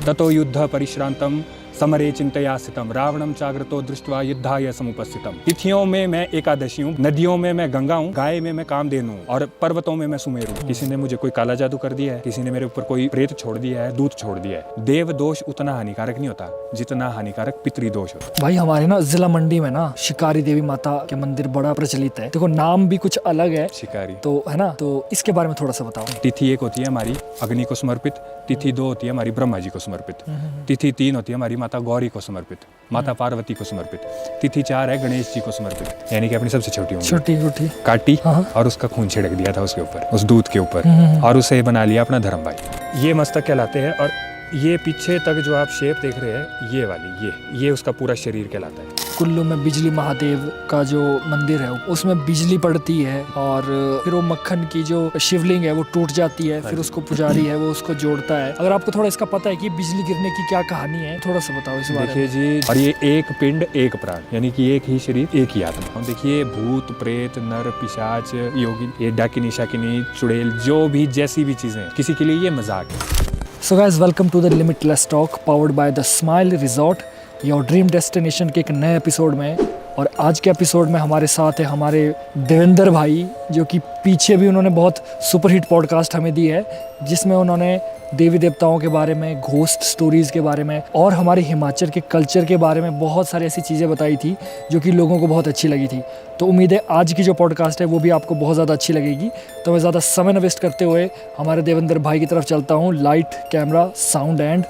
ततो युद्ध परिश्रांतम समरे चिंतया स्थितम रावणम चाग्रतो दृष्ट्वा युद्धाय समुपस्थितम। तिथियों में मैं एकादशी हूँ, नदियों में मैं गंगा हूँ, गाय में मैं कामधेनु हूँ और पर्वतों में मैं सुमेरु हूँ। किसी ने मुझे कोई काला जादू कर दिया है, किसी ने मेरे ऊपर कोई प्रेत छोड़ दिया है, दूत छोड़ दिया है। देव दोष उतना हानिकारक नहीं होता जितना हानिकारक पितृदोष होता। भाई हमारे ना जिला मंडी में ना शिकारी देवी माता के मंदिर बड़ा प्रचलित है। देखो नाम भी कुछ अलग है, शिकारी तो है ना, तो इसके बारे में थोड़ा सा बताओ। तिथि 1 होती है हमारी अग्नि को समर्पित, तिथि 2 होती है हमारी ब्रह्मा जी को समर्पित, तिथि 3 होती है हमारी माता गौरी को समर्पित, माता पार्वती को समर्पित, तिथि 4 है गणेश जी को समर्पित, यानी कि अपनी सबसे छोटी छोटी काटी और उसका खून छिड़क दिया था उसके ऊपर, उस दूध के ऊपर, और उसे बना लिया अपना धर्म भाई। ये मस्तक कहलाते हैं और ये पीछे तक जो आप शेप देख रहे हैं ये वाली, ये उसका पूरा शरीर कहलाता है। कुल्लू में बिजली महादेव का जो मंदिर है उसमें बिजली पड़ती है और फिर वो मक्खन की जो शिवलिंग है वो टूट जाती है, फिर उसको पुजारी है वो उसको जोड़ता है। अगर आपको थोड़ा इसका पता है कि बिजली गिरने की क्या कहानी है, थोड़ा सा बताओ इस बारे में। देखिए जी, और ये एक पिंड एक प्राण, यानी कि एक ही शरीर एक ही आत्मा। देखिए भूत प्रेत नर पिशाच योगी, ये डाकिनी शाकिनी चुड़ैल, जो भी जैसी भी चीजें किसी के लिए ये मजाक है। So guys, welcome to the Limitless Talk powered by the Smile Resort, your dream destination के एक नए एपिसोड में। और आज के एपिसोड में हमारे साथ है हमारे देवेंद्र भाई, जो कि पीछे भी उन्होंने बहुत सुपरहिट पॉडकास्ट हमें दी है, जिसमें उन्होंने देवी देवताओं के बारे में, घोस्ट स्टोरीज़ के बारे में और हमारे हिमाचल के कल्चर के बारे में बहुत सारी ऐसी चीज़ें बताई थी जो कि लोगों को बहुत अच्छी लगी थी। तो उम्मीद है आज की जो पॉडकास्ट है वो भी आपको बहुत ज़्यादा अच्छी लगेगी। तो मैं ज़्यादा समय न वेस्ट करते हुए हमारे देवेंद्र भाई की तरफ चलता हूँ। Light camera sound and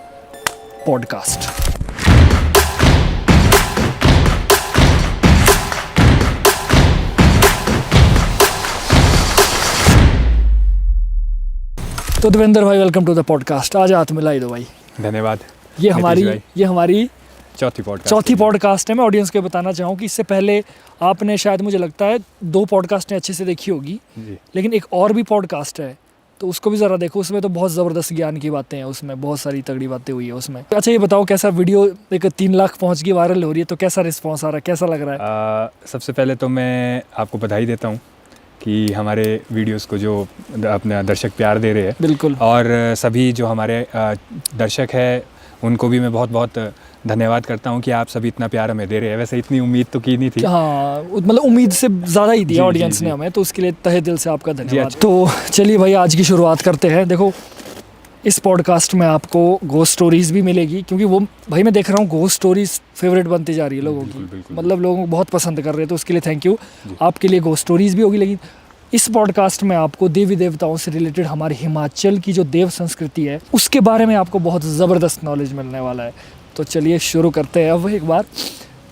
podcast. तो देवेंद्र भाई, वेलकम टू द पॉडकास्ट। आज हाथ मिलाई दो भाई। धन्यवाद। ये हमारी चौथी पॉडकास्ट है। मैं ऑडियंस को बताना चाहूँ कि इससे पहले आपने शायद, मुझे लगता है 2 पॉडकास्टें अच्छे से देखी होगी, लेकिन एक और भी पॉडकास्ट है तो उसको भी ज़रा देखो। उसमें तो बहुत ज़बरदस्त ज्ञान की बातें हैं, उसमें बहुत सारी तगड़ी बातें हुई है उसमें। अच्छा ये बताओ, कैसा वीडियो एक 3 लाख पहुँच गई, वायरल हो रही है, तो कैसा रिस्पॉन्स आ रहा है, कैसा लग रहा है? सबसे पहले तो मैं आपको बधाई देता हूँ कि हमारे वीडियोस को जो अपने दर्शक प्यार दे रहे हैं। बिल्कुल। और सभी जो हमारे दर्शक हैं उनको भी मैं बहुत बहुत धन्यवाद करता हूँ कि आप सभी इतना प्यार हमें दे रहे हैं। वैसे इतनी उम्मीद तो की नहीं थी। हाँ, मतलब उम्मीद से ज़्यादा ही दिया ऑडियंस ने हमें, तो उसके लिए तहे दिल से आपका धन्यवाद। तो चलिए भाई, आज की शुरुआत करते हैं। देखो, इस पॉडकास्ट में आपको घोस्ट स्टोरीज़ भी मिलेगी, क्योंकि वो भाई मैं देख रहा हूँ घोस्ट स्टोरीज़ फेवरेट बनती जा रही है लोगों की। मतलब लोगों को बहुत पसंद कर रहे हैं, तो उसके लिए थैंक यू। आपके लिए घोस्ट स्टोरीज़ भी होगी, लेकिन इस पॉडकास्ट में आपको देवी देवताओं से रिलेटेड हमारे हिमाचल की जो देव संस्कृति है उसके बारे में आपको बहुत ज़बरदस्त नॉलेज मिलने वाला है। तो चलिए शुरू करते हैं अब एक बार।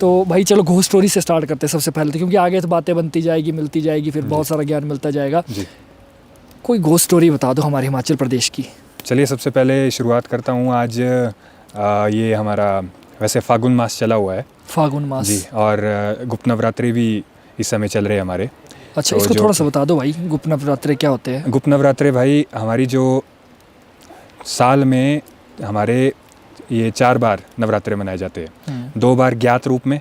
तो भाई चलो घोस्ट स्टोरी से स्टार्ट करते हैं सबसे पहले, क्योंकि आगे तो बातें बनती जाएगी, मिलती जाएगी, फिर बहुत सारा ज्ञान मिलता जाएगा। कोई घोस्ट स्टोरी बता दो हमारे हिमाचल प्रदेश की। चलिए सबसे पहले शुरुआत करता हूँ। आज ये हमारा वैसे फागुन मास चला हुआ है। फागुन मास जी, और गुप्त नवरात्रि भी इस समय चल रहे हैं हमारे। अच्छा, तो इसको थोड़ा सा बता दो भाई, गुप्त नवरात्रे क्या होते हैं? गुप्त नवरात्रे भाई हमारी जो साल में हमारे ये 4 बार नवरात्रे मनाए जाते हैं। 2 बार ज्ञात रूप में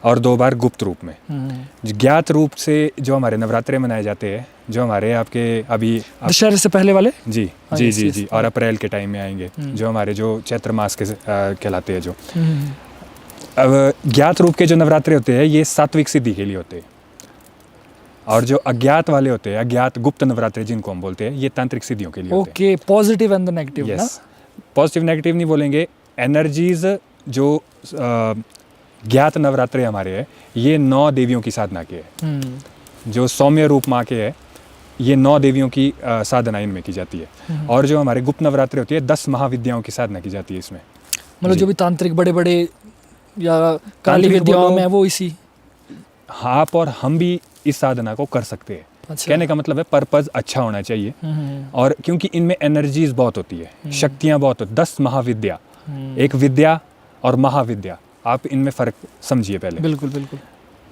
और 2 बार गुप्त रूप में। ज्ञात रूप से जो हमारे नवरात्रे मनाए जाते हैं, जो हमारे आपके अभी दशहरे से पहले वाले, जी जी जी जी, और अप्रैल के टाइम में आएंगे, जो हमारे जो चैत्र मास के कहलाते हैं। जो अब ज्ञात रूप के जो नवरात्रे होते हैं ये सात्विक सिद्धि के लिए होते हैं, और जो अज्ञात वाले होते हैं, अज्ञात गुप्त नवरात्रे जिनको हम बोलते हैं, ये तांत्रिक सिद्धियों के लिए होते हैं। Okay, positive and the negative ना? पॉजिटिव नेगेटिव नहीं बोलेंगे, एनर्जीज जो ज्ञात नवरात्रे हमारे हैं ये 9 देवियों की साधना के हैं। जो सौम्य रूप माँ के है, ये 9 देवियों की साधना इनमें की जाती है। और जो हमारे गुप्त नवरात्रे होती है 10 महाविद्याओं की साधना की जाती है इसमें। मतलब जो भी तांत्रिक बड़े बड़े या काली विद्याओं में वो इसी, आप और हम भी इस साधना को कर सकते हैं। अच्छा। कहने का मतलब है पर्पस अच्छा होना चाहिए, और क्योंकि इनमें एनर्जीज बहुत होती है, शक्तियाँ बहुत होती है। 10 महाविद्या, एक विद्या और महाविद्या, आप इनमें फ़र्क समझिए पहले। बिल्कुल बिल्कुल।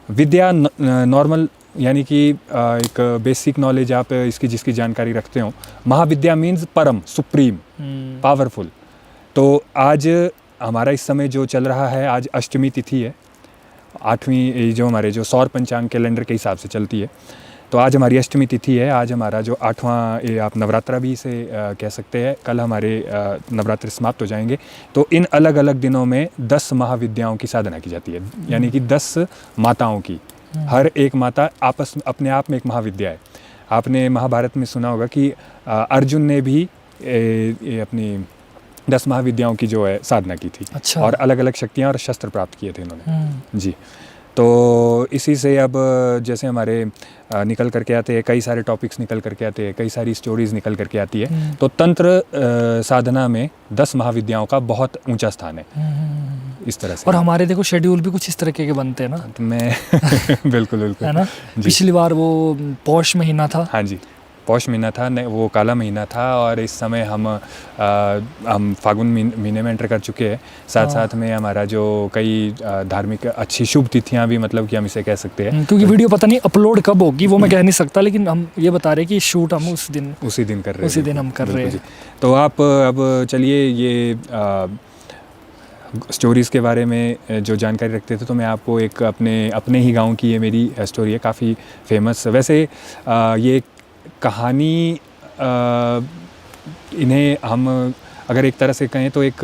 विद्या नॉर्मल, यानी कि एक बेसिक नॉलेज आप इसकी जिसकी जानकारी रखते हो। महाविद्या मीन्स परम, सुप्रीम, पावरफुल। तो आज हमारा इस समय जो चल रहा है, आज अष्टमी तिथि है, 8वीं जो हमारे जो सौर पंचांग कैलेंडर के हिसाब से चलती है। तो आज हमारी अष्टमी तिथि है। आज हमारा जो 8वां, ये आप नवरात्रा भी इसे कह सकते हैं, कल हमारे नवरात्र समाप्त हो जाएंगे। तो इन अलग अलग दिनों में 10 महाविद्याओं की साधना की जाती है, यानी कि 10 माताओं की। हर एक माता आपस में अपने आप में एक महाविद्या है। आपने महाभारत में सुना होगा कि अर्जुन ने भी ये अपनी 10 महाविद्याओं की जो है साधना की थी। अच्छा। और अलग अलग शक्तियाँ और शस्त्र प्राप्त किए थे इन्होंने। जी, तो इसी से अब जैसे हमारे निकल करके आते हैं, कई सारे टॉपिक्स निकल करके आते हैं, कई सारी स्टोरीज निकल करके आती है। तो तंत्र साधना में 10 महाविद्याओं का बहुत ऊंचा स्थान है, इस तरह से। और हमारे देखो शेड्यूल भी कुछ इस तरीके के बनते हैं ना। तो मैं बिल्कुल बिल्कुल है ना। पिछली बार वो पौष महीना था। हाँ जी, पौष महीना था, वो काला महीना था। और इस समय हम फागुन महीने में एंटर कर चुके हैं। साथ साथ में हमारा जो कई धार्मिक अच्छी शुभ तिथियां भी, मतलब कि हम इसे कह सकते हैं। क्योंकि वीडियो पता नहीं अपलोड कब होगी वो मैं कह नहीं सकता, लेकिन हम ये बता रहे हैं कि शूट हम उसी दिन कर रहे हैं। उसी दिन हम कर रहे हैं। तो आप अब चलिए, ये स्टोरीज़ के बारे में जो जानकारी रखते थे, तो मैं आपको एक अपने ही गांव की ये मेरी स्टोरी है, काफ़ी फेमस। वैसे ये कहानी इन्हें हम अगर एक तरह से कहें तो एक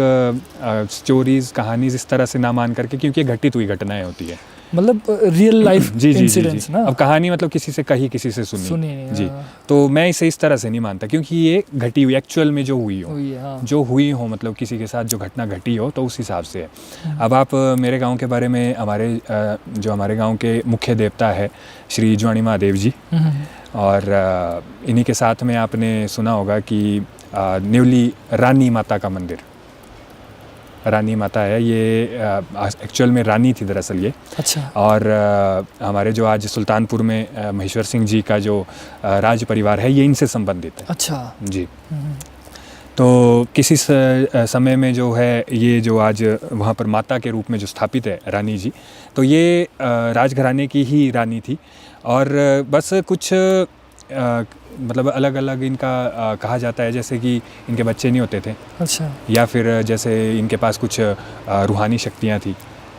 स्टोरीज़ कहानीज़ इस तरह से ना मान करके, क्योंकि ये घटित हुई घटनाएं होती है, मतलब रियल लाइफ इंसिडेंट्स ना। अब कहानी मतलब किसी से कही, किसी से सुनी जी। तो मैं इसे इस तरह से नहीं मानता, क्योंकि ये घटी हुई एक्चुअल में जो हुई हो, जो हुई हो, मतलब किसी के साथ जो घटना घटी हो, तो उस हिसाब से है। अब आप मेरे गांव के बारे में, हमारे गांव के मुख्य देवता है श्री ज्वाणी महादेव जी। और इन्हीं के साथ में आपने सुना होगा कि न्यूली रानी माता का मंदिर, रानी माता है ये, एक्चुअल में रानी थी दरअसल ये। अच्छा। और हमारे जो आज सुल्तानपुर में महेश्वर सिंह जी का जो राज परिवार है, ये इनसे संबंधित है। अच्छा जी। तो किसी समय में जो है, ये जो आज वहाँ पर माता के रूप में जो स्थापित है रानी जी, तो ये राजघराने की ही रानी थी। और बस कुछ मतलब अलग अलग इनका कहा जाता है, जैसे कि इनके बच्चे नहीं होते थे। अच्छा। या फिर जैसे इनके पास कुछ रूहानी शक्तियाँ थी,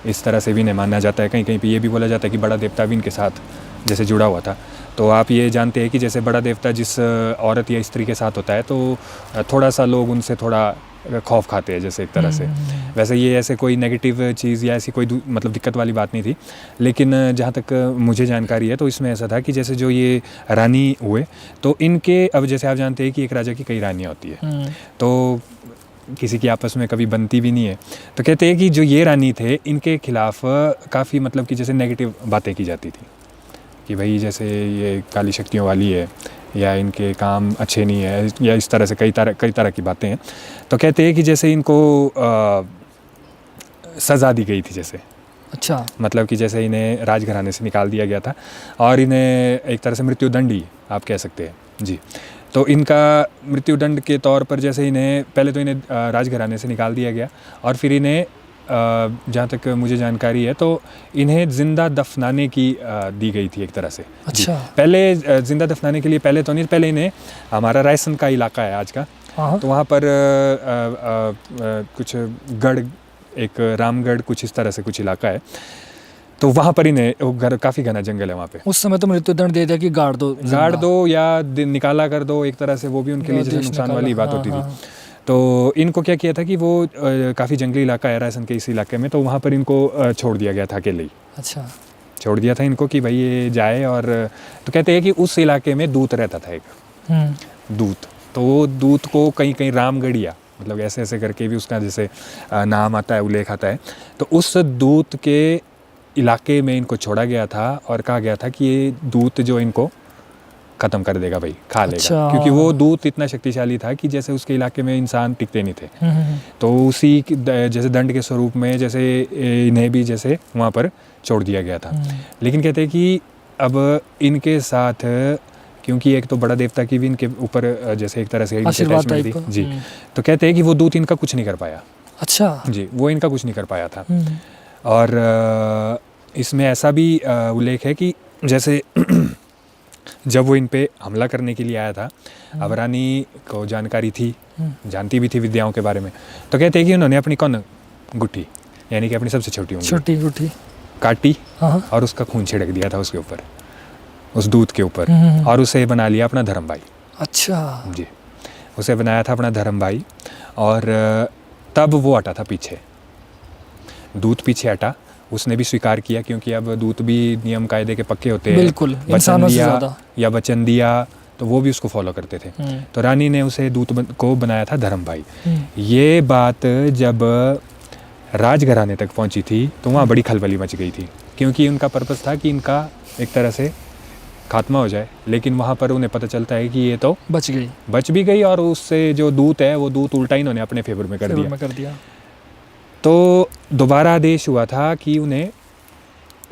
इस तरह से भी इन्हें माना जाता है। कहीं कहीं पे ये भी बोला जाता है कि बड़ा देवता भी इनके साथ जैसे जुड़ा हुआ था। तो आप ये जानते हैं कि जैसे बड़ा देवता जिस औरत या स्त्री के साथ होता है, तो थोड़ा सा लोग उनसे थोड़ा खौफ खाते हैं, जैसे एक तरह से। वैसे ये ऐसे कोई नेगेटिव चीज़ या ऐसी कोई मतलब दिक्कत वाली बात नहीं थी, लेकिन जहाँ तक मुझे जानकारी है, तो इसमें ऐसा था कि जैसे जो ये रानी हुए, तो इनके, अब जैसे आप जानते हैं कि एक राजा की कई रानियाँ होती है, तो किसी की आपस में कभी बनती भी नहीं है। तो कहते हैं कि जो ये रानी थे, इनके खिलाफ काफ़ी मतलब कि जैसे नेगेटिव बातें की जाती थी, कि भाई जैसे ये काली शक्तियों वाली है, या इनके काम अच्छे नहीं है, या इस तरह से कई तरह की बातें हैं। तो कहते हैं कि जैसे इनको सज़ा दी गई थी जैसे। अच्छा। मतलब कि जैसे इन्हें राजघराने से निकाल दिया गया था, और इन्हें एक तरह से मृत्युदंड ही आप कह सकते हैं जी। तो इनका मृत्युदंड के तौर पर जैसे इन्हें पहले तो इन्हें राजघराने से निकाल दिया गया, और फिर इन्हें जहाँ तक मुझे जानकारी है, तो इन्हें ज़िंदा दफनाने की दी गई थी एक तरह से। अच्छा। पहले ज़िंदा दफनाने के लिए पहले तो नहीं, पहले इन्हें, हमारा रायसन का इलाका है आज का, तो वहाँ पर कुछ गढ़, एक रामगढ़ कुछ इस तरह से कुछ इलाका है, तो वहाँ पर इन्हें काफ़ी घना जंगल है वहाँ पे। उस समय तो मृत्युदंड दे दिया कि गाड़ दो या निकाला कर दो, एक तरह से वो भी उनके लिए जैसे नुकसान वाली बात होती थी। तो इनको क्या किया था कि वो काफ़ी जंगली इलाका है रायसन के इस इलाके में, तो वहाँ पर इनको छोड़ दिया गया था अकेले ही। अच्छा। छोड़ दिया था इनको कि भाई ये जाए। और तो कहते हैं कि उस इलाके में दूत रहता था, एक दूत। तो वो दूत को कहीं कहीं रामगढ़िया, मतलब ऐसे ऐसे करके भी उसका जैसे नाम आता है, उल्लेख आता है। तो उस दूत के इलाके में इनको छोड़ा गया था, और कहा गया था कि ये दूत जो इनको ख़त्म कर देगा भाई, खा लेगा। अच्छा। क्योंकि वो दूत इतना शक्तिशाली था कि जैसे उसके इलाके में इंसान टिकते नहीं थे। तो उसी जैसे दंड के स्वरूप में जैसे इन्हें भी जैसे वहाँ पर छोड़ दिया गया था। लेकिन कहते हैं कि अब इनके साथ, क्योंकि एक तो बड़ा देवता की भी इनके ऊपर जैसे एक तरह से आशीर्वाद टाइप थी जी, तो कहते हैं कि वो दूत इनका कुछ नहीं कर पाया। अच्छा जी, वो इनका कुछ नहीं कर पाया था। और इसमें ऐसा भी उल्लेख है कि जैसे जब वो इन पे हमला करने के लिए आया था, अब रानी को जानकारी थी, जानती भी थी विद्याओं के बारे में, तो कहते हैं कि उन्होंने अपनी कौन गुट्ठी, यानी कि अपनी सबसे छोटी उंगली गुट्ठी काटी और उसका खून छिड़क दिया था उसके ऊपर। उस दूत के ऊपर, और उसे बना लिया अपना धर्म भाई। अच्छा जी, उसे बनाया था अपना धर्म भाई, और तब वो हटा था पीछे, दूत पीछे हटा, उसने भी स्वीकार किया, क्योंकि अब दूत भी नियम कायदे के पक्के होते हैं, बिल्कुल, वचन इंसानों से दिया ज़्यादा। या वचन दिया तो वो भी उसको फॉलो करते थे। तो रानी ने उसे दूत को बनाया था धर्म भाई। ये बात जब राजघराने तक पहुंची थी तो वहाँ बड़ी खलबली मच गई थी, क्योंकि उनका पर्पस था कि इनका एक तरह से खात्मा हो जाए, लेकिन वहाँ पर उन्हें पता चलता है कि ये तो बच भी गई, और उससे जो दूत है वो दूत उल्टा इन्होंने अपने फेवर में कर दिया। तो दोबारा आदेश हुआ था कि उन्हें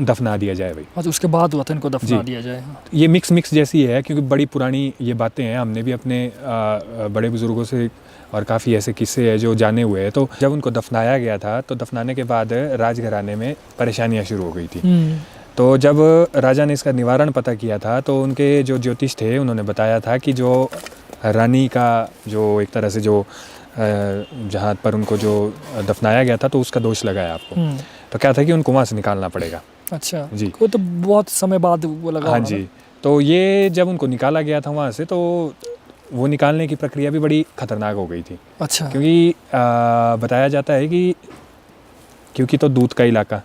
दफना दिया जाए भाई। अच्छा, उसके बाद हुआ था इनको दफना दिया जाए। ये मिक्स जैसी है, क्योंकि बड़ी पुरानी ये बातें हैं, हमने भी अपने बड़े बुजुर्गों से और काफ़ी ऐसे किस्से हैं जो जाने हुए हैं। तो जब उनको दफनाया गया था तो दफनाने के बाद राजघराने में परेशानियाँ शुरू हो गई थी। तो जब राजा ने इसका निवारण पता किया था तो उनके जो ज्योतिष थे उन्होंने बताया था कि जो रानी का जो एक तरह से जो जहाँ पर उनको जो दफनाया गया था तो उसका दोष लगाया आपको। तो क्या था कि उनको वहाँ से निकालना पड़ेगा। अच्छा जी, वो तो बहुत समय बाद वो लगा। हाँ जी, तो ये जब उनको निकाला गया था वहाँ से, तो वो निकालने की प्रक्रिया भी बड़ी खतरनाक हो गई थी। अच्छा, क्योंकि बताया जाता है कि क्योंकि तो दूध का इलाका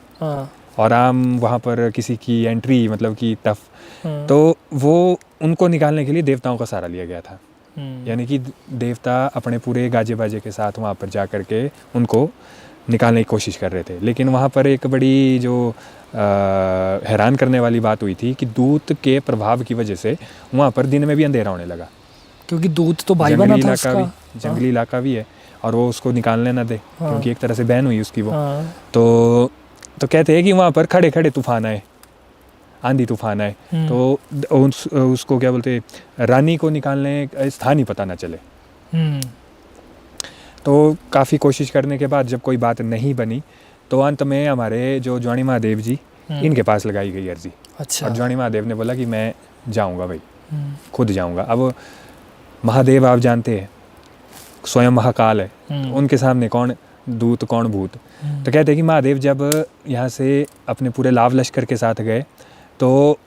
और आम वहाँ पर किसी की एंट्री मतलब कि टफ, तो वो उनको निकालने के लिए देवताओं का सहारा लिया गया था। यानी कि देवता अपने पूरे गाजे बाजे के साथ वहाँ पर जा कर के उनको निकालने की कोशिश कर रहे थे। लेकिन वहाँ पर एक बड़ी जो हैरान करने वाली बात हुई थी कि दूत के प्रभाव की वजह से वहाँ पर दिन में भी अंधेरा होने लगा, क्योंकि दूत तो भाई बना था उसका। जंगली इलाका भी है, और वो उसको निकालने ना दे, क्योंकि एक तरह से बैन हुई उसकी वो। तो कहते हैं कि वहाँ पर खड़े खड़े तूफान आए, आंधी तूफान आए, तो उसको क्या बोलते, रानी को निकालने का स्थान ही पता ना चले। तो काफ़ी कोशिश करने के बाद जब कोई बात नहीं बनी तो अंत में हमारे जो ज्वाणी महादेव जी, इनके पास लगाई गई अर्जी। अच्छा। और ज्वाणी महादेव ने बोला कि मैं जाऊंगा भाई, खुद जाऊंगा। अब महादेव आप जानते हैं स्वयं महाकाल है, तो उनके सामने कौन दूत कौन भूत। तो कहते हैं कि महादेव जब यहाँ से अपने पूरे लाव लश्कर के साथ गए तो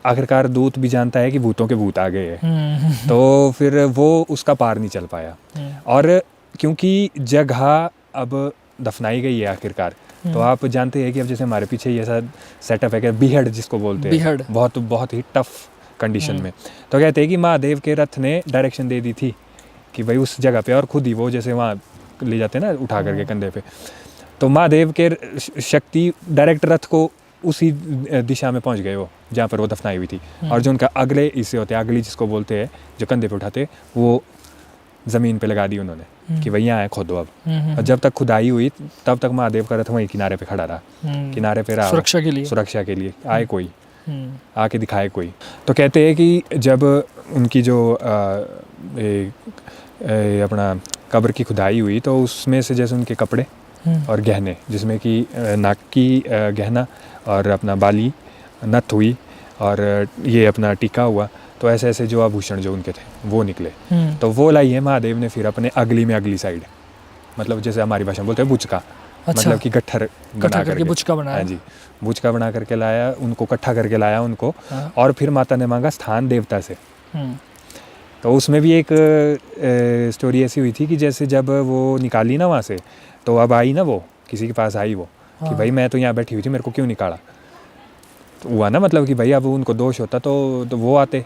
आखिरकार दूत भी जानता है कि भूतों के भूत आ गए हैं, तो फिर वो उसका पार नहीं चल पाया। और क्योंकि जगह अब दफनाई गई है आखिरकार, तो आप जानते हैं कि अब जैसे हमारे पीछे ये ऐसा सेटअप है कि बीहड़ जिसको बोलते हैं, बहुत ही टफ कंडीशन में। तो कहते हैं कि महादेव के रथ ने डायरेक्शन दे दी थी कि भाई उस जगह पे, और खुद ही वो जैसे वहाँ ले जाते हैं ना उठा करके कंधे पे, तो महादेव के शक्ति डायरेक्ट रथ को उसी दिशा में पहुंच गए वो जहाँ पर वो दफनाई हुई थी। और जो उनका अगले हिस्से होते हैं, अगली जिसको बोलते हैं जो कंधे पे उठाते, वो ज़मीन पे लगा दी उन्होंने कि भाई यहाँ है खोदो अब। और जब तक खुदाई हुई तब तक महादेव का रथ वहीं किनारे पे खड़ा रहा, किनारे पे रहा सुरक्षा के लिए आए कोई, आके दिखाए कोई। तो कहते हैं कि जब उनकी जो अपना कब्र की खुदाई हुई तो उसमें से जैसे उनके कपड़े और गहने, जिसमें कि नाक की गहना और अपना बाली नथ हुई और ये अपना टीका हुआ, तो ऐसे ऐसे जो आभूषण जो उनके थे वो निकले। तो वो लाई है महादेव ने फिर अपने अगली में अगली साइड, मतलब जैसे हमारी भाषा में बोलते हैं बुचका। अच्छा। मतलब कि गट्ठर बना करके बुचका बनाया। हाँ जी, बुचका बना करके लाया उनको, इकट्ठा करके लाया उनको। हाँ। और फिर माता ने मांगा स्थान देवता से। तो उसमें भी एक स्टोरी ऐसी हुई थी कि जैसे जब वो निकाली ना वहाँ से, तो अब आई ना वो किसी के पास आई वो। हाँ। कि भाई मैं तो यहाँ बैठी हुई थी, मेरे को क्यों निकाला। तो हुआ ना मतलब कि भाई अब उनको दोष होता तो वो आते,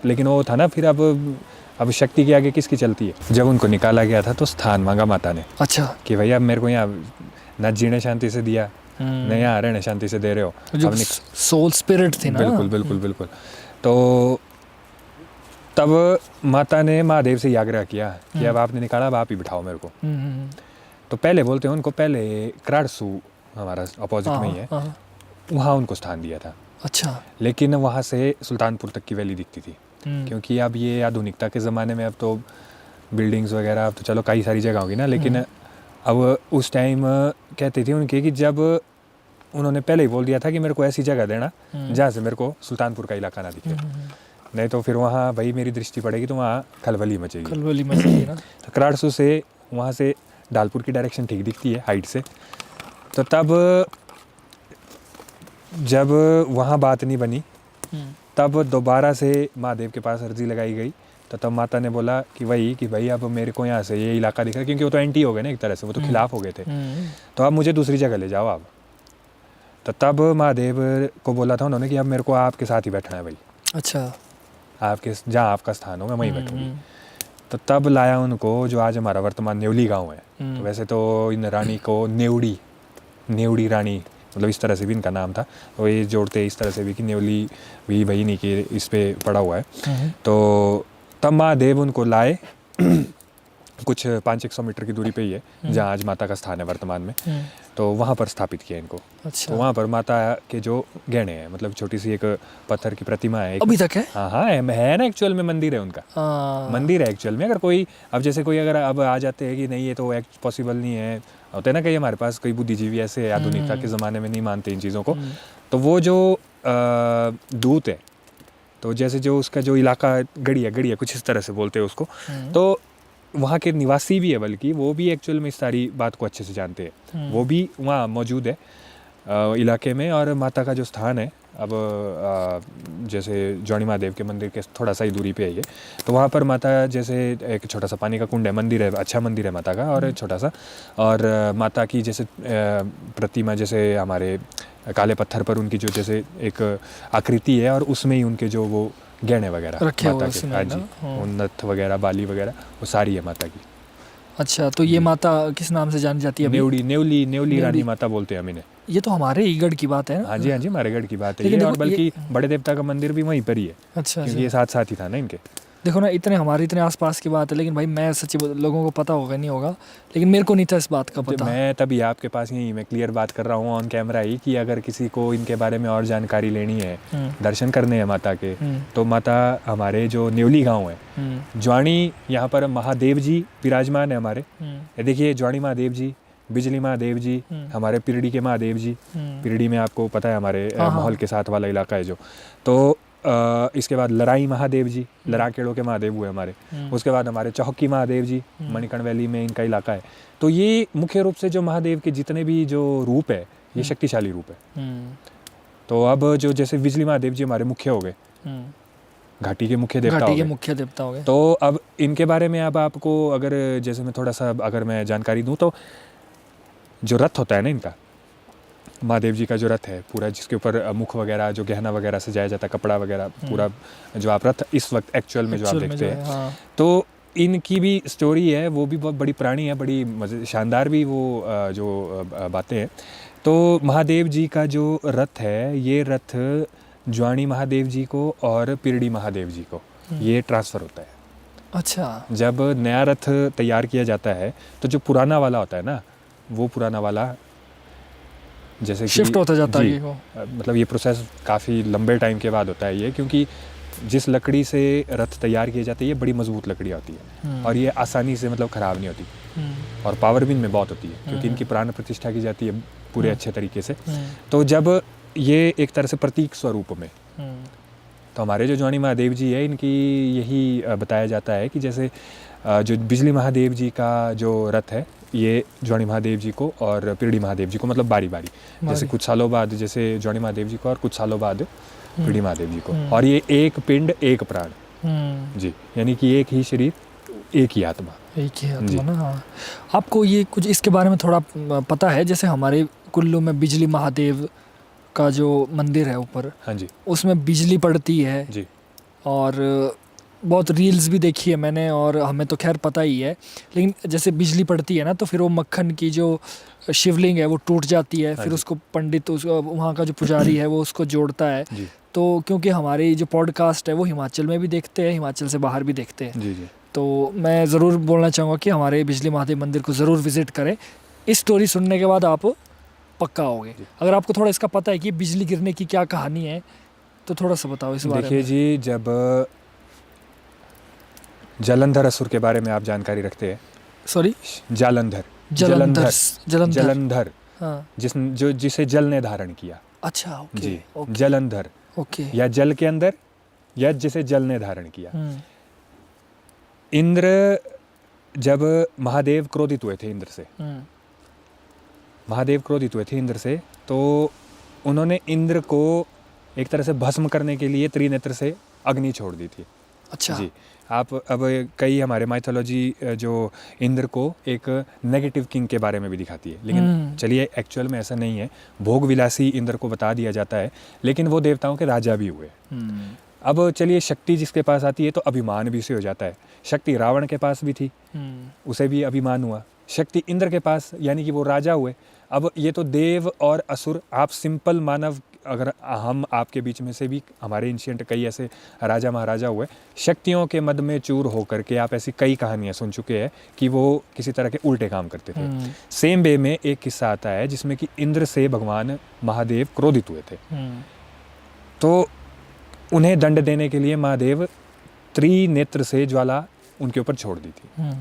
लेकिन वो था ना फिर अब शक्ति के आगे किसकी चलती है। जब उनको निकाला गया था तो स्थान मांगा माता ने। अच्छा। कि भाई अब मेरे को यहाँ न जीने शांति से दिया, न यहाँ रहने शांति से दे रहे हो। जो सोल स्पिरिट थी ना। बिल्कुल बिल्कुल बिल्कुल। तो तब माता ने महादेव से आग्रह किया कि अब आपने निकाला, अब आप ही बिठाओ मेरे को। तो पहले बोलते हैं उनको, पहले क्राड़सू हमारा अपोजिट में ही है, वहाँ उनको स्थान दिया था। अच्छा। लेकिन वहाँ से सुल्तानपुर तक की वैली दिखती थी, क्योंकि अब ये आधुनिकता के ज़माने में अब तो बिल्डिंग्स वगैरह अब तो चलो कई सारी जगह होगी ना, लेकिन अब उस टाइम कहते थे उनके कि जब उन्होंने पहले ही बोल दिया था कि मेरे को ऐसी जगह देना जहाँ से मेरे को सुल्तानपुर का इलाका ना दिखे, नहीं तो फिर वहाँ भाई मेरी दृष्टि पड़ेगी तो वहाँ खलबली मचेगी ना। तो क्राड़सू से वहाँ से डालपुर की डायरेक्शन ठीक दिखती है हाइट से। तो तब जब वहाँ बात नहीं बनी तब दोबारा से महादेव के पास अर्जी लगाई गई, तो तब माता ने बोला कि वही कि भाई अब मेरे को यहाँ से ये इलाका दिख रहा है, क्योंकि वो तो एंटी हो गए ना एक तरह से, वो तो खिलाफ हो गए थे, तो अब मुझे दूसरी जगह ले जाओ आप। तो तब महादेव को बोला था उन्होंने कि अब मेरे को आपके साथ ही बैठना है भाई, अच्छा, आपके जहाँ आपका स्थान हो मैं वहीं बैठूंगी। तो तब लाया उनको जो आज हमारा वर्तमान नेवली गांव है। तो वैसे तो इन रानी को नेवड़ी रानी मतलब इस तरह से भी इनका नाम था, तो ये जोड़ते इस तरह से भी कि नेवली भी भाई नहीं कि इस पे पड़ा हुआ है। तो तब महादेव उनको लाए कुछ 500-100 मीटर की दूरी पे ही है जहाँ आज माता का स्थान है वर्तमान में, तो वहाँ पर स्थापित किया इनको। अच्छा, तो वहाँ पर माता के जो गहने हैं, मतलब छोटी सी एक पत्थर की प्रतिमा है अभी तक है? हाँ हाँ है ना, एक्चुअल में मंदिर है उनका। मंदिर है एक्चुअल में। अगर कोई अब जैसे कोई अगर अब आ जाते हैं कि नहीं ये तो पॉसिबल नहीं है, होता है ना कहीं हमारे पास कोई बुद्धिजीवी ऐसे आधुनिकता के ज़माने में नहीं मानते इन चीज़ों को, तो वो जो दूत है, तो जैसे जो उसका जो इलाका गढ़िया कुछ इस तरह से बोलते हैं उसको, तो वहाँ के निवासी भी है, बल्कि वो भी एक्चुअल में इस सारी बात को अच्छे से जानते हैं, वो भी वहाँ मौजूद है इलाके में। और माता का जो स्थान है अब जैसे ज्वाणी महादेव के मंदिर के थोड़ा सा ही दूरी पे है ये, तो वहाँ पर माता जैसे एक छोटा सा पानी का कुंड है, मंदिर है, अच्छा मंदिर है माता का और छोटा सा, और माता की जैसे प्रतिमा जैसे हमारे काले पत्थर पर उनकी जो जैसे एक आकृति है, और उसमें ही उनके जो वो गहने वगैरह रखे माता हुए के, हाँ जी, नथ वगैरह बाली वगैरह वो सारी है माता की। अच्छा, तो ये माता किस नाम से जानी जाती है? नेवली रानी माता बोलते हैं हम इन्हें। ये तो हमारे ही गढ़ की बात है ना? हाँ जी हमारे गढ़ की बात है ये, और बल्कि बड़े देवता का मंदिर भी वहीं पर ही है। अच्छा, क्योंकि ये साथ ही था ना इनके। देखो ना, इतने आसपास की बात है, लेकिन भाई मैं सच्ची लोगों को पता होगा नहीं होगा, लेकिन मेरे को नहीं था इस बात का पता। मैं तभी आपके पास यही मैं क्लियर बात कर रहा हूँ ऑन कैमरा ही, कि अगर किसी को इनके बारे में और जानकारी लेनी है, दर्शन करने हैं माता के, तो माता हमारे जो नेवली गाँव है, ज्वाणी, यहाँ पर महादेव जी विराजमान है हमारे। ये देखिए ज्वाणी महादेव जी, बिजली महादेव जी, हमारे पिरडी के महादेव जी, पिरडी में आपको पता है हमारे माहौल के साथ वाला इलाका है जो, तो इसके बाद लराई महादेव जी, लराकेड़ों के महादेव हुए हमारे। उसके बाद हमारे चौहकी महादेव जी, मणिकर्ण वैली में इनका इलाका है। तो ये मुख्य रूप से जो महादेव के जितने भी जो रूप है, ये शक्तिशाली रूप है। तो अब जो जैसे बिजली महादेव जी हमारे मुख्य हो गए, घाटी के मुख्य देवता हो गए। तो अब इनके बारे में अब आपको अगर जैसे मैं थोड़ा सा अगर मैं जानकारी दूं, तो जो रथ होता है ना इनका, महादेव जी का जो रथ है पूरा, जिसके ऊपर मुख वगैरह जो गहना वगैरह सजाया जाता है, कपड़ा वगैरह पूरा, जो आप रथ इस वक्त एक्चुअल में जो आप देखते हैं, हाँ। तो इनकी भी स्टोरी है, वो भी बहुत बड़ी पुरानी है, बड़ी शानदार भी वो जो बातें हैं। तो महादेव जी का जो रथ है, ये रथ ज्वाणी महादेव जी को और पिरडी महादेव जी को ये ट्रांसफ़र होता है। अच्छा, जब नया रथ तैयार किया जाता है, तो जो पुराना वाला होता है ना, वो पुराना वाला जैसे शिफ्ट होता जाता है वो, मतलब ये प्रोसेस काफ़ी लंबे टाइम के बाद होता है ये, क्योंकि जिस लकड़ी से रथ तैयार किए जाते हैं ये बड़ी मजबूत लकड़ी होती है, और ये आसानी से मतलब ख़राब नहीं होती, और पावर भी इनमें बहुत होती है, क्योंकि इनकी प्राण प्रतिष्ठा की जाती है पूरे अच्छे तरीके से। तो जब ये एक तरह से प्रतीक स्वरूप में, तो हमारे जो ज्वाणी महादेव जी है, इनकी यही बताया जाता है कि जैसे जो बिजली महादेव जी का जो रथ है, ये ज्वाणी महादेव जी को और पिरडी महादेव जी को मतलब बारी बारी, जैसे कुछ सालों बाद जैसे ज्वाणी महादेव जी को और कुछ सालों बाद पिरडी महादेव जी को, और ये एक पिंड एक प्राण जी, यानी कि एक ही शरीर एक ही आत्मा ना। हाँ, आपको ये कुछ इसके बारे में थोड़ा पता है? जैसे हमारे कुल्लू में बिजली महादेव का जो मंदिर है ऊपर, हाँ जी, उसमें बिजली पड़ती है जी, और बहुत रील्स भी देखी है मैंने, और हमें तो खैर पता ही है, लेकिन जैसे बिजली पड़ती है ना, तो फिर वो मक्खन की जो शिवलिंग है वो टूट जाती है, फिर उसको पंडित, वहाँ का जो पुजारी है वो उसको जोड़ता है। तो क्योंकि हमारी जो पॉडकास्ट है वो हिमाचल में भी देखते हैं, हिमाचल से बाहर भी देखते हैं, जी। तो मैं ज़रूर बोलना चाहूँगा कि हमारे बिजली महादेव मंदिर को ज़रूर विज़िट करें। इस स्टोरी सुनने के बाद आप पक्का होगे। अगर आपको थोड़ा इसका पता है कि बिजली गिरने की क्या कहानी है, तो थोड़ा सा बताओ इस बारे में। देखिए जी, जब जालंधर असुर के बारे में आप जानकारी रखते हैं? सॉरी, जलंधर, हाँ। जिसे जल ने धारण किया। अच्छा, ओके, जी, जलंधर, ओके, या जल के अंदर, या जिसे जल ने धारण किया। इंद्र, जब महादेव क्रोधित हुए थे इंद्र से, महादेव क्रोधित हुए थे इंद्र से, तो उन्होंने इंद्र को एक तरह से भस्म करने के लिए त्रिनेत्र से अग्नि छोड़ दी थी। अच्छा। जी। आप अब कई हमारे माइथोलॉजी जो इंद्र को एक नेगेटिव किंग के बारे में भी दिखाती है, लेकिन चलिए एक्चुअल में ऐसा नहीं है। भोग विलासी इंद्र को बता दिया जाता है, लेकिन वो देवताओं के राजा भी हुए। अब चलिए शक्ति जिसके पास आती है तो अभिमान भी उसे हो जाता है। शक्ति रावण के पास भी थी, उसे भी अभिमान हुआ। शक्ति इंद्र के पास, यानी कि वो राजा हुए। अब ये तो देव और असुर, आप सिंपल मानव, अगर हम आपके बीच में से भी हमारे एंशिएंट कई ऐसे राजा महाराजा हुए, शक्तियों के मद में चूर होकर के आप ऐसी कई कहानियां सुन चुके हैं कि वो किसी तरह के उल्टे काम करते थे। सेम वे में एक किस्सा आता है जिसमें कि इंद्र से भगवान महादेव क्रोधित हुए थे। तो उन्हें दंड देने के लिए महादेव त्रिनेत्र से ज्वाला उनके ऊपर छोड़ दी थी।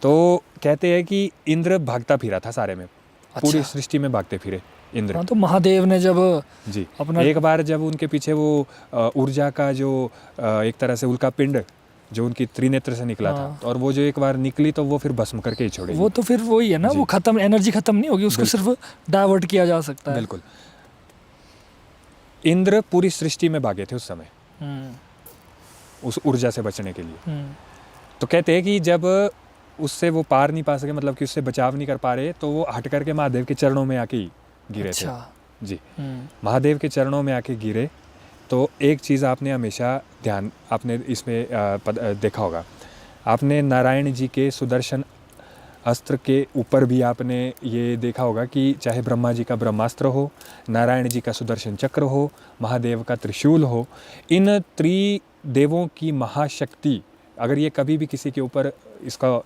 तो कहते हैं कि इंद्र भागता फिरा था सारे में। पूरी सृष्टि में भागते फिरे इंद्र। हाँ, तो महादेव ने जब जी अपना एक बार जब उनके पीछे वो ऊर्जा का जो एक तरह से उल्का पिंड जो उनकी त्रिनेत्र से निकला था, और वो जो एक बार निकली तो वो फिर भस्म करके ही छोड़ेगी। वो तो फिर वही है ना, वो खत्म, एनर्जी खत्म नहीं होगी, उसको सिर्फ डाइवर्ट किया जा सकता है। बिल्कुल। इंद्र पूरी सृष्टि में भागे थे उस समय उस ऊर्जा से बचने के लिए। तो कहते हैं कि जब उससे वो पार नहीं पा सके, मतलब कि उससे बचाव नहीं कर पा रहे, तो वो हट करके महादेव के चरणों में आके गिरे थे। जी। महादेव के चरणों में आके गिरे। तो एक चीज़ आपने हमेशा ध्यान, आपने इसमें देखा होगा, आपने नारायण जी के सुदर्शन अस्त्र के ऊपर भी आपने ये देखा होगा कि चाहे ब्रह्मा जी का ब्रह्मास्त्र हो, नारायण जी का सुदर्शन चक्र हो, महादेव का त्रिशूल हो, इन त्रिदेवों की महाशक्ति अगर ये कभी भी किसी के ऊपर इसका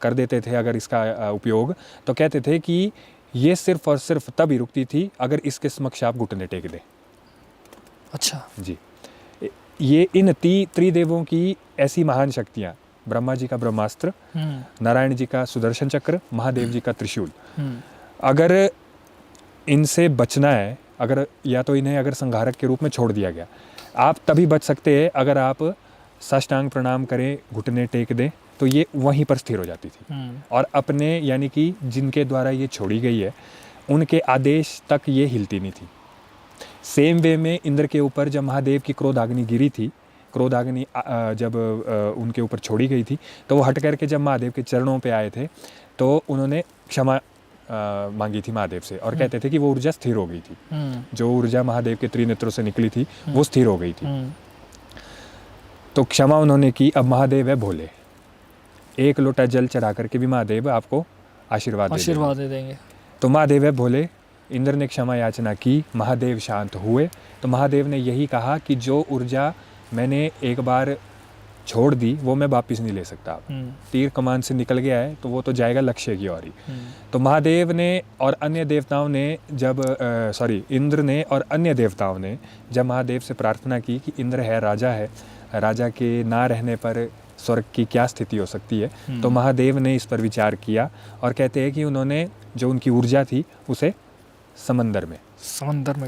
कर देते थे, अगर इसका उपयोग, तो कहते थे कि ये सिर्फ और सिर्फ तभी रुकती थी अगर इसके समक्ष आप घुटने टेक दें। अच्छा जी। ये इन त्रिदेवों की ऐसी महान शक्तियाँ, ब्रह्मा जी का ब्रह्मास्त्र, नारायण जी का सुदर्शन चक्र, महादेव जी का त्रिशूल, अगर इनसे बचना है, अगर या तो इन्हें अगर संहारक के रूप में छोड़ दिया गया, आप तभी बच सकते हैं अगर आप साष्टांग प्रणाम करें, घुटने टेक दें, तो ये वहीं पर स्थिर हो जाती थी। और अपने, यानी कि जिनके द्वारा ये छोड़ी गई है, उनके आदेश तक ये हिलती नहीं थी। सेम वे में इंद्र के ऊपर जब महादेव की क्रोधाग्नि गिरी थी, क्रोधाग्नि जब उनके ऊपर छोड़ी गई थी, तो वो हट करके जब महादेव के चरणों पे आए थे तो उन्होंने क्षमा मांगी थी महादेव से, और कहते थे कि वो ऊर्जा स्थिर हो गई थी। जो ऊर्जा महादेव के त्रिनेत्रों से निकली थी वो स्थिर हो गई थी। तो क्षमा उन्होंने की। अब महादेव है भोले, एक लोटा जल चढ़ा करके भी महादेव आपको आशीर्वाद दे देंगे। तो महादेव है भोले, इंद्र ने क्षमा याचना की, महादेव शांत हुए। तो महादेव ने यही कहा कि जो ऊर्जा मैंने एक बार छोड़ दी वो मैं वापस नहीं ले सकता। तीर कमान से निकल गया है तो वो तो जाएगा लक्ष्य की ओर ही। तो महादेव ने और अन्य देवताओं ने जब इंद्र ने और अन्य देवताओं ने जब महादेव से प्रार्थना की कि इंद्र है, राजा है, राजा के ना रहने पर स्वर्ग की क्या स्थिति हो सकती है, तो महादेव ने इस पर विचार किया और कहते हैं कि उन्होंने जो उनकी ऊर्जा थी उसे समंदर में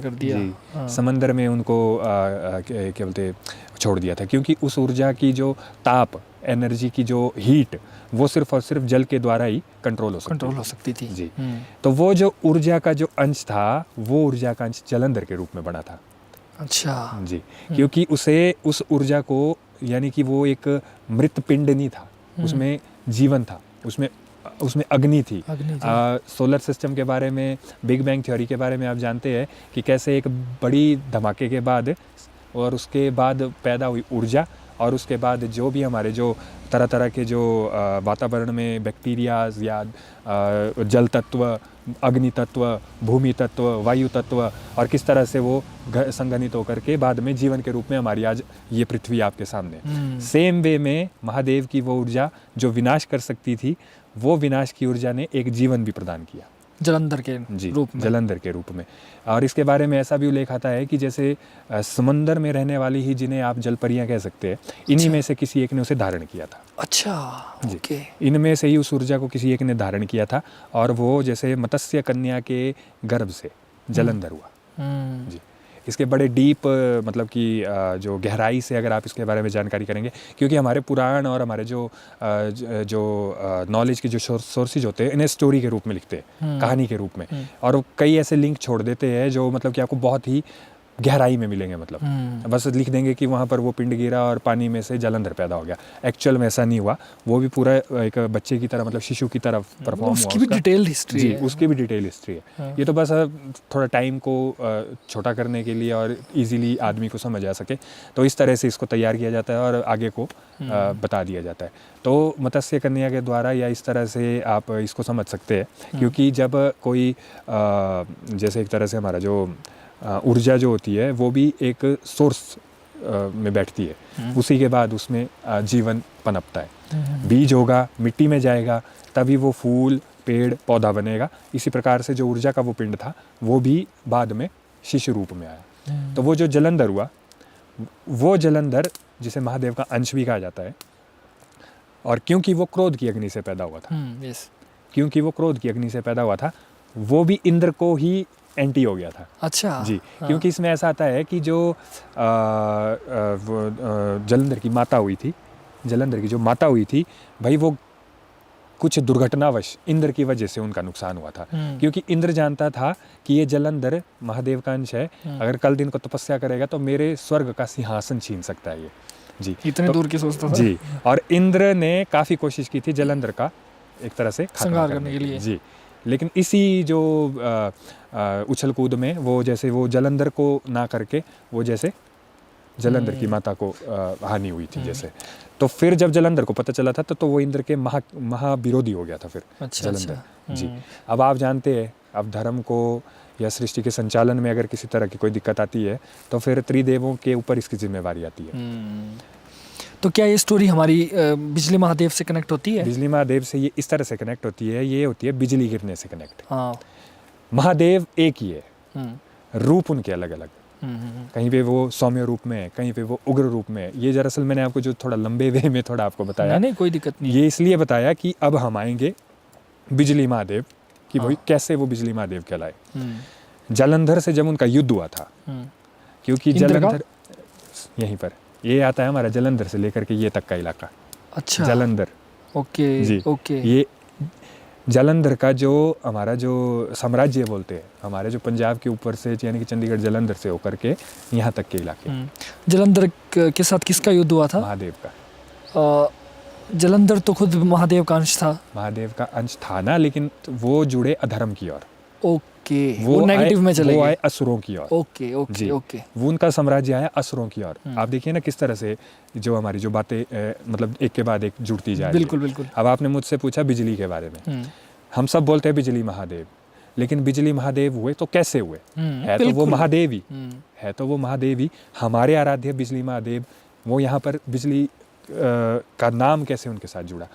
कर दिया। समंदर में उनको क्या बोलते छोड़ दिया था, क्योंकि उस ऊर्जा की जो ताप, एनर्जी की जो हीट, वो सिर्फ और सिर्फ जल के द्वारा ही कंट्रोल हो सकती थी। जी। तो वो जो ऊर्जा का जो अंश था, वो ऊर्जा का अंश जलंधर के रूप में बना था। अच्छा जी। क्योंकि उसे उस ऊर्जा को, यानी कि वो एक मृत पिंड नहीं था, उसमें जीवन था, उसमें अग्नि थी। सोलर सिस्टम के बारे में, बिग बैंग थ्योरी के बारे में आप जानते हैं कि कैसे एक बड़ी धमाके के बाद और उसके बाद पैदा हुई ऊर्जा, और उसके बाद जो भी हमारे जो तरह तरह के जो वातावरण में बैक्टीरियाज या जल तत्व, अग्नि तत्व, भूमि तत्व, वायु तत्व, और किस तरह से वो संघनित होकर के बाद में जीवन के रूप में हमारी आज ये पृथ्वी आपके सामने। सेम वे में महादेव की वो ऊर्जा जो विनाश कर सकती थी, वो विनाश की ऊर्जा ने एक जीवन भी प्रदान किया जलंधर के रूप में। और इसके बारे में ऐसा भी उल्लेख आता है कि जैसे समंदर में रहने वाली ही, जिन्हें आप जलपरियां कह सकते हैं, इन्हीं में से किसी एक ने उसे धारण किया था। अच्छा, ओके। इनमें से ही उस ऊर्जा को किसी एक ने धारण किया था, और वो जैसे मत्स्य कन्या के गर्भ से जलंधर हुआ। जी। इसके बड़े डीप, मतलब कि जो गहराई से अगर आप इसके बारे में जानकारी करेंगे, क्योंकि हमारे पुराण और हमारे जो नॉलेज के जो सोर्सेज होते हैं, इन्हें स्टोरी के रूप में लिखते हैं, कहानी के रूप में, और कई ऐसे लिंक छोड़ देते हैं जो मतलब कि आपको बहुत ही गहराई में मिलेंगे, मतलब बस लिख देंगे कि वहाँ पर वो पिंड गिरा और पानी में से जलंधर पैदा हो गया। एक्चुअल में ऐसा नहीं हुआ, वो भी पूरा एक बच्चे की तरह, मतलब शिशु की तरह परफॉर्म हुआ। उसकी भी डिटेल हिस्ट्री जी, है। उसकी भी डिटेल हिस्ट्री है। ये तो बस थोड़ा टाइम को छोटा करने के लिए और इजीली आदमी को समझ आ सके, तो इस तरह से इसको तैयार किया जाता है और आगे को बता दिया जाता है। तो मत्स्य कन्या के द्वारा या इस तरह से आप इसको समझ सकते हैं, क्योंकि जब कोई जैसे एक तरह से हमारा जो ऊर्जा जो होती है वो भी एक सोर्स में बैठती है, उसी के बाद उसमें जीवन पनपता है। बीज होगा, मिट्टी में जाएगा, तभी वो फूल, पेड़, पौधा बनेगा। इसी प्रकार से जो ऊर्जा का वो पिंड था वो भी बाद में शिशु रूप में आया। तो वो जो जलंधर हुआ, वो जलंधर जिसे महादेव का अंश भी कहा जाता है, और क्योंकि वो क्रोध की अग्नि से पैदा हुआ था, क्योंकि वो क्रोध की अग्नि से पैदा हुआ था, वो भी इंद्र को ही एंटी हो गया था। अच्छा जी, क्योंकि इसमें ऐसा आता है कि जो जलंधर की माता हुई थी, जलंधर की जो माता हुई थी भाई, वो कुछ दुर्घटनावश इंद्र की वजह से उनका नुकसान हुआ था। क्योंकि इंद्र जानता था कि ये जलंधर महादेव का अंश है, अगर कल दिन को तपस्या करेगा तो मेरे स्वर्ग का सिंहासन छीन सकता है ये। जी, इतने दूर की सोचता था। जी, और इंद्र ने काफ़ी कोशिश की थी जलंधर का एक तरह से संहार करने के लिए। जी, लेकिन इसी जो उछल कूद में वो जैसे वो जलंधर को ना करके वो जैसे जलंधर की माता को हानि हुई थी जैसे। तो फिर जब जलंधर को पता चला था तो वो इंद्र के महाविरोधी हो गया था फिर। अच्छा, जलंधर। जी, अब आप जानते हैं, अब धर्म को या सृष्टि के संचालन में अगर किसी तरह की कोई दिक्कत आती है तो फिर त्रिदेवों के ऊपर इसकी जिम्मेवारी आती है। तो क्या ये स्टोरी हमारी बिजली महादेव से कनेक्ट होती है? बिजली महादेव से ये इस तरह से कनेक्ट होती है, ये होती है बिजली गिरने से कनेक्ट। हाँ। महादेव एक ही है, रूप उनके अलग अलग, कहीं पे वो सौम्य रूप में है, कहीं पे वो उग्र रूप में है। ये दरअसल मैंने आपको जो थोड़ा लंबे वे में थोड़ा आपको बताया, नहीं कोई दिक्कत नहीं, ये इसलिए बताया कि अब हम आएंगे बिजली महादेव कि भाई कैसे वो बिजली महादेव कहलाए। जलंधर से जब उनका युद्ध हुआ था, क्योंकि जलंधर यहीं पर ये आता है हमारा, जलंधर से लेकर के ये तक का इलाका। अच्छा, जलंधर। ओके जी, ओके। ये जलंधर का जो हमारा जो साम्राज्य बोलते हैं, हमारे जो पंजाब के ऊपर से यानी कि चंडीगढ़ जलंधर से होकर के यहाँ तक के इलाके। जलंधर के साथ किसका युद्ध हुआ था? महादेव का। जलंधर तो खुद महादेव का अंश था। महादेव का अंश था ना, लेकिन वो जुड़े अधर्म की ओर। ओके, वो नेगेटिव में चले गए, वो आए असुरों की ओर। Okay okay okay. वो उनका साम्राज्य आया असुरों की ओर। आप देखिए ना किस तरह से जो हमारी जो बातें मतलब एक के बाद एक जुड़ती जा रही है। बिल्कुल बिल्कुल। अब आपने मुझसे पूछा बिजली के बारे में, हम सब बोलते हैं बिजली महादेव, लेकिन बिजली महादेव हुए तो कैसे हुए? है तो वो महादेव ही, है तो वो महादेव ही। हमारे आराध्य बिजली महादेव, वो यहाँ पर बिजली का नाम कैसे उनके साथ जुड़ा?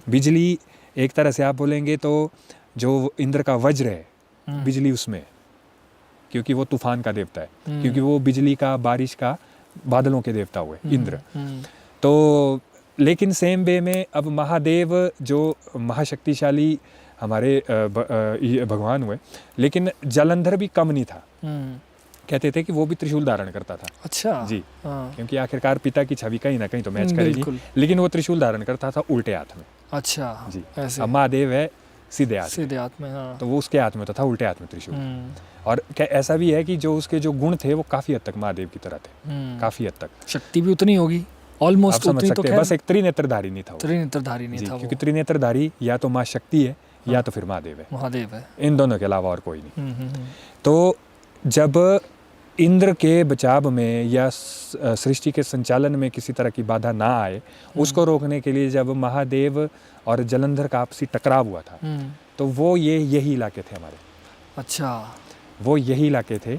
बिजली एक तरह से आप बोलेंगे तो जो इंद्र का वज्र है, बिजली उसमें, क्योंकि वो तूफान का देवता है, क्योंकि वो बिजली का, बारिश का, बादलों के देवता हुए इंद्र। तो लेकिन सेम वे में अब महादेव जो महाशक्तिशाली हमारे भगवान हुए, लेकिन जलंधर भी कम नहीं था। कहते थे कि वो भी त्रिशूल धारण करता था। अच्छा जी, क्योंकि आखिरकार पिता की छवि कहीं ना कहीं तो मैच करेगी, लेकिन वो त्रिशूल धारण करता था उल्टे हाथ में। अच्छा जी, ऐसे। अब महादेव है सीधे हाथ में, हाँ। तो वो उसके हाथ में तो था उल्टे हाथ में त्रिशूल। और क्या ऐसा भी है कि जो उसके जो गुण थे वो काफी हद तक महादेव की तरह थे, काफी हद तक। शक्ति भी उतनी होगी ऑलमोस्ट उतनी, तो बस एक त्रिनेत्रधारी नहीं था वो। त्रिनेत्रधारी नहीं था, क्योंकि त्रिनेत्रधारी या तो माँ शक्ति है या तो फिर महादेव है, इन दोनों के अलावा और कोई नहीं। तो जब इंद्र के बचाव में या सृष्टि के संचालन में किसी तरह की बाधा ना आए, उसको रोकने के लिए जब महादेव और जलंधर का आपसी टकराव हुआ था, तो वो यही इलाके थे हमारे। अच्छा, वो यही इलाके थे।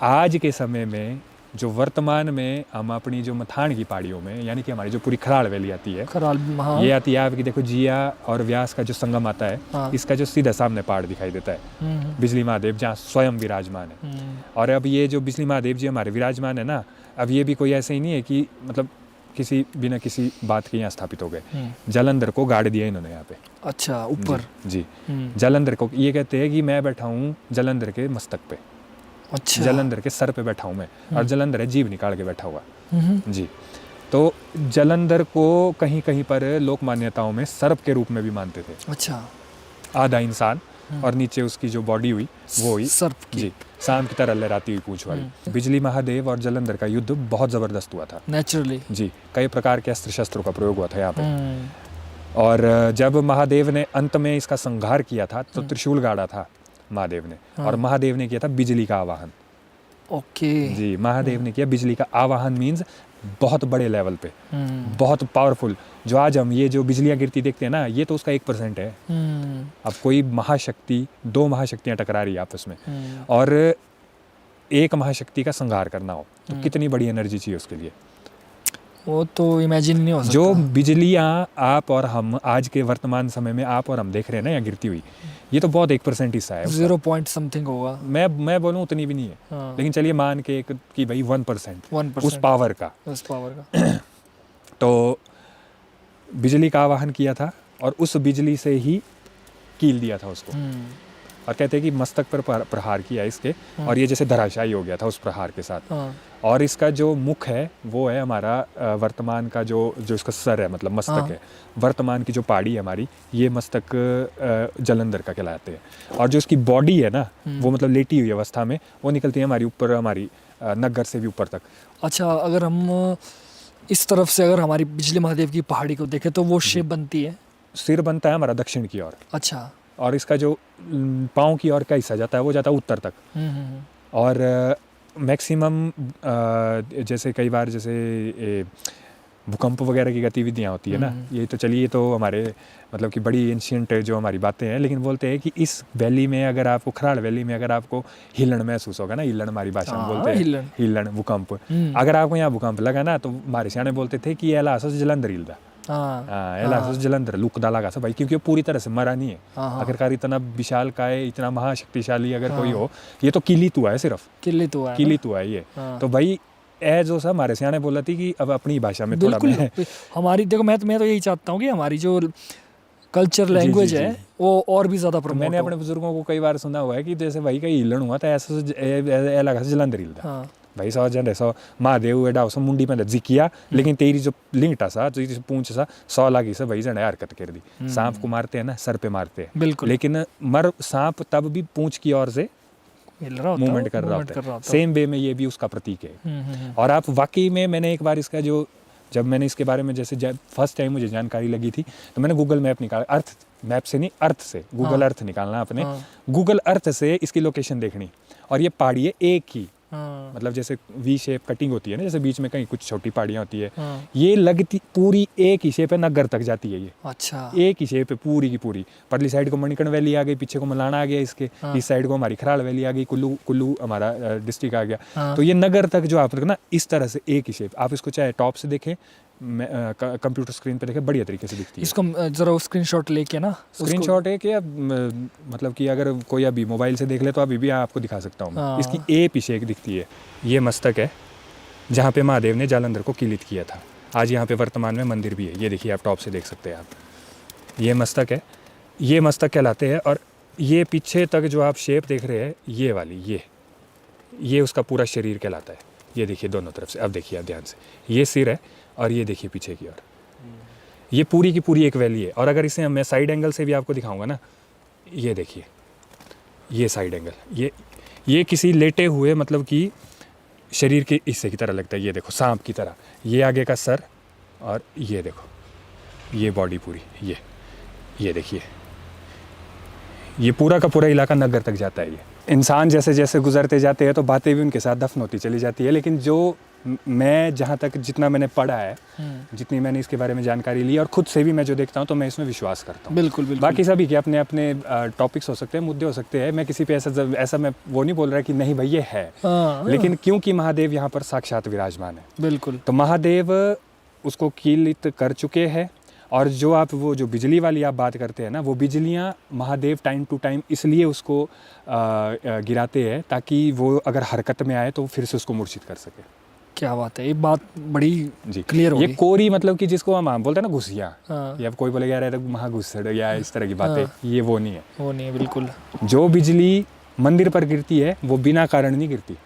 आज के समय में जो वर्तमान में हम अपनी जो मथान की पहाड़ियों में, यानी कि हमारी जो पूरी खराड़ वैली आती है, ये आती है आपकी, देखो जिया और व्यास का जो संगम आता है, इसका जो सीधा सामने पहाड़ दिखाई देता है बिजली महादेव, जहाँ स्वयं विराजमान है। और अब ये जो बिजली महादेव जी हमारे विराजमान है ना, अब ये भी कोई ऐसे ही नहीं है कि मतलब किसी बिना किसी बात के यहाँ स्थापित हो गए। जलंधर को गाड़ दिया इन्होंने यहाँ पे। अच्छा, ऊपर जी, जलंधर को ये कहते हैं कि मैं बैठा हूँ जलंधर के मस्तक पे। अच्छा, जलंधर के सर पे बैठा हूँ मैं, और जलंधर है जीभ निकाल के बैठा हुआ। जी, तो जलंधर को कहीं कहीं पर लोक मान्यताओं में सर्प के रूप में भी मानते थे। अच्छा, आधा इंसान और नीचे उसकी जो बॉडी हुई वो हुई सर्प की। जी, सांप की तरह लहराती हुई पूंछ वाली। बिजली महादेव और जलंधर का युद्ध बहुत ज़बरदस्त हुआ था नेचुरली जी। कई प्रकार के अस्त्र शस्त्रों का प्रयोग हुआ था यहाँ पे। और जब महादेव ने अंत में इसका संहार किया था तो त्रिशूल गाड़ा था महादेव ने, और महादेव ने किया था बिजली का आवाहन। ओके जी, महादेव ने किया बिजली का आवाहन, मीन्स बहुत बड़े लेवल पे, बहुत पावरफुल। जो आज हम ये जो बिजलियाँ गिरती देखते हैं ना, ये तो उसका 1% है। अब कोई महाशक्ति, 2 महाशक्तियाँ टकरा रही है आपस में, और एक महाशक्ति का संहार करना हो तो कितनी बड़ी एनर्जी चाहिए उसके लिए। वो तो इमेजिन नहीं हो सकता। जो बिजलियाँ आप और हम आज के वर्तमान समय में आप और हम देख रहे हैं ना यहाँ गिरती हुई, ये तो बहुत 1% हिस्सा है। 0 point something होगा। मैं बोलूँ उतनी भी नहीं है। हाँ। लेकिन चलिए मान के कि भाई 1% 1% उस पावर का। तो बिजली का आवाहन किया था और उस बिजली से ही कील दिया था उसको, और कहते हैं कि मस्तक पर प्रहार किया इसके, और ये जैसे धराशायी हो गया था उस प्रहार के साथ। और इसका जो मुख है वो है हमारा वर्तमान का जो इसका सर है, मतलब मस्तक है। वर्तमान की जो पहाड़ी है हमारी, ये मस्तक जलंधर का कहलाते हैं। और जो इसकी बॉडी है ना, वो मतलब लेटी हुई अवस्था में वो निकलती है हमारी ऊपर, हमारी नगर से भी ऊपर तक। अच्छा, अगर हम इस तरफ से अगर हमारी बिजली महादेव की पहाड़ी को देखें तो वो शेप बनती है, सिर बनता है हमारा दक्षिण की ओर। अच्छा। और इसका जो पाँव की ओर का हिस्सा जाता है वो जाता है उत्तर तक। और मैक्सिमम जैसे कई बार जैसे भूकंप वगैरह की गतिविधियाँ होती है ना, ये तो चलिए, ये तो हमारे मतलब कि बड़ी एंशियंट जो हमारी बातें हैं, लेकिन बोलते हैं कि इस वैली में अगर आपको, खराड़ वैली में अगर आपको हिलन महसूस होगा ना, हिलन हमारी भाषा में बोलते हैं, हिलन भूकंप, अगर आपको यहाँ भूकंप लगा ना, तो हमारे सियाने बोलते थे कि एला जलंधर हिलदा, जलंधर लुकदा लगा सा भाई, क्योंकि वो पूरी तरह से मरा नहीं है। आखिरकार इतना विशाल का है, इतना महाशक्तिशाली अगर कोई हो, ये तो किलित हुआ है, सिर्फ किलित हुआ है ये। तो भाई जो सा हमारे सियाने बोला थी कि अब अपनी भाषा में थोड़ा हमारी, देखो मैं तो यही चाहता हूँ कि हमारी जो कल्चर लैंग्वेज है वो और भी ज़्यादा प्रमोट। मैंने अपने बुजुर्गों को कई बार सुना हुआ है कि जैसे भाई का हिलन हुआ था ऐसा लगा जलंधर हिलदा भाई, सौ जन सौ महादेव एडा सौ मुंडी में जिकिया, लेकिन तेरी जो लिंगटा सा, जो पूंछ सा 100 लागी से भाई जन हरकत कर दी। सांप को मारते हैं ना, सर पे मारते हैं, बिल्कुल, लेकिन मर सांप तब भी पूंछ की ओर से मूवमेंट कर रहा होता है। सेम वे में ये भी उसका प्रतीक है। और आप वाकई में, मैंने एक बार इसका जो, जब मैंने इसके बारे में जैसे फर्स्ट टाइम मुझे जानकारी लगी थी, तो मैंने गूगल मैप निकाला, अर्थ मैप से नहीं, अर्थ से, गूगल अर्थ निकालना आपने, गूगल अर्थ से इसकी लोकेशन देखनी, और ये पहाड़ी है एक ही, मतलब जैसे वी शेप कटिंग होती है ना, जैसे बीच में कहीं कुछ छोटी पहाड़ियाँ होती है, ये लगती पूरी एक ही शेप है, नगर तक जाती है ये। अच्छा, एक ही शेप है पूरी की पूरी। परली साइड को मणिकर्ण वैली आ गई, पीछे को मलाना आ गया इसके, इस साइड को हमारी खराड़ वैली आ गई, कुल्लू हमारा डिस्ट्रिक्ट आ गया। तो ये नगर तक जो आप ना इस तरह से एक ही शेप, आप इसको चाहे टॉप से देखें, कंप्यूटर स्क्रीन पे देखें, बढ़िया तरीके से दिखती है। इसको जरा स्क्रीनशॉट लेके ना, स्क्रीनशॉट है कि मतलब कि अगर कोई अभी मोबाइल से देख ले तो अभी भी आपको दिखा सकता हूँ। इसकी ए पीछे एक दिखती है, ये मस्तक है जहाँ पे महादेव ने जालंधर को किलित किया था। आज यहाँ पे वर्तमान में मंदिर भी है, ये देखिए, आप टॉप से देख सकते हैं आप, ये मस्तक है, ये मस्तक कहलाते हैं। और ये पीछे तक जो आप शेप देख रहे हैं, ये वाली, ये उसका पूरा शरीर कहलाता है। ये देखिए दोनों तरफ से, अब देखिए आप ध्यान से, ये सिर है और ये देखिए पीछे की ओर, ये पूरी की पूरी एक वैली है। और अगर इसे मैं साइड एंगल से भी आपको दिखाऊंगा ना, ये देखिए, ये साइड एंगल, ये किसी लेटे हुए मतलब कि शरीर के हिस्से की तरह लगता है। ये देखो सांप की तरह, ये आगे का सर, और ये देखो ये बॉडी पूरी, ये देखिए, ये पूरा का पूरा इलाका नगर तक जाता है। ये इंसान जैसे जैसे गुजरते जाते हैं तो बातें भी उनके साथ दफन होती चली जाती है। लेकिन जो मैं जहाँ तक जितना मैंने पढ़ा है, जितनी मैंने इसके बारे में जानकारी ली, और खुद से भी मैं जो देखता हूँ, तो मैं इसमें विश्वास करता हूँ। बिल्कुल। बाकी सभी के अपने अपने टॉपिक्स हो सकते हैं, मुद्दे हो सकते हैं। मैं किसी पे ऐसा मैं वो नहीं बोल रहा कि नहीं भाई ये है, लेकिन क्योंकि महादेव यहाँ पर साक्षात विराजमान है, बिल्कुल, तो महादेव उसको कीलित कर चुके हैं। और जो आप वो जो बिजली वाली आप बात करते हैं ना, वो बिजलियाँ महादेव टाइम टू टाइम इसलिए उसको गिराते हैं ताकि वो अगर हरकत में आए तो फिर से उसको मूर्छित कर सके। क्या बात है, ये बात बड़ी जी क्लियर हो गई। ये कोरी मतलब कि जिसको हम बोलते हैं ना घुसिया, या कोई बोलेगा यार महाघुसड़ या इस तरह की बातें, ये वो नहीं है, बिल्कुल। जो बिजली मंदिर पर गिरती है वो बिना कारण नहीं गिरती।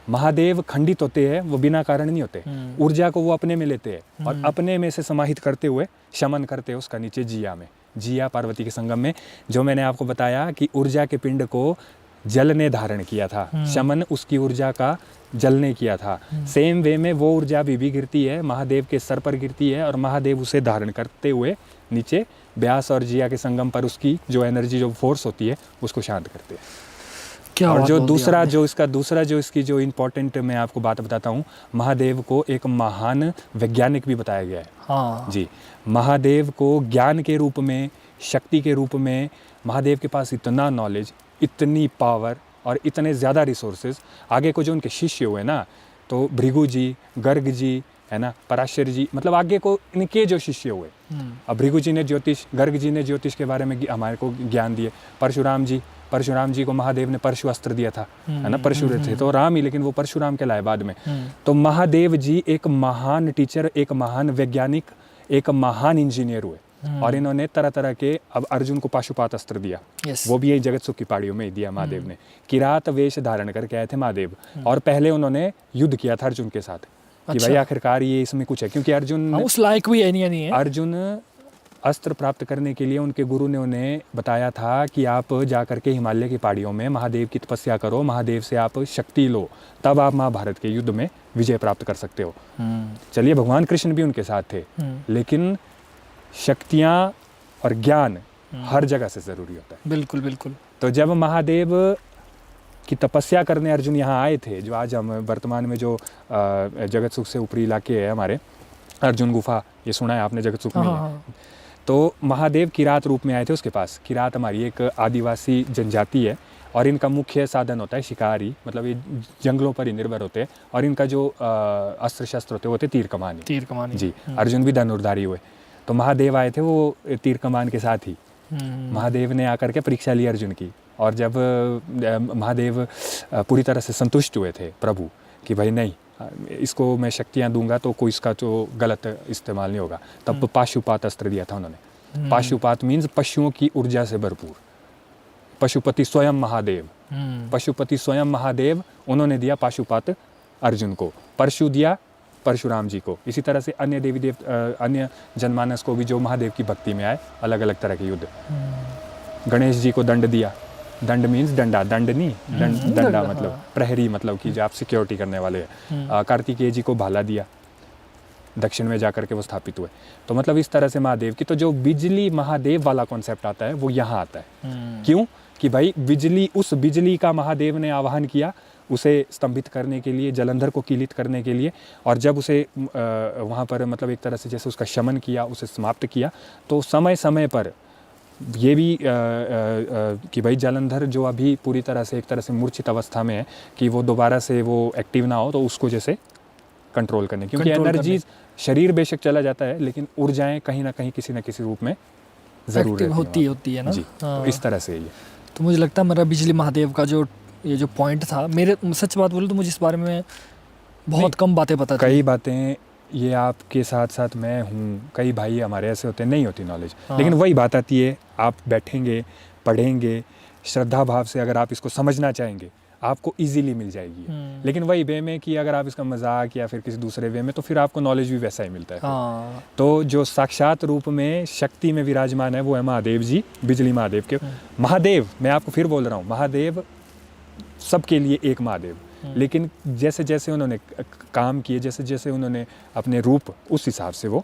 महादेव खंडित होते हैं, वो बिना कारण नहीं होते। ऊर्जा को वो अपने में लेते हैं और अपने में से समाहित करते हुए शमन करते हैं उसका नीचे जिया में, जिया पार्वती के संगम में। जो मैंने आपको बताया कि ऊर्जा के पिंड को जल ने धारण किया था, शमन उसकी ऊर्जा का जल ने किया था। सेम वे में वो ऊर्जा भी गिरती है, महादेव के सर पर गिरती है और महादेव उसे धारण करते हुए नीचे ब्यास और जिया के संगम पर उसकी जो एनर्जी, जो फोर्स होती है, उसको शांत करते हैं। क्या और बात जो बोल दी दूसरा आपने। जो इसकी जो इम्पोर्टेंट मैं आपको बात बताता हूँ, महादेव को एक महान वैज्ञानिक भी बताया गया है। हाँ जी, महादेव को ज्ञान के रूप में, शक्ति के रूप में, महादेव के पास इतना नॉलेज, इतनी पावर और इतने ज़्यादा रिसोर्सेज। आगे को जो उनके शिष्य हुए ना, तो भृगु जी, गर्ग जी, है ना, पराशर जी, मतलब आगे को इनके जो शिष्य हुए। अब भृगु जी ने ज्योतिष, गर्ग जी ने ज्योतिष के बारे में हमारे को ज्ञान दिए। परशुराम जी को महादेव ने परशु अस्त्र दिया था, है ना, परशु थे तो राम ही, लेकिन वो परशुराम कहलाए बाद में। तो महादेव जी एक महान टीचर, एक महान वैज्ञानिक, एक महान इंजीनियर हुए। और इन्होंने तरह तरह के, अब अर्जुन को पाशुपात अस्त्र दिया, वो भी यही जगत सुख की पहाड़ियों में ही दिया महादेव ने। किरात वेश धारण करके आए थे महादेव, और पहले उन्होंने युद्ध किया था अर्जुन के साथ कि भाई आखिरकार ये इसमें कुछ है, क्योंकि अर्जुन उस लायक भी नहीं है। अर्जुन अस्त्र प्राप्त करने के लिए उनके गुरु ने उन्हें बताया था कि आप जा करके हिमालय की पहाड़ियों में महादेव की तपस्या करो, महादेव से आप शक्ति लो, तब आप महाभारत के युद्ध में विजय प्राप्त कर सकते हो। चलिए, भगवान कृष्ण भी उनके साथ थे, लेकिन शक्तियाँ और ज्ञान हर जगह से ज़रूरी होता है। बिल्कुल बिल्कुल। तो जब महादेव की तपस्या करने अर्जुन यहाँ आए थे, जो आज हम वर्तमान में जो जगत सुख से ऊपरी इलाके है हमारे, अर्जुन गुफा, ये सुना है आपने, जगत सुख में है। तो महादेव किरात रूप में आए थे उसके पास। किरात हमारी एक आदिवासी जनजाति है और इनका मुख्य साधन होता है शिकारी, मतलब ये जंगलों पर ही निर्भर होते हैं। और इनका जो अस्त्र शस्त्र होते हैं वो होते तीर कमानी। जी, अर्जुन भी धनुर्धारी हुए। तो महादेव आए थे वो तीर कमान के साथ ही। महादेव ने आकर के परीक्षा ली अर्जुन की, और जब महादेव पूरी तरह से संतुष्ट हुए थे प्रभु कि भाई नहीं, इसको मैं शक्तियाँ दूंगा तो कोई इसका जो गलत इस्तेमाल नहीं होगा, तब पाशुपात अस्त्र दिया था उन्होंने। पाशुपात मीन्स पशुओं की ऊर्जा से भरपूर, पशुपति स्वयं महादेव। पशुपति स्वयं महादेव, उन्होंने दिया पाशुपात अर्जुन को। परशु दिया परशुराम जी को। इसी तरह से अन्य देवी अन्य जनमानस को भी जो महादेव की भक्ति में आए, अलग अलग तरह के युद्ध। गणेश जी को दंड दिया। दंड मीन्स डंडा, दंड नहीं, डंडा मतलब प्रहरी, मतलब कि जो आप सिक्योरिटी करने वाले हैं। कार्तिकेय जी को भाला दिया, दक्षिण में जाकर के वो स्थापित हुए। तो मतलब इस तरह से महादेव की, तो जो बिजली महादेव वाला कॉन्सेप्ट आता है वो यहाँ आता है। क्यों? कि भाई बिजली, उस बिजली का महादेव ने आवाहन किया, उसे स्तंभित करने के लिए, जलंधर को कीलित करने के लिए। और जब उसे वहाँ पर मतलब एक तरह से जैसे उसका शमन किया, उसे समाप्त किया, तो समय समय पर ये भी कि भाई जलंधर जो अभी पूरी तरह से एक तरह से मूर्छित अवस्था में है, कि वो दोबारा से वो एक्टिव ना हो, तो उसको जैसे कंट्रोल करने, क्योंकि एनर्जी, शरीर बेशक चला जाता है लेकिन ऊर्जाएं कहीं ना कहीं किसी न किसी रूप में ज़रूर होती है ना। जी, तो इस तरह से ये। तो मुझे लगता है मेरा बिजली महादेव का जो ये जो पॉइंट था, मेरे सच बात बोलूं तो मुझे इस बारे में बहुत कम बातें पता थी। कई बातें ये आपके साथ साथ मैं हूँ, कई भाई हमारे ऐसे होते हैं, नहीं होती नॉलेज। लेकिन वही बात आती है, आप बैठेंगे, पढ़ेंगे, श्रद्धा भाव से अगर आप इसको समझना चाहेंगे, आपको इजीली मिल जाएगी। लेकिन वही वे में कि अगर आप इसका मजाक या फिर किसी दूसरे वे में, तो फिर आपको नॉलेज भी वैसा ही मिलता है। तो जो साक्षात रूप में शक्ति में विराजमान है वो है महादेव जी, बिजली महादेव के। महादेव, मैं आपको फिर बोल रहा हूँ, महादेव सबके लिए एक महादेव, लेकिन जैसे जैसे उन्होंने काम किए, जैसे जैसे उन्होंने अपने रूप, उस हिसाब से वो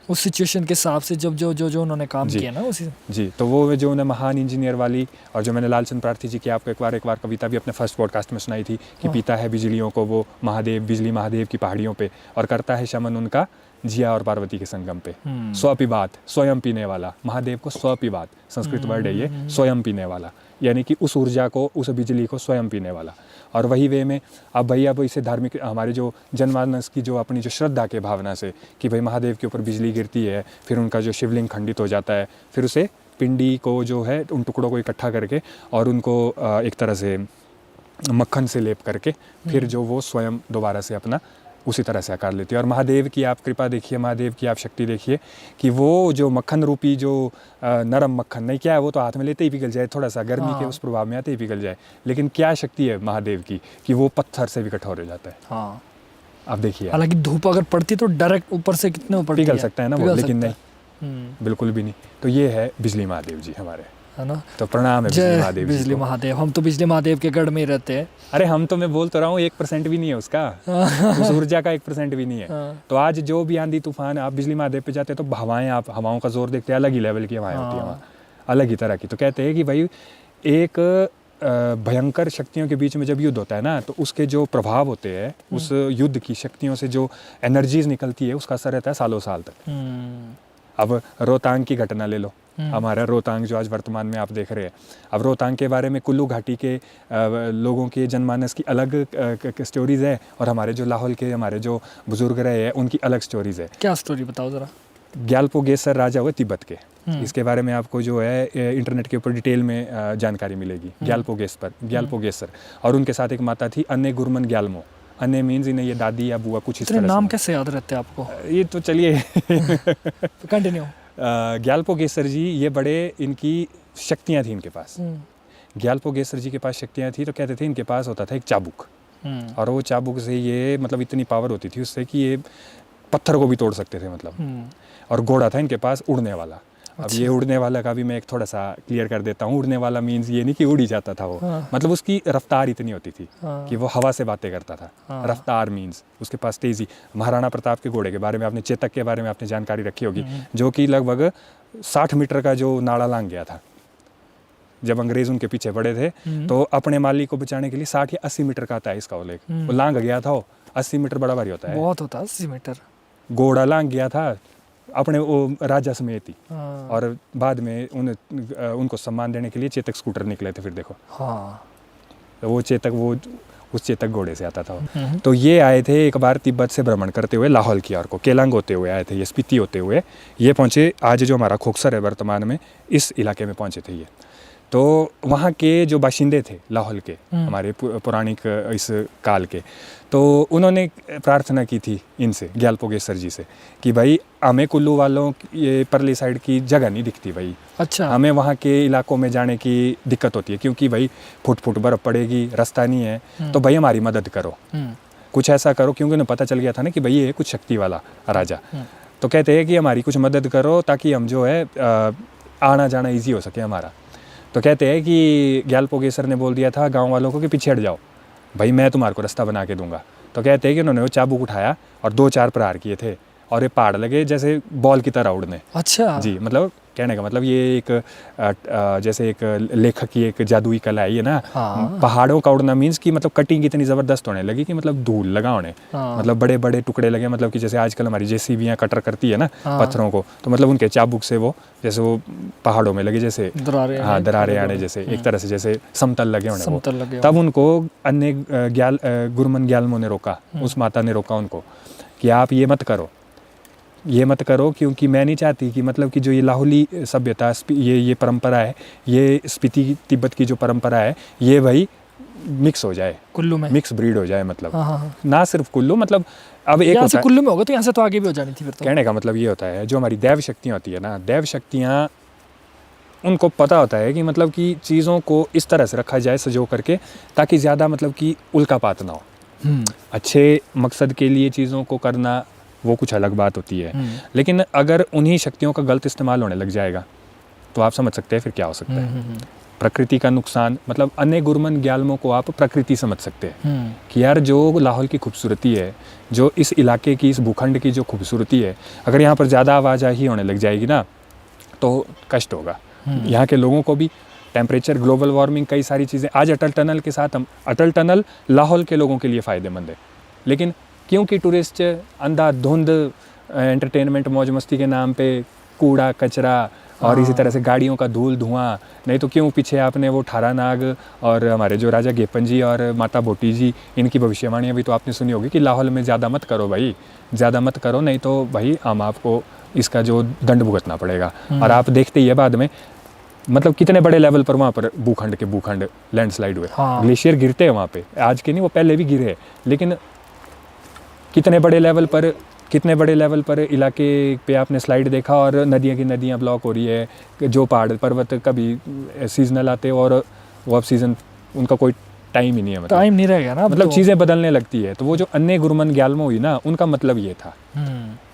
उस सिचुएशन के हिसाब से जब जो उन्होंने काम किया ना उसी। जी, तो वो जो उन्हें महान इंजीनियर वाली, और जो मैंने लालचंद प्रार्थी जी की आपको एक बार कविता भी अपने फर्स्ट पॉडकास्ट में सुनाई थी कि पीता है बिजलियों को वो महादेव, बिजली महादेव की पहाड़ियों पे, और करता है शमन उनका जिया और पार्वती के संगम पे। स्वपिबात, स्वयं पीने वाला, महादेव को स्वपिबात संस्कृत वर्ड है ये, स्वयं पीने वाला, यानी कि उस ऊर्जा को, उस बिजली को स्वयं पीने वाला। और वही वे में अब भाई, अब इसे धार्मिक, हमारे जो जनमानस की जो अपनी जो श्रद्धा के भावना से कि भाई महादेव के ऊपर बिजली गिरती है, फिर उनका जो शिवलिंग खंडित हो जाता है, फिर उसे पिंडी को जो है उन टुकड़ों को इकट्ठा करके और उनको एक तरह से मक्खन से लेप करके फिर जो वो स्वयं दोबारा से अपना उसी तरह से आकार लेती है। और महादेव की आप कृपा देखिए, महादेव की आप शक्ति देखिए कि वो जो मक्खन रूपी जो नरम मक्खन नहीं, क्या है वो तो हाथ में लेते ही पिघल जाए, थोड़ा सा गर्मी के उस प्रभाव में आते ही पिघल जाए, लेकिन क्या शक्ति है महादेव की कि वो पत्थर से भी कठोर हो जाता है। हाँ, आप देखिए, हालांकि धूप अगर पड़ती तो डायरेक्ट ऊपर से कितने ऊपर पिघल सकता है ना वो, लेकिन नहीं, बिल्कुल भी नहीं। तो ये है बिजली महादेव जी हमारे। है ना। तो प्रणाम है बिजली जय महादेव जी बिजली को। महादेव। हम तो बिजली महादेव के गढ़ में ही रहते हैं। अरे हम तो, मैं बोल तो रहा हूँ, 1% भी नहीं है उसका, उस ऊर्जा का 1% भी नहीं है। हाँ। तो आज जो भी आंधी तूफान, आप बिजली महादेव पे जाते हैं तो हवाएं, आप हवाओं का जोर देखते हैं, अलग ही लेवल की हवाएं होती है वहाँ, अलग ही तरह की। तो कहते हैं कि भाई एक भयंकर शक्तियों के बीच में जब युद्ध होता है ना, तो उसके जो प्रभाव होते हैं, उस युद्ध की शक्तियों से जो एनर्जीज निकलती है, उसका असर रहता है सालों साल तक। अब रोहतांग की घटना ले लो, हमारा रोहतांग जो आज वर्तमान में आप देख रहे हैं। अब रोहतांग के बारे में कुल्लू घाटी के लोगों के जनमानस की अलग स्टोरीज है, और हमारे जो लाहौल के हमारे जो बुजुर्ग रहे हैं उनकी अलग स्टोरीज है। क्या स्टोरी बताओ ज़रा। ग्यालपो गेसर राजा हुए तिब्बत के, इसके बारे में आपको जो है इंटरनेट के ऊपर डिटेल में जानकारी मिलेगी। ग्यालपो गेसर, और उनके साथ एक माता थी अन्य गुरमन ग्यालमो। अन्य मीन्स इन्हें ये दादी या बुआ कुछ इस इतने तरह नाम से। कैसे याद रहते हैं आपको? ये तो चलिए कंटिन्यू। ग्यालपो गेसर जी, ये बड़े, इनकी शक्तियाँ थी इनके पास। ग्यालपो गेसर जी के पास शक्तियाँ थी, तो कहते थे इनके पास होता था एक चाबुक, और वो चाबुक से ये मतलब इतनी पावर होती थी उससे कि ये पत्थर को भी तोड़ सकते थे मतलब। और घोड़ा था इनके पास उड़ने वाला। अब ये उड़ने वाला का भी मैं एक थोड़ा सा क्लियर कर देता हूँ। उड़ने वाला मीन्स ये नहीं कि उड़ ही जाता था वो, मतलब उसकी रफ्तार इतनी होती थी कि वो हवा से बातें करता था। रफ्तार मीन्स उसके पास तेजी। महाराणा प्रताप के घोड़े के बारे में आपने, चेतक के बारे में आपने जानकारी रखी होगी, जो कि लगभग 60 मीटर का जो नाड़ा लांग गया था जब अंग्रेज उनके पीछे पड़े थे। तो अपने मालिक को बचाने के लिए 60 या 80 मीटर का आता है इसका उल्लेख। वो लांग गया था, वो 80 मीटर बड़ा भारी होता है, बहुत होता है 80 मीटर। घोड़ा लांग गया था अपने वो राजा समेत ही। और बाद में उनको सम्मान देने के लिए चेतक स्कूटर निकले थे फिर देखो। तो वो चेतक, वो उस चेतक घोड़े से आता था वो। तो ये आए थे एक बार तिब्बत से भ्रमण करते हुए लाहौल की ओर को, केलांग होते हुए आए थे ये, स्पीति होते हुए ये पहुँचे। आज जो हमारा खोखसर है वर्तमान में, इस इलाके में पहुँचे थे ये। तो वहाँ के जो बाशिंदे थे लाहौल के, हमारे पौराणिक इस काल के, तो उन्होंने प्रार्थना की थी इनसे, ग्यालपो गेसर जी से, कि भाई हमें कुल्लू वालों ये परली साइड की जगह नहीं दिखती भाई। अच्छा। हमें वहाँ के इलाकों में जाने की दिक्कत होती है, क्योंकि भाई फुट फुट बर्फ़ पड़ेगी, रास्ता नहीं है, तो भाई हमारी मदद करो, कुछ ऐसा करो। क्योंकि उन्हें पता चल गया था ना कि भाई ये कुछ शक्ति वाला राजा। तो कहते हैं कि हमारी कुछ मदद करो ताकि हम जो है आना जाना ईजी हो सके हमारा। तो कहते हैं कि ग्यालपो गेसर ने बोल दिया था गांव वालों को कि पीछे हट जाओ भाई, मैं तुम्हारे को रास्ता बना के दूंगा। तो कहते हैं कि उन्होंने वो चाबुक उठाया और 2-4 प्रहार किए थे, और ये पहाड़ लगे जैसे बॉल की तरह उड़ने। अच्छा जी, मतलब कहने का मतलब ये एक जैसे एक लेखक की एक जादुई कला है ये ना। पहाड़ों का उड़ना मीन्स कि मतलब कटिंग इतनी ज़बरदस्त होने लगी कि मतलब धूल लगा होने, मतलब बड़े बड़े टुकड़े लगे, मतलब कि जैसे आजकल हमारी जेसीबियाँ कटर करती है ना पत्थरों को, तो मतलब उनके चाबुक से वो जैसे वो पहाड़ों में लगे जैसे दरारें आने जैसे, एक तरह से जैसे समतल लगे होने वो। तब उनको अन्य गुरमन ग्यालमो ने रोका, उस माता ने रोका उनको कि आप ये मत करो, क्योंकि मैं नहीं चाहती कि मतलब कि जो ये लाहौली सभ्यता, ये परंपरा है, ये स्पीति तिब्बत की जो परंपरा है, ये भाई मिक्स हो जाए कुल्लू में, मिक्स ब्रीड हो जाए। मतलब ना सिर्फ कुल्लू, मतलब अब एक यहाँ से कुल्लू में होगा तो यहाँ से तो आगे भी हो जानी थी फिर तो। कहने का मतलब ये होता है, जो हमारी दैव शक्तियाँ होती है ना, दैव शक्तियाँ उनको पता होता है कि मतलब कि चीज़ों को इस तरह से रखा जाए सजो करके, ताकि ज़्यादा मतलब कि उल्कापात ना हो। अच्छे मकसद के लिए चीज़ों को करना वो कुछ अलग बात होती है, लेकिन अगर उन्हीं शक्तियों का गलत इस्तेमाल होने लग जाएगा तो आप समझ सकते हैं फिर क्या हो सकता है। प्रकृति का नुकसान, मतलब अन्य गुरमन ग्यालमो को आप प्रकृति समझ सकते हैं कि यार जो लाहौल की खूबसूरती है, जो इस इलाके की, इस भूखंड की जो खूबसूरती है, अगर यहाँ पर ज़्यादा आवाजाही होने लग जाएगी ना तो कष्ट होगा यहाँ के लोगों को भी। टेम्परेचर, ग्लोबल वार्मिंग, कई सारी चीज़ें। आज अटल टनल के साथ अटल टनल लाहौल के लोगों के लिए फ़ायदेमंद है, लेकिन क्योंकि टूरिस्ट अंधाधुंध एंटरटेनमेंट मौज मस्ती के नाम पे कूड़ा कचरा और इसी तरह से गाड़ियों का धूल धुआं, नहीं तो क्यों पीछे आपने वो ठारा नाग और हमारे जो राजा गेपन जी और माता बोटी जी, इनकी भविष्यवाणियाँ भी तो आपने सुनी होगी कि लाहौल में ज़्यादा मत करो भाई, ज़्यादा मत करो, नहीं तो भाई हम आपको इसका जो दंड भुगतना पड़ेगा। और आप देखते ही है बाद में मतलब कितने बड़े लेवल पर वहाँ पर भूखंड लैंडस्लाइड हुए। ग्लेशियर गिरते हैं वहाँ पे, आज के नहीं, वो पहले भी गिरे, लेकिन कितने बड़े लेवल पर इलाके पे आपने स्लाइड देखा, और नदियाँ की नदियाँ ब्लॉक हो रही है, जो पहाड़ पर्वत कभी सीजनल आते और वो अब सीजन उनका कोई टाइम ही नहीं है, मतलब टाइम नहीं रहेगा ना, मतलब चीज़ें बदलने लगती है। तो वो जो अन्य गुरमन ग्यालमो हुई ना, उनका मतलब ये था,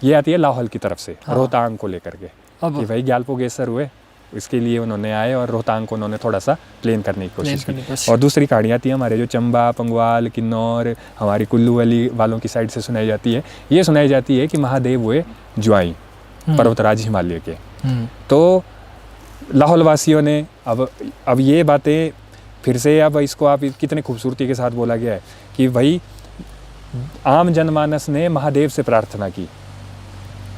ये आती है लाहौल की तरफ से रोहतांग को लेकर के कि भाई ग्यालपो गेसर हुए, इसके लिए उन्होंने आए और रोहतांग को उन्होंने थोड़ा सा प्लेन करने की कोशिश करने की की। कोशिश। और दूसरी कहानी आती है हमारे जो चंबा, पंगवाल, किन्नौर, हमारी कुल्लू वाली वालों की साइड से सुनाई जाती है। ये सुनाई जाती है कि महादेव हुए ज्वाई, पर्वतराज हिमालय के। तो लाहौल वासियों ने अब ये बातें फिर से, अब इसको आप कितने खूबसूरती के साथ बोला गया है कि भाई आम जनमानस ने महादेव से प्रार्थना की,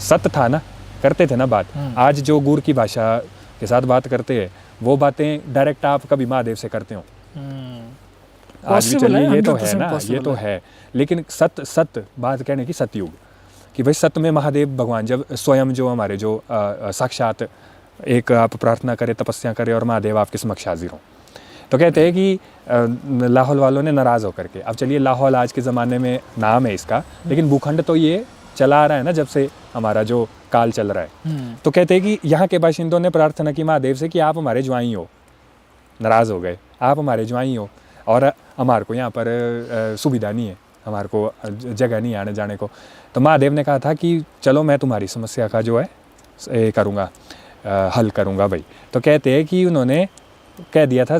सत्य था ना, करते थे ना बात। आज जो गुर की भाषा के साथ बात करते हैं वो बातें डायरेक्ट आप कभी महादेव से करते हो? आज भी चलिए, ये तो है ना, ये तो है। लेकिन सत्य बात कहने की सतयुग, कि भाई सत्य में महादेव भगवान जब स्वयं जो हमारे जो साक्षात एक आप प्रार्थना करें, तपस्या करें और महादेव आपके समक्ष हाजिर हों, तो कहते हैं कि लाहौल वालों ने नाराज़ होकर के, अब चलिए लाहौल आज के ज़माने में नाम है इसका, लेकिन भूखंड तो ये चला आ रहा है ना जब से हमारा जो काल चल रहा है। तो कहते हैं कि यहाँ के बाशिंदों ने प्रार्थना की महादेव से कि आप हमारे ज्वाई हो, नाराज़ हो गए, आप हमारे ज्वाई हो और हमारे को यहाँ पर सुविधा नहीं है, हमारे को जगह नहीं आने जाने को। तो महादेव ने कहा था कि चलो मैं तुम्हारी समस्या का जो है करूँगा, हल करूँगा भाई। तो कहते हैं कि उन्होंने कह दिया था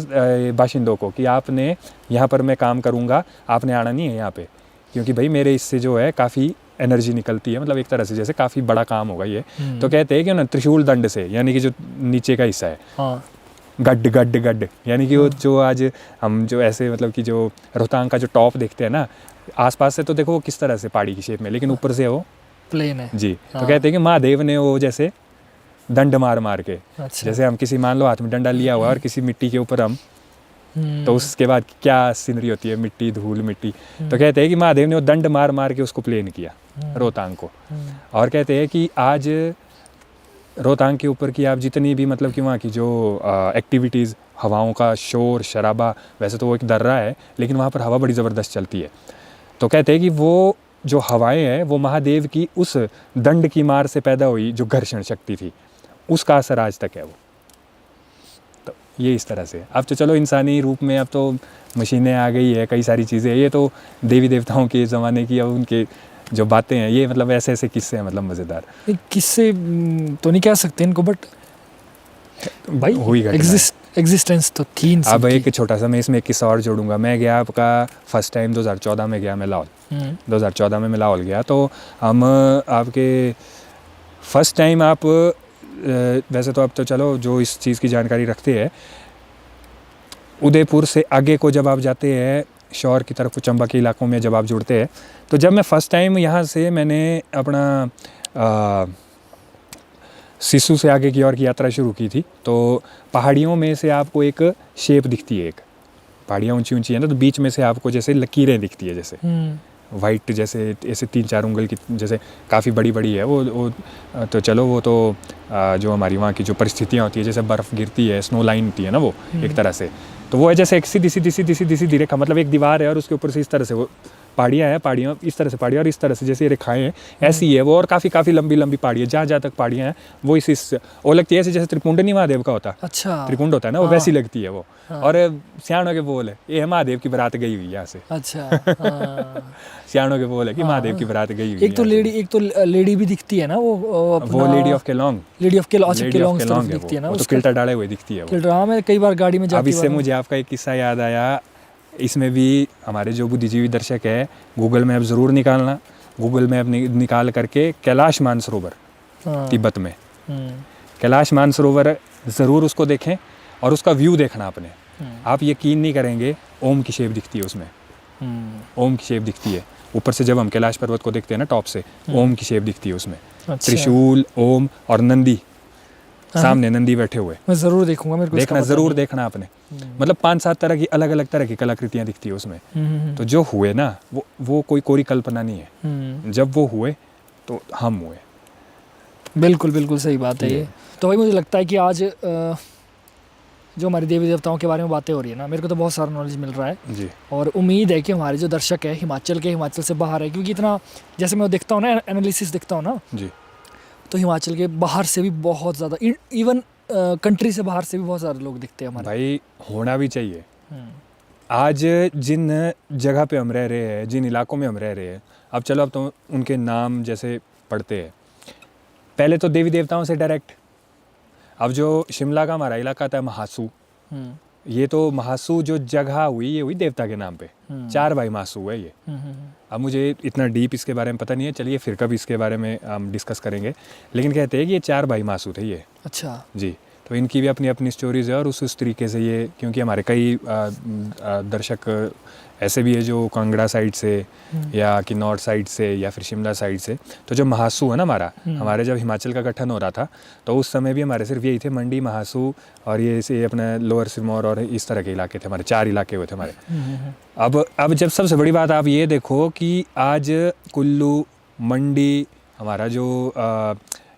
बाशिंदों को कि आपने यहाँ पर मैं काम करूँगा, आपने आना नहीं है यहाँ पे, क्योंकि भाई मेरे इससे जो है काफ़ी एनर्जी निकलती है, मतलब एक तरह से जैसे काफ़ी बड़ा काम होगा ये। तो कहते हैं कि उन्होंने त्रिशूल दंड से, यानी कि जो नीचे का हिस्सा है, गड्ढ गड्ढ गड्ढ, यानी कि वो जो आज हम जो ऐसे मतलब कि जो रोहतांग का जो टॉप देखते हैं ना, आसपास से तो देखो वो किस तरह से पहाड़ी की शेप में, लेकिन ऊपर से वो प्लेन है जी। तो कहते हैं कि महादेव ने वो जैसे दंड मार मार के, जैसे हम किसी, मान लो हाथ में डंडा लिया हुआ और किसी मिट्टी के ऊपर हम, तो उसके बाद क्या सीनरी होती है, मिट्टी, धूल, मिट्टी। तो कहते हैं कि महादेव ने वो दंड मार मार के उसको प्लेन किया रोहतांग को। और कहते हैं कि आज रोहतांग के ऊपर की आप जितनी भी मतलब कि वहाँ की जो एक्टिविटीज़, हवाओं का शोर शराबा, वैसे तो वो एक दर्रा है लेकिन वहाँ पर हवा बड़ी ज़बरदस्त चलती है। तो कहते हैं कि वो जो हवाएं हैं वो महादेव की उस दंड की मार से पैदा हुई जो घर्षण शक्ति थी, उसका असर आज तक है वो। तो ये इस तरह से, अब तो चलो इंसानी रूप में अब तो मशीनें आ गई है, कई सारी चीज़ें, ये तो देवी देवताओं के ज़माने की, अब उनके जो बातें हैं ये मतलब ऐसे ऐसे किस्से हैं, मतलब मज़ेदार किस्से तो नहीं कह सकते इनको, बट भाई हुई एग्जिस्टेंस तो थी। अब एक छोटा सा मैं इसमें एक किस्सा और जोड़ूंगा। मैं गया आपका फर्स्ट टाइम 2014 में गया मैं लाहौल, 2014 में मैं लाहौल गया। तो हम आपके फर्स्ट टाइम आप वैसे तो अब तो चलो जो इस चीज़ की जानकारी रखते हैं, उदयपुर से आगे को जब आप जाते हैं शहर की तरफ, चंबा के इलाकों में जब आप जुड़ते हैं, तो जब मैं फ़र्स्ट टाइम यहाँ से मैंने अपना सिसु से आगे की ओर की यात्रा शुरू की थी, तो पहाड़ियों में से आपको एक शेप दिखती है, एक पहाड़ियाँ ऊंची ऊंची है ना, तो बीच में से आपको जैसे लकीरें दिखती है, जैसे वाइट, जैसे ऐसे 3-4 उंगल की, जैसे काफ़ी बड़ी बड़ी है वो। तो चलो वो तो जो हमारी वहाँ की जो परिस्थितियाँ होती है, जैसे बर्फ़ गिरती है, स्नो लाइन होती है ना वो एक तरह से, तो वो है जैसे एक सीधी सीधी सीधी सीधी सीधी रेखा, मतलब एक दीवार है और उसके ऊपर से इस तरह से वो पहाड़ियाँ हैं, पहाड़ियाँ इस तरह से पहाड़ियाँ और इस तरह से जैसे रेखाएं हैं, ऐसी है वो। और काफ़ी लंबी लंबी पहाड़ियाँ, जहाँ जहाँ तक पहाड़ियाँ हैं वो वो लगती है ऐसे जैसे त्रिपुंडनी महादेव का होता है। अच्छा, त्रिकुंड होता है ना, वो वैसी लगती है वो। और सियाणों के बोल है, ये महादेव की बारात गई हुई यहाँ से। अच्छा सियाणों के बोल है कि महादेव की बारात गई हुई। एक तो लेडी भी दिखती है ना वो लेडी ऑफ केलोंग दिखती है ना, तो किल्टा डाले हुए दिखती है वो। मैं कई बार गाड़ी में जाती हूं। अब इससे मुझे आपका एक किस्सा याद आया, इसमें भी हमारे जो बुद्धिजीवी दर्शक है, गूगल मैप ज़रूर निकालना, गूगल मैप निकाल करके कैलाश मानसरोवर तिब्बत में, कैलाश मानसरोवर ज़रूर उसको देखें और उसका व्यू देखना आपने। आप यकीन नहीं करेंगे, ओम की शेप दिखती है उसमें, ओम की शेप दिखती है ऊपर से। जब हम कैलाश पर्वत को देखते हैं ना टॉप से, ओम की शेप दिखती है उसमें। त्रिशूल, ओम और नंदी, सामने नंदी बैठे हुए। मैं ज़रूर देखूंगा, मेरे को देखना, ज़रूर देखना आपने। मतलब 5-7 तरह की अलग अलग तरह की कलाकृतियाँ दिखती है उसमें। तो जो हुए ना वो कोई कोरी कल्पना नहीं है, जब वो हुए तो हम हुए। बिल्कुल बिल्कुल सही बात है ये। तो भाई मुझे लगता है कि आज जो हमारे देवी देवताओं के बारे में बातें हो रही है ना, मेरे को तो बहुत सारा नॉलेज मिल रहा है जी। और उम्मीद है कि हमारे जो दर्शक है हिमाचल से बाहर है, क्योंकि इतना जैसे मैं देखता हूँ ना, एनालिसिस देखता हूँ ना जी, तो हिमाचल के बाहर से भी बहुत ज़्यादा, इवन कंट्री से बाहर से भी बहुत सारे लोग दिखते हैं हमारे। भाई होना भी चाहिए। आज जिन जगह पे हम रह रहे हैं, जिन इलाकों में हम रह रहे हैं, अब चलो अब तो उनके नाम जैसे पढ़ते हैं, पहले तो देवी देवताओं से डायरेक्ट, अब जो शिमला का हमारा इलाका था महासू, ये तो महासू जो जगह हुई ये हुई देवता के नाम पे। 4 भाई महासू है ये। अब मुझे इतना डीप इसके बारे में पता नहीं है, चलिए फिर कभी इसके बारे में हम डिस्कस करेंगे, लेकिन कहते हैं कि ये 4 भाई महासू थे ये। अच्छा जी, तो इनकी भी अपनी अपनी स्टोरीज है और उस तरीके से ये, क्योंकि हमारे कई दर्शक ऐसे भी है जो कांगड़ा साइड से या कि नॉर्थ साइड से या फिर शिमला साइड से, तो जो महासू है ना हमारे जब हिमाचल का गठन हो रहा था तो उस समय भी हमारे सिर्फ यही थे, मंडी, महासू और ये से अपने लोअर सिरमौर और इस तरह के इलाके थे, हमारे 4 इलाके हुए थे हमारे। अब जब सबसे बड़ी बात आप ये देखो कि आज कुल्लू, मंडी, हमारा जो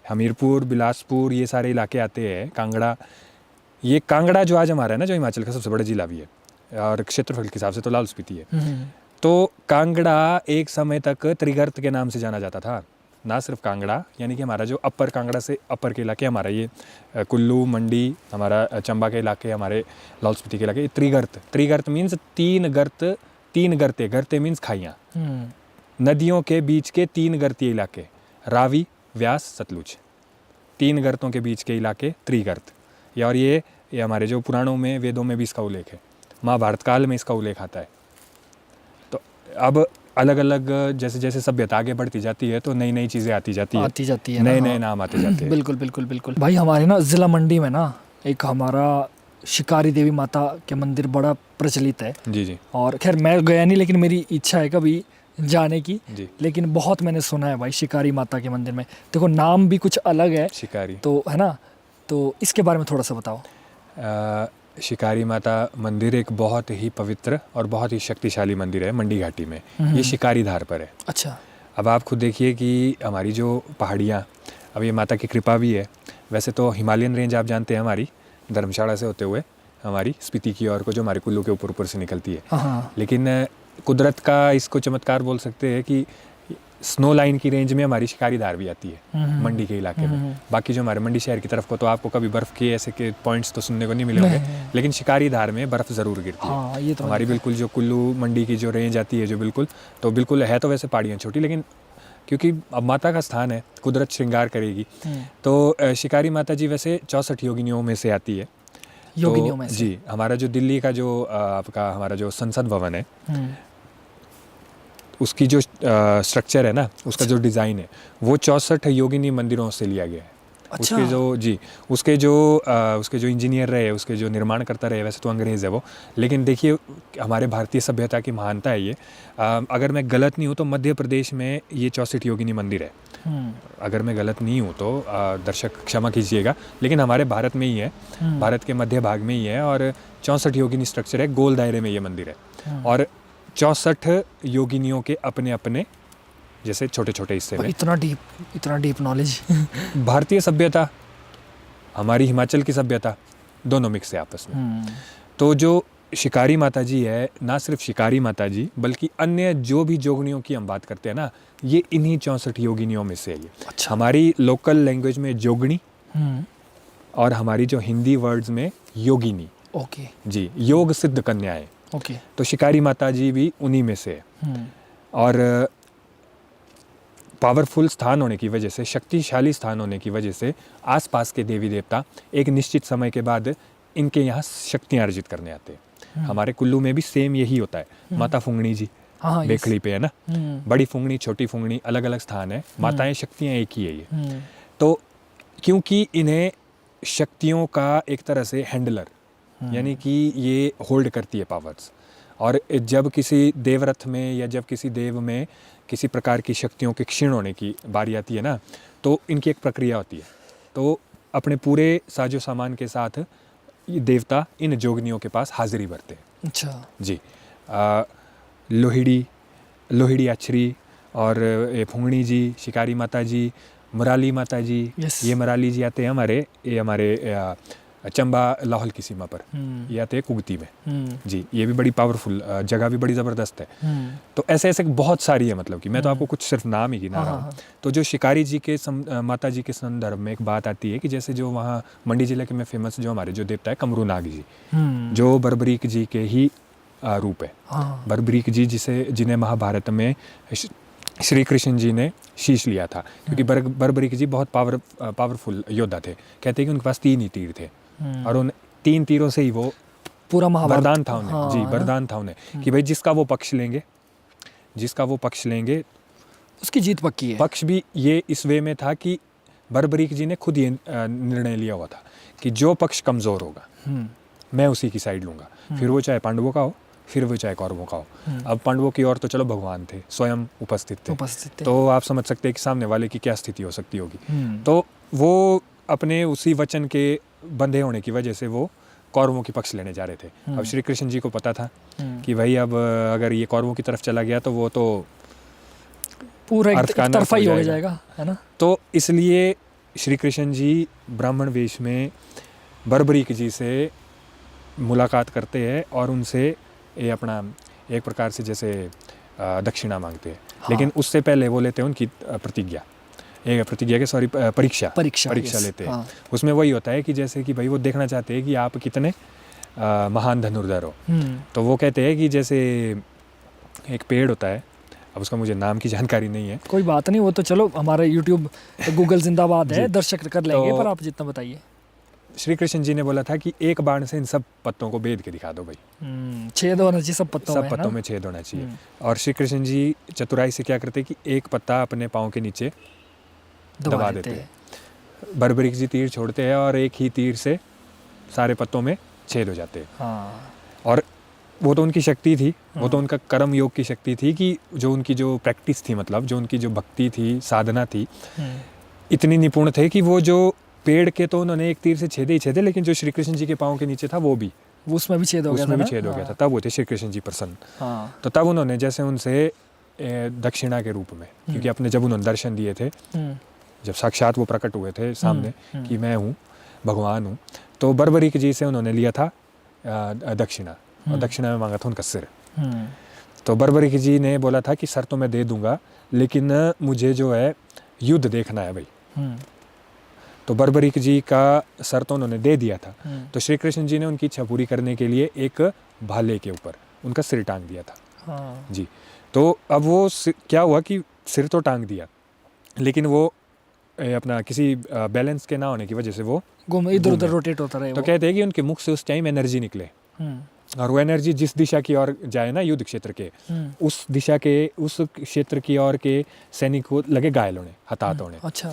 हमीरपुर, बिलासपुर, ये सारे इलाके आते हैं, कांगड़ा, ये कांगड़ा जो आज हमारा है ना, जो हिमाचल का सबसे बड़ा जिला भी है और क्षेत्रफल के हिसाब से तो लाहौल स्पीति है। तो कांगड़ा एक समय तक त्रिगर्त के नाम से जाना जाता था। ना सिर्फ कांगड़ा, यानी कि हमारा जो अपर कांगड़ा से अपर के इलाके, हमारा ये कुल्लू, मंडी, हमारा चंबा के इलाके, हमारे लाहौल स्पीति के इलाके, त्रिगर्त मीन्स 3 गर्ते, गर्ते मीन्स खाइयाँ, नदियों के बीच के 3 गर्तीय इलाके, रावी, व्यास, सतलुज, 3 गर्तों के बीच के इलाके त्रिगर्त। और ये हमारे जो पुराणों में, वेदों में भी इसका उल्लेख है, महाभारत काल में इसका उल्लेख आता है। तो अब अलग अलग जैसे जैसे सभ्यता आगे बढ़ती जाती है तो नई नई चीज़ें आती जाती है, नए नाम आते जाते हैं। बिल्कुल भाई। हमारे ना ज़िला मंडी में ना एक हमारा शिकारी देवी माता के मंदिर बड़ा प्रचलित है। जी। और खैर मैं गया नहीं, लेकिन मेरी इच्छा है कभी जाने की जी। लेकिन बहुत मैंने सुना है भाई शिकारी माता के मंदिर में। देखो नाम भी कुछ अलग है शिकारी, तो है ना, तो इसके बारे में थोड़ा सा बताओ। शिकारी माता मंदिर एक बहुत ही पवित्र और बहुत ही शक्तिशाली मंदिर है मंडी घाटी में। ये शिकारी धार पर है। अच्छा। अब आप खुद देखिए कि हमारी जो पहाड़ियाँ, अब ये माता की कृपा भी है। वैसे तो हिमालयन रेंज आप जानते हैं हमारी धर्मशाला से होते हुए हमारी स्पीति की ओर को, जो हमारे कुल्लू के ऊपर से निकलती है। लेकिन कुदरत का इसको चमत्कार बोल सकते हैं कि स्नो लाइन की रेंज में हमारी शिकारी धार भी आती है मंडी के इलाके में। बाकी जो हमारे मंडी शहर की तरफ को तो आपको कभी बर्फ़ के ऐसे के पॉइंट्स तो सुनने को नहीं मिलेंगे, लेकिन शिकारी धार में बर्फ़ ज़रूर गिरती है। ये तो हमारी बिल्कुल जो कुल्लू मंडी की जो रेंज आती है, जो बिल्कुल है, तो वैसे पहाड़ियाँ छोटी, लेकिन क्योंकि अब माता का स्थान है, कुदरत श्रृंगार करेगी, तो शिकारी माता जी वैसे 64 योगिनियों में से आती है। योगिनियों में से? जी, हमारा जो दिल्ली का जो आपका हमारा जो संसद भवन है, उसकी जो स्ट्रक्चर है ना, उसका जो डिज़ाइन है, वो 64 योगिनी मंदिरों से लिया गया है। अच्छा। उसके जो इंजीनियर रहे, उसके जो निर्माणकर्ता रहे, वैसे तो अंग्रेज़ है वो, लेकिन देखिए हमारे भारतीय सभ्यता की महानता है ये। अगर मैं गलत नहीं हूँ तो मध्य प्रदेश में ये 64 योगिनी मंदिर है। अगर मैं गलत नहीं हूँ तो दर्शक क्षमा कीजिएगा, लेकिन हमारे भारत में ही है, भारत के मध्य भाग में ही है, और 64 योगिनी स्ट्रक्चर है, गोल दायरे में ये मंदिर है, और 64 योगिनियों के अपने अपने जैसे छोटे छोटे हिस्से में। इतना डीप नॉलेज। भारतीय सभ्यता, हमारी हिमाचल की सभ्यता, दोनों मिक्स है आपस में। तो जो शिकारी माता जी है, ना सिर्फ शिकारी माता जी बल्कि अन्य जो भी जोगनियों की हम बात करते हैं ना, ये इन्हीं 64 योगिनियों में से है ये। अच्छा। हमारी लोकल लैंग्वेज में जोगनी और हमारी जो हिंदी वर्ड्स में योगिनी। ओके जी, योग सिद्ध कन्याएं। ओके। तो शिकारी माता जी भी उन्हीं में से है। और पावरफुल स्थान होने की वजह से, शक्तिशाली स्थान होने की वजह से आसपास के देवी देवता एक निश्चित समय के बाद इनके यहाँ शक्तियाँ अर्जित करने आते हैं। हमारे कुल्लू में भी सेम यही होता है। माता फुंगनी जी बेखड़ी पे है ना, बड़ी फुंगनी, छोटी फुंगनी, अलग अलग स्थान है, माताएं शक्तियाँ एक ही है ये। तो क्योंकि इन्हें शक्तियों का एक तरह से हैंडलर, यानी कि ये होल्ड करती है पावर्स, और जब किसी देवरथ में या जब किसी देव में किसी प्रकार की शक्तियों के क्षीण होने की बारी आती है ना, तो इनकी एक प्रक्रिया होती है। तो अपने पूरे साजो सामान के साथ ये देवता इन जोगनियों के पास हाजिरी भरते हैं। अच्छा जी। लोहिड़ी आछरी और ये फुंगनी जी, शिकारी माता जी, मराली माता जी। ये मराली जी आते हैं ये हमारे चंबा लाहौल की सीमा पर, ये आते हैं कुगती में। जी, ये भी बड़ी पावरफुल जगह, भी बड़ी ज़बरदस्त है। तो ऐसे ऐसे बहुत सारी है, मतलब कि मैं तो आपको कुछ सिर्फ नाम ही गिना रहा हूँ। तो जो शिकारी जी के माता जी के संदर्भ में एक बात आती है कि जैसे जो वहाँ मंडी जिले के में फेमस जो हमारे जो देवता है कमरू नाग जी, जो बर्बरीक जी के ही रूप है। बर्बरीक जी जिन्हें महाभारत में श्री कृष्ण जी ने शीश लिया था, क्योंकि बर्बरीक जी बहुत पावरफुल योद्धा थे। कहते हैं कि उनके पास 3 ही तीर थे और उन 3 तीरों से ही वो पूरा महाभारत वरदान था उन्हें। हाँ, जी, है ना? वरदान था उन्हें कि भाई जिसका वो पक्ष लेंगे उसकी जीत पक्की है। पक्ष भी ये इस वे में था कि बर्बरीक जी ने खुद ये निर्णय लिया हुआ था कि जो पक्ष कमज़ोर होगा मैं उसी की साइड लूँगा, फिर वो चाहे पांडवों का हो, फिर वो चाहे कौरवों का हो। अब पांडवों की ओर तो चलो भगवान थे, स्वयं उपस्थित थे, तो आप समझ सकते हैं कि सामने वाले की क्या स्थिति हो सकती होगी। तो वो अपने उसी वचन के बंधे होने की वजह से वो कौरवों की पक्ष लेने जा रहे थे। अब श्री कृष्ण जी को पता था कि भाई अब अगर ये कौरवों की तरफ चला गया तो वो तो पूरा एक तरफा ही हो जाएगा, है ना? तो इसलिए श्री कृष्ण जी ब्राह्मण वेश में बर्बरीक जी से मुलाकात करते हैं और उनसे ये अपना एक प्रकार से जैसे दक्षिणा मांगते हैं। हाँ। लेकिन उससे पहले वो लेते हैं उनकी परीक्षा लेते हैं। हाँ। उसमें वही होता है कि जैसे कि भाई वो देखना चाहते हैं कि आप कितने महान धनुर्धर हो। तो वो कहते हैं कि जैसे एक पेड़ होता है, अब उसका मुझे नाम की जानकारी नहीं है। कोई बात नहीं, वो तो चलो हमारा यूट्यूब गूगल जिंदाबाद है, दर्शक कर लेंगे। पर आप जितना बताइए। श्री कृष्ण जी ने बोला था कि एक बाण से इन सब पत्तों को बेद के दिखा दो भाई। छेद होना चाहिए सब पत्तों में छेद होना चाहिए। और श्री कृष्ण जी चतुराई से क्या करते कि एक पत्ता अपने पाँव के नीचे दबा देते। बर्बरीक जी तीर छोड़ते हैं और एक ही तीर से सारे पत्तों में छेद हो जाते हैं। हाँ। और वो तो उनकी शक्ति थी, वो तो उनका कर्म योग की शक्ति थी कि जो उनकी जो प्रैक्टिस थी, मतलब जो उनकी जो भक्ति थी, साधना थी, इतनी निपुण थे कि वो जो पेड़ के तो उन्होंने एक तीर से छेदे, लेकिन जो श्री कृष्ण जी के पाँव के नीचे था वो उसमें भी छेद हो गया था। तब वो थे श्री कृष्ण जी प्रसन्न। हाँ। तो तब उन्होंने जैसे उनसे दक्षिणा के रूप में, क्योंकि अपने जब उन्होंने दर्शन दिए थे, जब साक्षात वो प्रकट हुए थे सामने कि मैं हूँ, भगवान हूँ, तो बर्बरीक जी से उन्होंने लिया था दक्षिणा, और दक्षिणा में मांगा था उनका सिर। तो बर्बरीक जी ने बोला था कि सर तो मैं दे दूंगा, लेकिन मुझे जो है युद्ध देखना है भाई। तो बर्बरीक जी का सर तो उन्होंने दे दिया था। तो श्री कृष्ण जी ने उनकी इच्छा पूरी करने के लिए एक भाले के ऊपर उनका सिर टांग दिया था। हाँ। जी। तो अब वो क्या हुआ कि सिर तो टांग दिया, लेकिन वो अपना किसी बैलेंस के ना होने की वजह से वो इधर उधर रोटेट होता रहे। तो कहते हैं कि उनके मुख से उस टाइम एनर्जी निकले, और वो एनर्जी जिस दिशा की ओर जाए ना, युद्ध क्षेत्र के, उस दिशा के, उस क्षेत्र की ओर के सैनिक को लगे घायल होने, हताहत होने। अच्छा।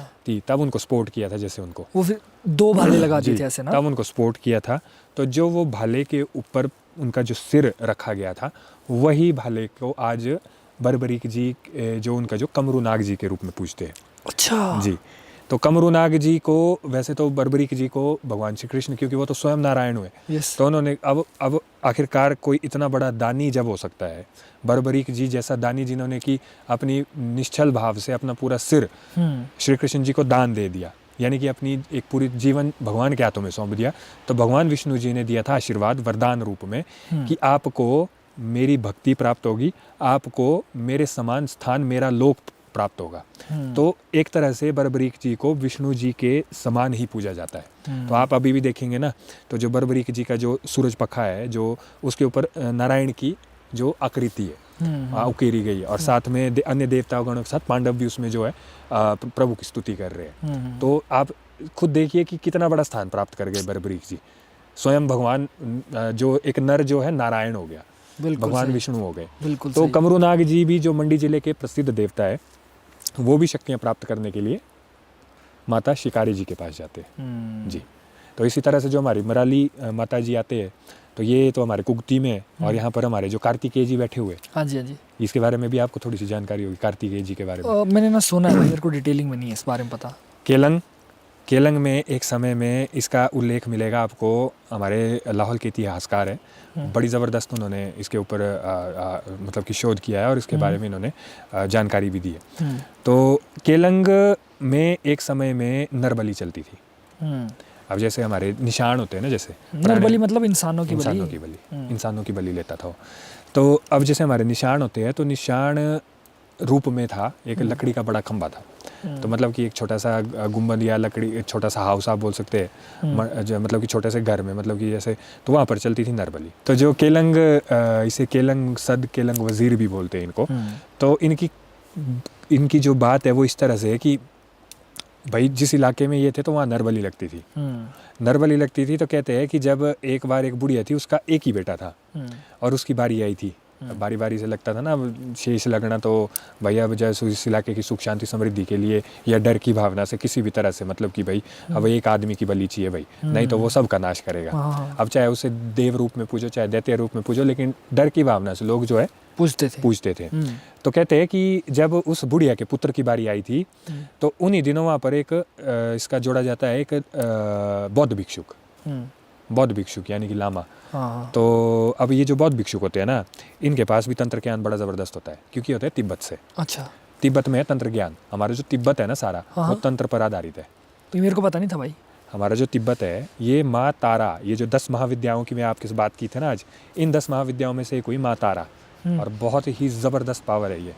तब उनको स्पोर्ट किया था, जैसे उनको वो फिर 2 भाले लगा दिए थे ऐसे ना, तब उनको स्पोर्ट किया था। तो जो वो भाले के ऊपर उनका जो सिर रखा गया था, वही भाले को आज बर्बरीक जी जो उनका जो कमरूनाग जी के रूप में पूजते हैं। अच्छा जी। तो कमरूनाग जी को, वैसे तो बर्बरीक जी को भगवान श्री कृष्ण, क्योंकि वो तो स्वयं नारायण हुए, तो उन्होंने अब आखिरकार कोई इतना बड़ा दानी जब हो सकता है, बर्बरीक जी जैसा दानी जिन्होंने कि अपनी निश्चल भाव से अपना पूरा सिर श्री कृष्ण जी को दान दे दिया, यानी कि अपनी एक पूरी जीवन भगवान के हाथों में सौंप दिया। तो भगवान विष्णु जी ने दिया था आशीर्वाद वरदान रूप में कि आपको मेरी भक्ति प्राप्त होगी, आपको मेरे समान स्थान, मेरा लोक प्राप्त होगा। तो एक तरह से बर्बरीक जी को विष्णु जी के समान ही पूजा जाता है। तो आप अभी भी देखेंगे ना, तो जो बर्बरीक जी का जो सूरज पखा है, जो उसके ऊपर नारायण की जो आकृति है उकेरी गई है, और साथ में अन्य देवताओं गणों के साथ पांडव भी उसमें जो है प्रभु की स्तुति कर रहे हैं। तो आप खुद देखिए कि कितना बड़ा स्थान प्राप्त कर गए बर्बरीक जी। स्वयं भगवान जो एक नर जो है नारायण हो गया, भगवान विष्णु हो गए। तो कमरूनाग जी भी जो मंडी जिले के प्रसिद्ध देवता है, वो भी शक्तियाँ प्राप्त करने के लिए माता शिकारी जी के पास जाते हैं। जी। तो इसी तरह से जो हमारी मराली माता जी आते हैं, तो ये तो हमारे कुगती में, और यहाँ पर हमारे जो कार्तिकेय जी बैठे हुए। हाँ जी, हाँ जी। इसके बारे में भी आपको थोड़ी सी जानकारी होगी, कार्तिकेय जी के बारे में। मैंने ना सुना है, मेरे को डिटेलिंग में नहीं है इस बारे में पता। केलंग में एक समय में इसका उल्लेख मिलेगा आपको, हमारे लाहौल के इतिहासकार हैं, बड़ी ज़बरदस्त उन्होंने इसके ऊपर मतलब कि शोध किया है, और इसके बारे में इन्होंने जानकारी भी दी है। तो केलंग में एक समय में नरबली चलती थी। अब जैसे हमारे निशान होते हैं ना, जैसे नरबली मतलब इंसानों की बलि लेता था। तो अब जैसे हमारे निशान होते हैं, तो निशान रूप में था एक लकड़ी का बड़ा खंबा था। तो मतलब कि एक छोटा सा गुम्बद या लकड़ी, एक छोटा सा हाउस आप बोल सकते हैं, मतलब कि छोटे से घर में, मतलब कि जैसे, तो वहाँ पर चलती थी नरबली। तो जो केलंग, इसे केलंग सद, केलंग वजीर भी बोलते हैं इनको। तो इनकी इनकी जो बात है वो इस तरह से है कि भाई जिस इलाके में ये थे तो वहाँ नरबली लगती थी। नरबली लगती थी तो कहते हैं कि जब एक बार एक बुढ़िया थी, उसका एक ही बेटा था और उसकी बारी आई थी। बारी बारी से लगता था ना शेष लगना, तो भैया जैसे इस इलाके की सुख शांति समृद्धि के लिए या डर की भावना से किसी भी तरह से, मतलब कि भाई अब एक आदमी की बलि चाहिए भाई, नहीं तो वो सबका नाश करेगा। अब चाहे उसे देव रूप में पूजो चाहे दैत्य रूप में पूजो, लेकिन डर की भावना से लोग जो है पूजते थे। तो कहते हैं कि जब उस बुढ़िया के पुत्र की बारी आई थी तो उन्हीं दिनों वहाँ पर एक इसका जोड़ा जाता है एक बौद्ध भिक्षुक यानी कि लामा। तो अब ये जो बौद्ध भिक्षुक होते हैं ना, इनके पास भी तंत्र ज्ञान बड़ा ज़बरदस्त होता है, क्योंकि होता है तिब्बत से। अच्छा, तिब्बत में है तंत्र ज्ञान। हमारा जो तिब्बत है ना सारा, वो तंत्र पर आधारित है। तो मेरे को पता नहीं था भाई। हमारा जो तिब्बत है ये माँ तारा, ये जो 10 महाविद्याओं की मैं आपके बात की थी ना आज, इन 10 महाविद्याओं में से कोई माँ तारा, और बहुत ही ज़बरदस्त पावर है ये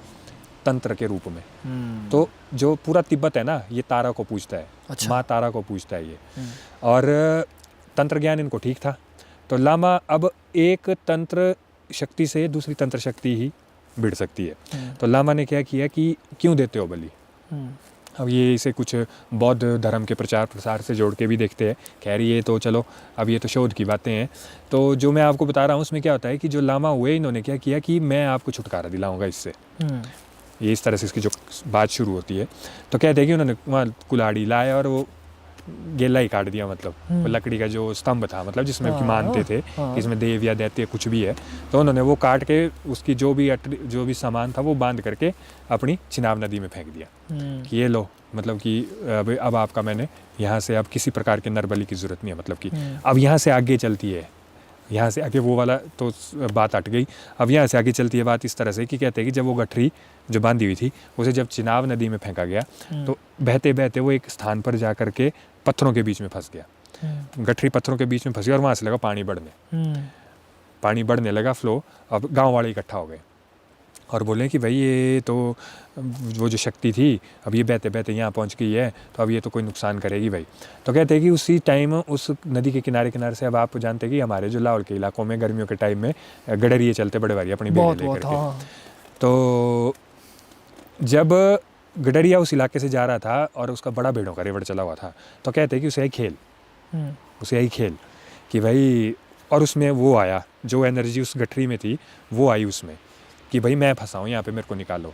तंत्र के रूप में। तो जो पूरा तिब्बत है ना, ये तारा को पूजता है। अच्छा। माँ तारा को पूजता है ये। और तंत्र ज्ञान इनको ठीक था, तो लामा अब एक तंत्र शक्ति से दूसरी तंत्र शक्ति ही भिड़ सकती है। तो लामा ने क्या किया कि क्यों देते हो बलि। अब ये इसे कुछ बौद्ध धर्म के प्रचार प्रसार से जोड़ के भी देखते हैं। खैर ये तो चलो अब ये तो शोध की बातें हैं। तो जो मैं आपको बता रहा हूँ उसमें क्या होता है कि जो लामा हुए इन्होंने क्या किया कि मैं आपको छुटकारा दिलाऊंगा इससे। ये इस तरह से इसकी जो बात शुरू होती है। तो कहते हैं कि उन्होंने वहाँ कुल्हाड़ी लाया और वो गेला ही काट दिया, मतलब वो लकड़ी का जो स्तंभ था, मतलब जिसमें कि मानते थे कि इसमें देव या दैत्य कुछ भी है, तो उन्होंने वो काट के उसकी जो भी सामान था वो बांध करके अपनी चिनाब नदी में फेंक दिया कि ये लो, मतलब कि अब आपका मैंने यहाँ से अब किसी प्रकार के नरबली की ज़रूरत नहीं है। मतलब कि अब यहाँ से आगे चलती है, यहाँ से आगे वो वाला तो बात हट गई। अब यहाँ से आगे चलती है बात इस तरह से कि कहते हैं कि जब वो गठरी जो बांधी हुई थी उसे जब चिनाब नदी में फेंका गया तो बहते बहते वो एक स्थान पर जा करके पत्थरों के बीच में फंस गया। गठरी पत्थरों के बीच में फंस गया और वहाँ से लगा पानी बढ़ने लगा फ्लो। अब गांव वाले इकट्ठा हो गए और बोले कि भाई ये तो वो जो शक्ति थी अब ये बहते बहते यहाँ पहुँच गई है, तो अब ये तो कोई नुकसान करेगी भाई। तो कहते हैं कि उसी टाइम उस नदी के किनारे से अब आप जानते हैं कि हमारे जो लाहौल के इलाकों में गर्मियों के टाइम में गडरिए चलते बड़े भारी अपनी बेड़े लेकर के। तो जब गडरिया उस इलाके से जा रहा था और उसका बड़ा भेड़ों का रेवड़ चला हुआ था, तो कहते हैं कि उसे यही खेल कि भाई, और उसमें वो आया जो एनर्जी उस गठरी में थी वो आई उसमें कि भाई मैं फंसा हूँ यहाँ पे मेरे को निकालो,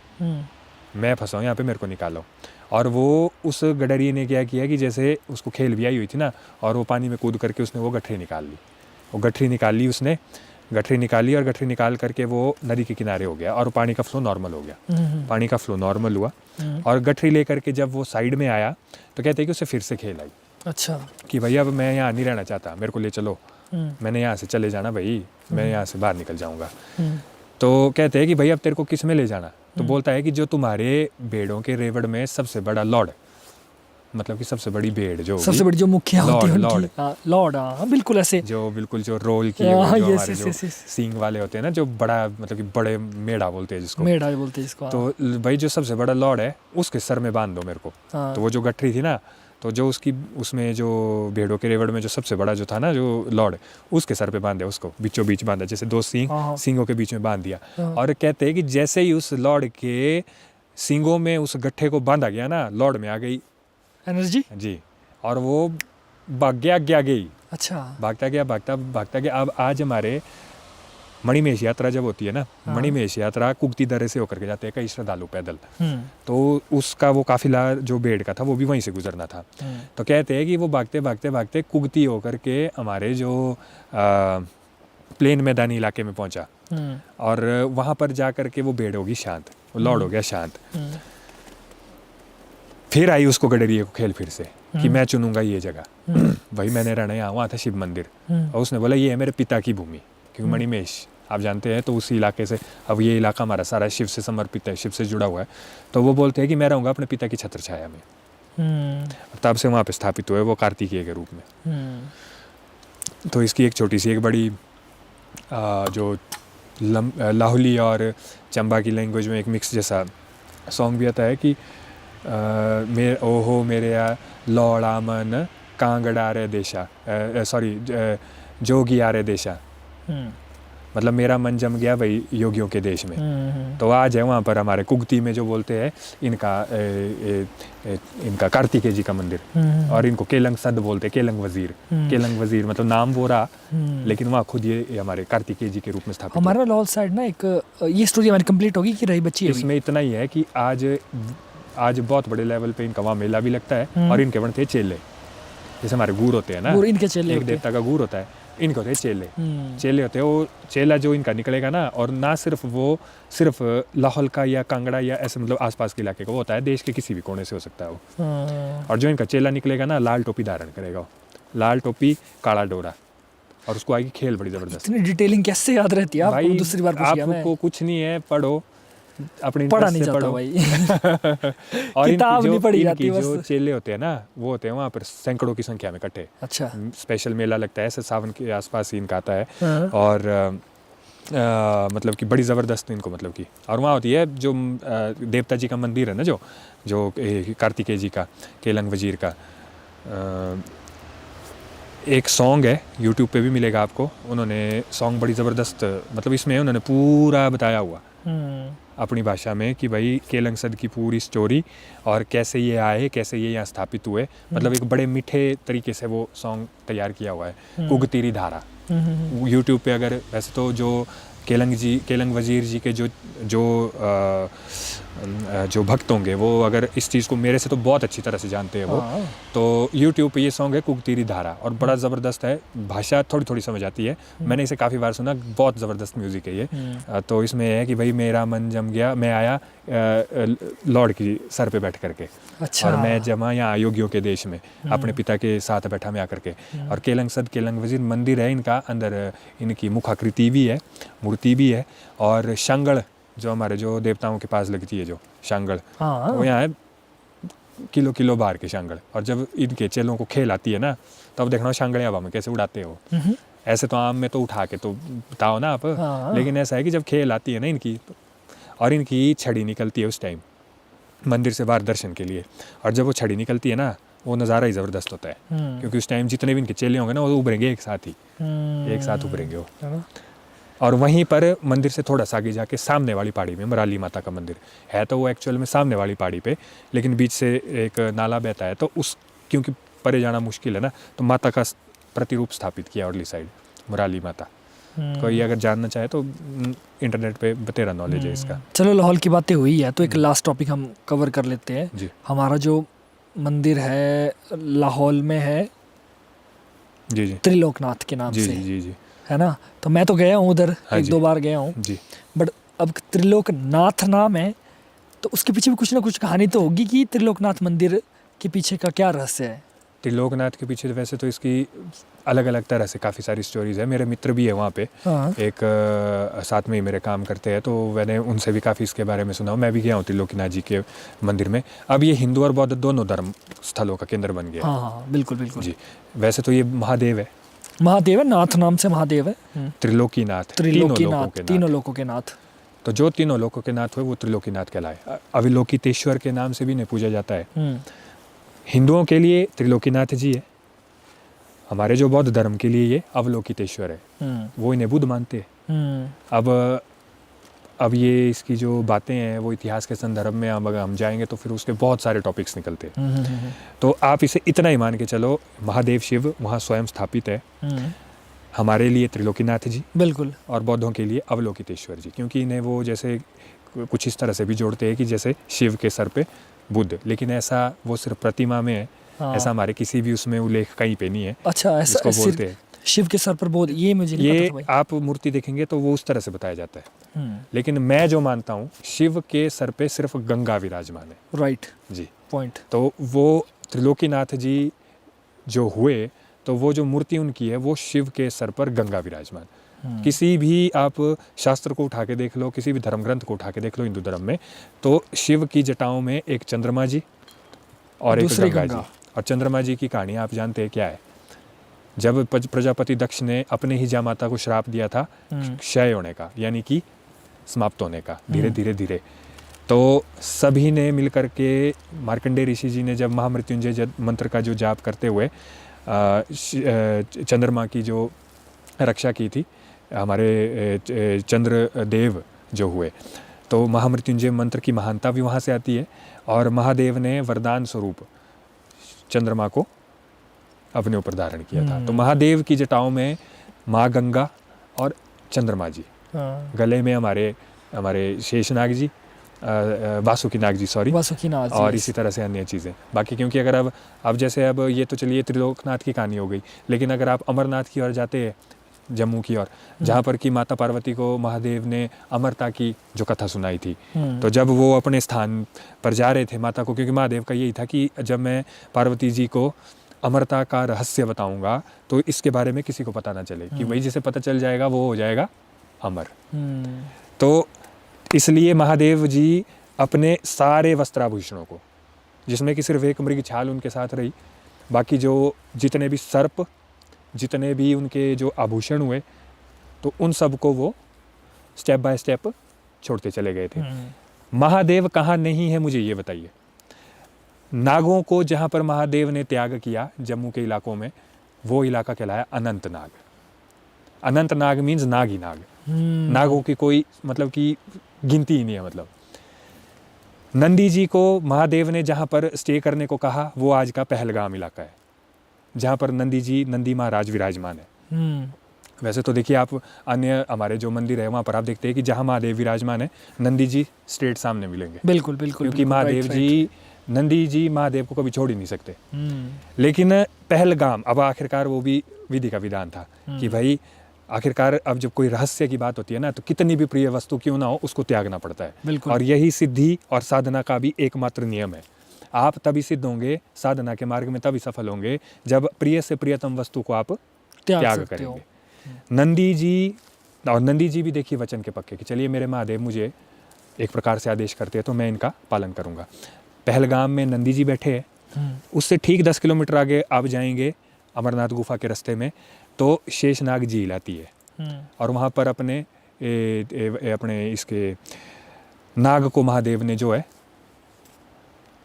मैं फंसा हूँ यहाँ पे मेरे को निकालो। और वो उस गडरिए ने क्या किया कि जैसे उसको खेल भी आई हुई थी ना, और वो पानी में कूद करके उसने वो गठरी निकाल ली। वो गठरी निकाली उसने, गठरी निकाली और गठरी निकाल करके वो नदी के किनारे हो गया और पानी का फ्लो नॉर्मल हो गया। पानी का फ्लो नॉर्मल हुआ और गठरी लेकर के जब वो साइड में आया तो कहते हैं कि उसे फिर से खेल आई। अच्छा, कि भैया अब मैं यहाँ नहीं रहना चाहता, मेरे को ले चलो, मैंने यहाँ से चले जाना भाई, मैं यहाँ से बाहर निकल जाऊँगा। तो कहते हैं कि भाई अब तेरे को किस में ले जाना। तो बोलता है कि जो तुम्हारे भेड़ों के रेवड़ में सबसे बड़ा लॉर्ड, मतलब कि सबसे बड़ी भेड़ जो सबसे बड़ी जो मुखिया होती है लॉर्ड, हाँ बिल्कुल ऐसे जो बिल्कुल जो रोल की जो हमारे जो सींग वाले होते हैं ना, जो बड़ा मतलब कि बड़े मेढ़ा बोलते हैं जिसको, तो भाई जो सबसे बड़ा लॉर्ड है उसके सर में बांध दो मेरे को। तो वो जो गठरी थी ना, तो जो उसकी उसमें जो भेड़ों के रेवड़ में जो सबसे बड़ा जो था ना जो लॉर्ड, उसके सर पे बांधे, उसको बीचों बीच बांधा, जैसे दो सींगों के बीच में बांध दिया। और कहते हैं कि जैसे ही उस लॉर्ड के सींगों में उस गट्ठे को बांधा गया ना, लॉर्ड में आ गई एनर्जी जी, और वो भाग गई। अच्छा, भागता गया। अब आज हमारे मणिमहेश यात्रा जब होती है ना, मणिमहेश यात्रा कुगती दर्रे से होकर के जाते हैं कई श्रद्धालु पैदल। तो उसका वो काफिला जो भेड़ का था वो भी वहीं से गुजरना था। तो कहते हैं कि वो भागते कुगती होकर के हमारे जो प्लेन मैदानी इलाके में पहुंचा और वहां पर जा करके वो भेड़ होगी शांत, वो लॉर्ड हो गया शांत। फिर आई उसको गडरिए को खेल फिर से कि मैं चुनूंगा ये जगह, भाई मैंने रहना यहाँ, वहाँ था शिव मंदिर, और उसने बोला ये है मेरे पिता की भूमि, क्योंकि मणिमहेश आप जानते हैं तो उसी इलाके से, अब ये इलाका हमारा सारा शिव से समर्पित है, शिव से जुड़ा हुआ है। तो वो बोलते हैं कि मैं रहूँगा अपने पिता की छत्र छाया में। तब से वहाँ पे स्थापित हुए वो कार्तिकेय के रूप में। तो इसकी एक छोटी सी एक बड़ी जो लाहुली और चंबा की लैंग्वेज में एक मिक्स जैसा सॉन्ग भी आता है कि ओहो मेरे लौड़ा मन कांगड़ा रे देशा, सॉरी जोगी आरे देशा, मतलब मेरा मन जम गया वही योगियों के देश में। तो आज है वहाँ पर हमारे कुगती में जो बोलते हैं इनका कार्तिकेय जी का मंदिर, और इनको केलंग सद बोलते हैं, केलंग वजीर। केलंग वजीर मतलब नाम वो रहा, लेकिन वहाँ खुद ये हमारे कार्तिकेय जी के रूप में स्थापित। हमारा लाहौल साइड ना एक ये स्टोरी हमारी कंप्लीट होगी कि रही बच्ची है इसमें इतना ही है कि आज बहुत बड़े लेवल पे इनका वहाँ मेला भी लगता है, और इनके बनते हैं चेले, जैसे हमारे गुर होते हैं ना, इनके चेले एक देवता का गुर होता है, इनके होते हैं चेले। चेले होते हैं, वो चेला जो इनका निकलेगा ना, और ना सिर्फ वो सिर्फ लाहौल का या कांगड़ा या ऐसे मतलब आसपास के इलाके का, वो होता है देश के किसी भी कोने से हो सकता है वो। और जो इनका चेला निकलेगा ना, लाल टोपी धारण करेगा वो, लाल टोपी काला डोरा, और उसको आगे खेल बड़ी जबरदस्त। इतनी डिटेलिंग कैसे याद रहती है आपको? दूसरी बार पूछ गया मैं। आपको कुछ नहीं है, पढ़ो, अपने पढ़ा नहीं जाता पढ़ो भाई। और किताब नहीं पढ़ी जाती जो बस। चेले होते हैं ना, वो होते हैं वहाँ पर सैकड़ों की संख्या में इकट्ठे। अच्छा। स्पेशल मेला लगता है, ऐसे सावन के आसपास ही इनका आता है, और मतलब कि बड़ी ज़बरदस्त इनको मतलब कि। और वहाँ होती है जो देवता जी का मंदिर है ना, जो कार्तिकेय जी का, केलंग वजीर का, एक सॉन्ग है, यूट्यूब पे भी मिलेगा आपको। उन्होंने सॉन्ग बड़ी ज़बरदस्त, मतलब इसमें उन्होंने पूरा बताया हुआ अपनी भाषा में कि भाई केलंग सद की पूरी स्टोरी, और कैसे ये आए, कैसे ये यहाँ स्थापित हुए। मतलब एक बड़े मीठे तरीके से वो सॉन्ग तैयार किया हुआ है, कुगतीरी धारा। यूट्यूब पे अगर, वैसे तो जो केलंग वजीर जी के जो भक्त होंगे, वो अगर इस चीज़ को मेरे से तो बहुत अच्छी तरह से जानते हैं वो, तो यूट्यूब पे ये सॉन्ग है कुगतीरी धारा, और बड़ा ज़बरदस्त है। भाषा थोड़ी थोड़ी समझ आती है, मैंने इसे काफ़ी बार सुना, बहुत ज़बरदस्त म्यूज़िक है ये। तो इसमें है कि भाई मेरा मन जम गया, मैं आया लॉर्ड की सर पे बैठ करके। अच्छा। और मैं जमा यहाँ योगियों के देश में अपने पिता के साथ बैठा मैं आकर के। और केलंग सद केलंग वजीर मंदिर है इनका, अंदर इनकी मुखाकृति भी है, मूर्ति भी है, और शांगड़ जो हमारे जो देवताओं के पास लगती है, जो शांगड़, वो यहाँ है किलो बाहर के शांगड़। और जब इनके चेलों को खेल आती है ना, तब देखना शांगड़े हवा में कैसे उड़ाते हो। ऐसे तो आम में तो उठा के तो बताओ ना आप, लेकिन ऐसा है कि जब खेल आती है ना इनकी, और इनकी छड़ी निकलती है उस टाइम मंदिर से बाहर दर्शन के लिए, और जब वो छड़ी निकलती है ना, वो नज़ारा ही ज़बरदस्त होता है, क्योंकि उस टाइम जितने भी इनके चेले होंगे ना, वो उभरेंगे एक साथ उभरेंगे वो। और वहीं पर मंदिर से थोड़ा सा आगे जाके सामने वाली पहाड़ी में मराली माता का मंदिर है, तो वो एक्चुअल में सामने वाली पहाड़ी पे, लेकिन बीच से एक नाला बहता है, तो क्योंकि परे जाना मुश्किल है ना, तो माता का प्रतिरूप स्थापित किया उरली साइड, मराली माता। कोई अगर जानना चाहे तो इंटरनेट पे बतेरा नॉलेज है इसका। चलो, लाहौल की बातें हुई है, तो एक लास्ट टॉपिक हम कवर कर लेते हैं जी। हमारा जो मंदिर है लाहौल में है, जी त्रिलोकनाथ के नाम जी से, जी जी है ना। तो मैं तो गया हूँ उधर, हाँ एक जी। दो बार गया हूँ जी। बट अब त्रिलोकनाथ नाम है, तो उसके पीछे भी कुछ ना कुछ कहानी तो होगी कि त्रिलोकनाथ मंदिर के पीछे का क्या रहस्य है। त्रिलोकनाथ के पीछे वैसे तो इसकी अलग अलग तरह से काफ़ी सारी स्टोरीज है। मेरे मित्र भी है वहाँ पे, एक साथ में ही मेरे काम करते हैं, तो मैंने उनसे भी काफ़ी इसके बारे में सुना। मैं भी गया हूँ त्रिलोकीनाथ जी के मंदिर में। अब ये हिंदू और बौद्ध दोनों धर्म स्थलों का केंद्र बन गया। हाँ, बिल्कुल बिल्कुल जी। वैसे तो ये महादेव है, नाथ नाम से महादेव है। त्रिलोकीनाथ, तीनों लोकों के नाथ। तो जो तीनों लोकों के नाथ हुए वो त्रिलोकीनाथ कहलाए। अविलोकितेश्वर के नाम से भी इन्हें पूजा जाता है। हिंदुओं के लिए त्रिलोकीनाथ जी है, हमारे जो बौद्ध धर्म के लिए ये अवलोकितेश्वर है, वो इन्हें बुद्ध मानते हैं। अब ये इसकी जो बातें हैं वो इतिहास के संदर्भ में अगर हम जाएंगे तो फिर उसके बहुत सारे टॉपिक्स निकलते हैं। तो आप इसे इतना ही मान के चलो, महादेव शिव वहाँ स्वयं स्थापित है, हमारे लिए त्रिलोकीनाथ जी बिल्कुल, और बौद्धों के लिए अवलोकितेश्वर जी, क्योंकि इन्हें वो जैसे कुछ इस तरह से भी जोड़ते हैं कि जैसे शिव के सर पे बुद्ध, लेकिन ऐसा वो सिर्फ प्रतिमा में है। ऐसा हमारे किसी भी उसमें उल्लेख कहीं पे नहीं है। अच्छा, ऐसा बोलते हैं शिव के सर पर बुद्ध, ये मुझे नहीं पता था भाई। आप मूर्ति देखेंगे तो वो उस तरह से बताया जाता है, लेकिन मैं जो मानता हूँ शिव के सर पे सिर्फ गंगा विराजमान है। राइट जी, पॉइंट। तो वो त्रिलोकीनाथ जी जो हुए, तो वो जो मूर्ति उनकी है वो शिव के सर पर गंगा विराजमान। किसी भी आप शास्त्र को उठा के देख लो, किसी भी धर्म ग्रंथ को उठा के देख लो हिंदू धर्म में, तो शिव की जटाओं में एक चंद्रमा जी और एक गंगा जी। और चंद्रमा जी की कहानी आप जानते हैं क्या है? जब प्रजापति दक्ष ने अपने ही जामाता को श्राप दिया था क्षय होने का, यानी कि समाप्त होने का, धीरे धीरे धीरे, तो सभी ने मिलकर के, मार्कंडेय ऋषि जी ने जब महामृत्युंजय मंत्र का जो जाप करते हुए चंद्रमा की जो रक्षा की थी, हमारे चंद्रदेव जो हुए, तो महामृत्युंजय मंत्र की महानता भी वहाँ से आती है। और महादेव ने वरदान स्वरूप चंद्रमा को अपने ऊपर धारण किया था। तो महादेव की जटाओं में माँ गंगा और चंद्रमा जी, गले में हमारे शेषनाग जी, वासुकीनाग जी, सॉरी, वासुकीनाग जी, और इसी तरह से अन्य चीज़ें बाकी। क्योंकि अगर अब जैसे अब ये तो चलिए त्रिलोकनाथ की कहानी हो गई, लेकिन अगर आप अमरनाथ की ओर जाते हैं, जम्मू की ओर, जहाँ पर कि माता पार्वती को महादेव ने अमरता की जो कथा सुनाई थी, तो जब वो अपने स्थान पर जा रहे थे माता को, क्योंकि महादेव का यही था कि जब मैं पार्वती जी को अमरता का रहस्य बताऊंगा तो इसके बारे में किसी को पता ना चले, कि वही जिसे पता चल जाएगा वो हो जाएगा अमर। तो इसलिए महादेव जी अपने सारे वस्त्राभूषणों को, जिसमें कि सिर्फ एक मृग छाल उनके साथ रही, बाकी जो जितने भी सर्प, जितने भी उनके जो आभूषण हुए, तो उन सब को वो स्टेप बाय स्टेप छोड़ते चले गए थे। महादेव कहाँ नहीं है मुझे ये बताइए। नागों को जहाँ पर महादेव ने त्याग किया जम्मू के इलाकों में, वो इलाका कहलाया अनंतनाग। अनंतनाग मीन्स नाग ही नाग, नागों की कोई मतलब कि गिनती ही नहीं है। मतलब नंदी जी को महादेव ने जहाँ पर स्टे करने को कहा, वो आज का पहलगाम इलाका है, जहाँ पर नंदी महाराज विराजमान है। वैसे तो देखिए, आप अन्य हमारे जो मंदिर है वहाँ पर आप देखते हैं कि जहाँ महादेव विराजमान है, नंदी जी स्ट्रेट सामने मिलेंगे। बिल्कुल बिल्कुल, क्योंकि महादेव जी, नंदी जी महादेव को कभी छोड़ ही नहीं सकते। लेकिन पहलगाम, अब आखिरकार वो भी विधि का विधान था कि भाई आखिरकार अब जब कोई रहस्य की बात होती है ना, तो कितनी भी प्रिय वस्तु क्यों ना हो, उसको त्यागना पड़ता है। और यही सिद्धि और साधना का भी एकमात्र नियम है। आप तभी सिद्ध होंगे, साधना के मार्ग में तभी सफल होंगे, जब प्रिय से प्रियतम वस्तु को आप त्याग करेंगे। नंदी जी भी देखिए वचन के पक्के कि चलिए मेरे महादेव मुझे एक प्रकार से आदेश करते हैं तो मैं इनका पालन करूंगा। पहलगाम में नंदी जी बैठे हैं, उससे ठीक 10 किलोमीटर आगे आप जाएंगे अमरनाथ गुफा के रास्ते में, तो शेषनाग जी हिलाती है, और वहाँ पर अपने इसके नाग को महादेव ने जो है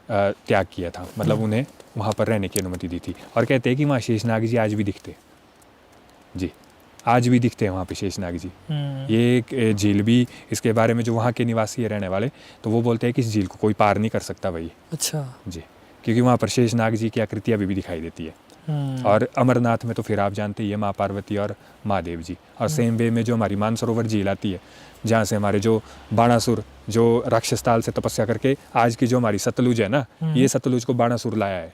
त्याग किया था, मतलब उन्हें वहाँ पर रहने की अनुमति दी थी। और कहते हैं कि वहाँ शेषनाग जी आज भी दिखते जी, आज भी दिखते हैं वहाँ पे शेषनाग जी। ये एक झील भी, इसके बारे में जो वहाँ के निवासी है रहने वाले, तो वो बोलते हैं कि इस झील को कोई पार नहीं कर सकता भाई। अच्छा जी, क्योंकि वहाँ पर शेषनाग जी की आकृति अभी भी दिखाई देती है। और अमरनाथ में तो फिर आप जानते ही है माँ पार्वती और महादेव जी। और सेम वे में जो हमारी मानसरोवर झील आती है, जहाँ से हमारे जो बाणासुर जो राक्षस ताल से तपस्या करके आज की जो हमारी सतलुज है ना, ये सतलुज को बाणासुर लाया है।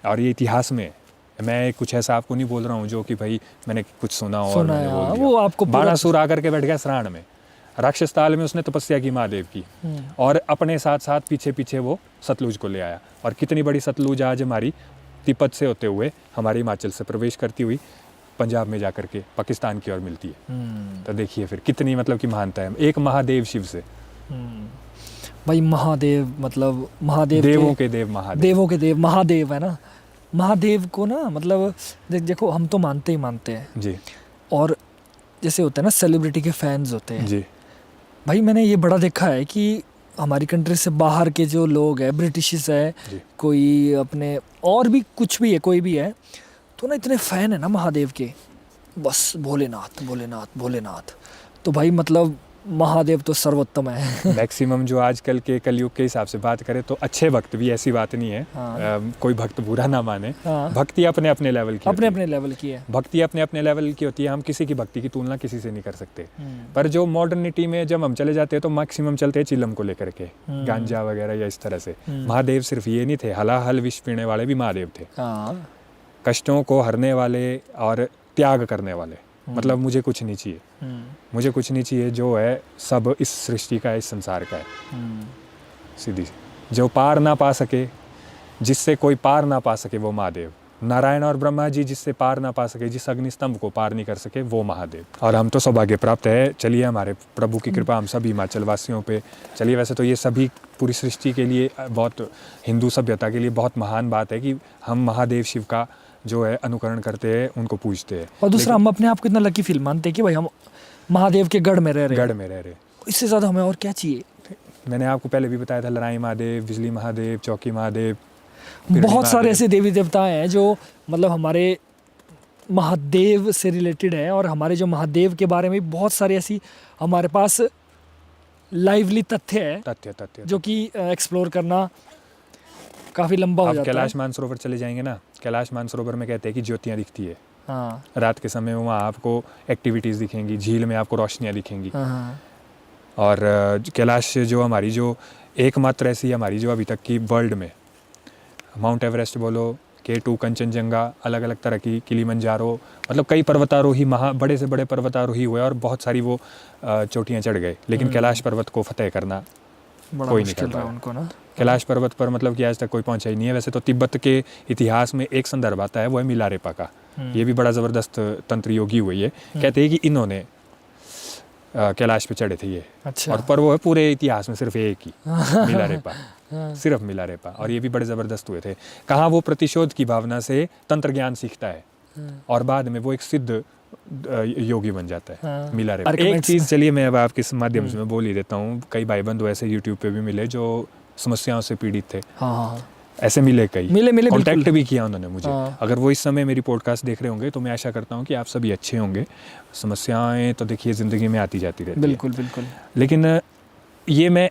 और ये इतिहास में, मैं कुछ ऐसा आपको नहीं बोल रहा हूँ जो कि भाई मैंने कुछ सुना और मैंने बोल दिया। वो आपको बाणासुर आकर के बैठ गया सराण में, राक्षस ताल में उसने तपस्या की महादेव की, और अपने साथ साथ पीछे पीछे वो सतलुज को ले आया। और कितनी बड़ी सतलुज आज हमारी तिब्बत से होते हुए हमारे हिमाचल से प्रवेश करती हुई पंजाब में जाकर के पाकिस्तान की ओर मिलती है। तो देखिए फिर कितनी मतलब की महानता है एक महादेव शिव से। भाई महादेव मतलब महादेव, देवों के देव महादेव, देवों के देव महादेव है ना। महादेव को ना मतलब देखो हम तो मानते ही मानते हैं जी, और जैसे होता है ना सेलिब्रिटी के फैंस होते हैं जी। भाई मैंने ये बड़ा देखा है कि हमारी कंट्री से बाहर के जो लोग हैं, ब्रिटिश है, कोई अपने और भी कुछ भी है, कोई भी है, तो ना इतने फ़ैन है ना महादेव के, बस भोलेनाथ भोलेनाथ भोलेनाथ। तो भाई मतलब महादेव तो सर्वोत्तम है। मैक्सिमम जो आजकल के कलयुग के हिसाब से बात करें तो अच्छे भक्त भी, ऐसी बात नहीं है। कोई भक्त बुरा ना माने। भक्ति अपने अपने लेवल की, अपने अपने लेवल की है। भक्ति अपने अपने लेवल की होती है। हम किसी की भक्ति की तुलना किसी से नहीं कर सकते। पर जो मॉडर्निटी में जब हम चले जाते हैं तो मैक्सिमम चलते हैं चिलम को लेकर के, गांजा वगैरह या इस तरह से। महादेव सिर्फ ये नहीं थे, हलाहल विष पीने वाले भी महादेव थे, कष्टों को हरने वाले और त्याग करने वाले। मतलब मुझे कुछ नहीं चाहिए, मुझे कुछ नहीं चाहिए, जो है सब इस सृष्टि का है, इस संसार का है। सीधी जो पार ना पा सके, जिससे कोई पार ना पा सके, वो महादेव। नारायण और ब्रह्मा जी जिससे पार ना पा सके, जिस अग्निस्तंभ को पार नहीं कर सके, वो महादेव। और हम तो सौभाग्य प्राप्त है। चलिए हमारे प्रभु की कृपा हम सभी हिमाचल वासियों पे। चलिए वैसे तो ये सभी पूरी सृष्टि के लिए, बहुत हिंदू सभ्यता के लिए बहुत महान बात है कि हम महादेव शिव का जो है अनुकरण करते हैं, उनको पूजते हैं। और दूसरा हम अपने आप को इतना लकी फील मानते हैं कि भाई हम महादेव के गढ़ में रह रहे। इससे ज़्यादा हमें और क्या चाहिए। मैंने आपको पहले भी बताया था, लड़ाई महादेव, बिजली महादेव, चौकी महादेव, बहुत सारे ऐसे देवी देवता हैं जो मतलब हमारे महादेव से रिलेटेड है, और हमारे जो महादेव के बारे में बहुत सारी ऐसी हमारे पास लाइवली तथ्य है तथ्य जो कि एक्सप्लोर करना काफ़ी लंबा हो आप जाता है। कैलाश मानसरोवर चले जाएंगे ना, कैलाश मानसरोवर में कहते हैं कि ज्योतियाँ दिखती है हाँ रात के समय में, वहाँ आपको एक्टिविटीज़ दिखेंगी, झील में आपको रोशनियाँ दिखेंगी। हाँ हाँ और कैलाश जो हमारी जो एकमात्र ऐसी हमारी जो अभी तक की वर्ल्ड में, माउंट एवरेस्ट बोलो, K2, कंचनजंगा, अलग अलग तरह की, किलीमंजारो, मतलब कई पर्वतारोही, बड़े से बड़े पर्वतारोही हुए और बहुत सारी वो चोटियाँ चढ़ गए, लेकिन कैलाश पर्वत को फतेह करना बड़ा कोई नहीं मुश्किल कर रहा पाया। उनको ना। कैलाश पर्वत पर मतलब कि आज तक कोई पहुंचा ही नहीं है। वैसे तो तिब्बत के इतिहास में एक संदर्भ आता है, वो है मिलारेपा का। ये भी बड़ा ज़बरदस्त तंत्र योगी हुए ये कहते हैं कि इन्होंने कैलाश पे चढ़े थे ये। अच्छा। और पर वो है पूरे इतिहास में सिर्फ एक ही मिलारेपा, सिर्फ मिलारेपा। और ये भी बड़े ज़बरदस्त हुए थे। कहाँ वो प्रतिशोध की भावना से तंत्र ज्ञान सीखता है और बाद में वो एक सिद्ध योगी बन जाता है। हाँ। मिलारेपा। एक Archimedes चीज़ चलिए मैं अब आपके इस माध्यम से मैं बोल ही देता हूँ। कई भाई बंधु ऐसे यूट्यूब पे भी मिले जो समस्याओं से पीड़ित थे, हाँ हाँ ऐसे मिले कई, मिले कांटेक्ट बिल्कुल। भी किया उन्होंने मुझे। हाँ। अगर वो इस समय मेरी पॉडकास्ट देख रहे होंगे तो मैं आशा करता हूँ कि आप सभी अच्छे होंगे। समस्याएं तो देखिए ज़िंदगी में आती जाती रहती है, बिल्कुल बिल्कुल। लेकिन ये मैं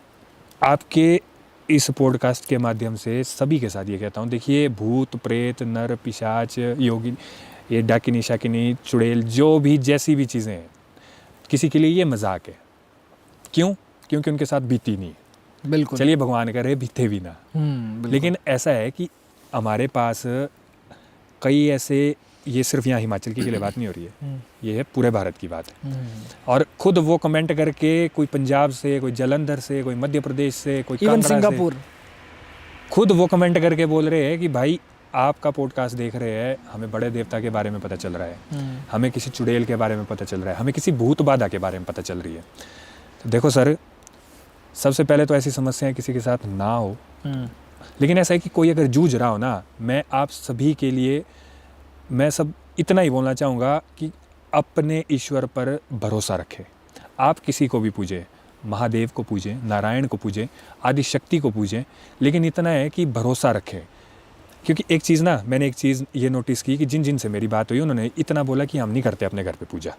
आपके इस पॉडकास्ट के माध्यम से सभी के साथ ये कहता हूँ, देखिए भूत प्रेत नर पिशाच योगी, ये डाकिनी शाकिनी चुड़ैल, जो भी जैसी भी चीज़ें हैं, किसी के लिए ये मजाक है। क्यों? क्योंकि उनके साथ बीती नहीं। बिल्कुल। चलिए भगवान करे बीते भी ना, बिल्कुल। लेकिन ऐसा है कि हमारे पास कई ऐसे, ये सिर्फ यहाँ हिमाचल की के लिए बात नहीं हो रही है, ये है पूरे भारत की बात है। और खुद वो कमेंट करके कोई पंजाब से, कोई जालंधर से, कोई मध्य प्रदेश से, कोई इवन कांगड़ा से, सिंगापुर, खुद वो कमेंट करके बोल रहे हैं कि भाई आपका पॉडकास्ट देख रहे हैं, हमें बड़े देवता के बारे में पता चल रहा है, हमें किसी चुड़ैल के बारे में पता चल रहा है, हमें किसी भूत बाधा के बारे में पता चल रही है। तो देखो सर, सबसे पहले तो ऐसी समस्याएं किसी के साथ ना हो, लेकिन ऐसा है कि कोई अगर जूझ रहा हो ना, मैं आप सभी के लिए मैं सब इतना ही बोलना चाहूँगा कि अपने ईश्वर पर भरोसा रखें। आप किसी को भी पूजें, महादेव को पूजें, नारायण को पूजें, आदि शक्ति को पूजें, लेकिन इतना है कि भरोसा रखें। क्योंकि एक चीज़ ना, मैंने एक चीज़ ये नोटिस की कि जिन जिन से मेरी बात हुई उन्होंने इतना बोला कि हम नहीं करते अपने घर पे पूजा।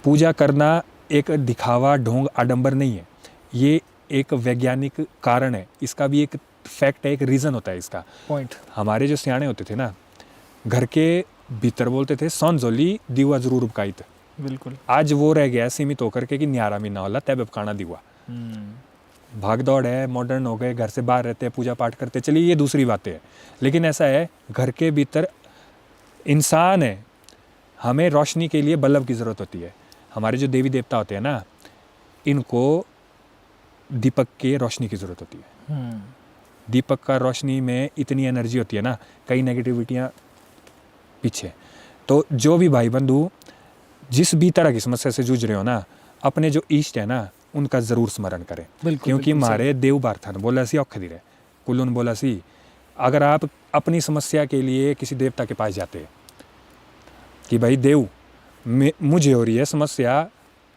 पूजा करना एक दिखावा, ढोंग, आडंबर नहीं है, ये एक वैज्ञानिक कारण है, इसका भी एक फैक्ट है, एक रीज़न होता है इसका। पॉइंट। हमारे जो सियाने होते थे ना, घर के भीतर बोलते थे सौंजोली दीवा जरूर उबकाइत। बिल्कुल। आज वो रह गया सीमित होकर के कि न्यारा मीना वाला तैब उबकाना दीवा। भाग दौड़ है, मॉडर्न हो गए, घर से बाहर रहते हैं, पूजा पाठ करते, चलिए ये दूसरी बातें हैं, लेकिन ऐसा है घर के भीतर इंसान है, हमें रोशनी के लिए बल्ब की ज़रूरत होती है। हमारे जो देवी देवता होते हैं ना, इनको दीपक के रोशनी की ज़रूरत होती है। दीपक का रोशनी में इतनी एनर्जी होती है ना, कई नेगेटिविटियाँ पीछे। तो जो भी भाई बंधु जिस भी तरह की समस्या से जूझ रहे हो ना, अपने जो इष्ट है ना, उनका ज़रूर स्मरण करें। क्योंकि मारे देव बार्थन बोला सी औख दिरे कुल्लुन बोला सी, अगर आप अपनी समस्या के लिए किसी देवता के पास जाते हैं कि भाई देव मुझे हो रही है समस्या,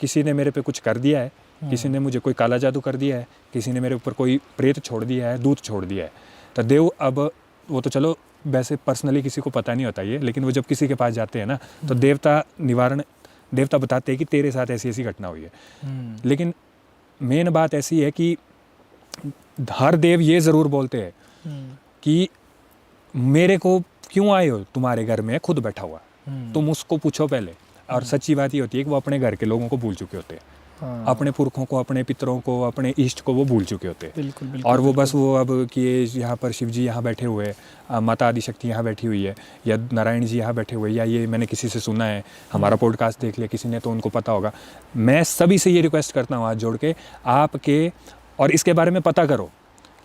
किसी ने मेरे पे कुछ कर दिया है, किसी ने मुझे कोई काला जादू कर दिया है, किसी ने मेरे ऊपर कोई प्रेत छोड़ दिया है, दूत छोड़ दिया है, तो देव अब वो तो चलो वैसे पर्सनली किसी को पता नहीं होता ये, लेकिन वो जब किसी के पास जाते हैं ना, तो देवता बताते हैं कि तेरे साथ ऐसी ऐसी घटना हुई है। लेकिन मेन बात ऐसी है कि हर देव ये ज़रूर बोलते हैं कि मेरे को क्यों आए हो, तुम्हारे घर में खुद बैठा हुआ, तुम उसको पूछो पहले। और सच्ची बात ये होती है कि वो अपने घर के लोगों को भूल चुके होते हैं, अपने पुरखों को, अपने पितरों को, अपने इष्ट को वो भूल चुके होते हैं। बिल्कुल, बिल्कुल, और वो बस वो अब कि यहाँ पर शिव जी यहाँ बैठे हुए हैं, माता आदि शक्ति यहाँ बैठी हुई है, या नारायण जी यहाँ बैठे हुए, या ये मैंने किसी से सुना है, हमारा पॉडकास्ट देख लिया किसी ने तो उनको पता होगा। मैं सभी से ये रिक्वेस्ट करता हूँ हाथ जोड़ के, आपके और इसके बारे में पता करो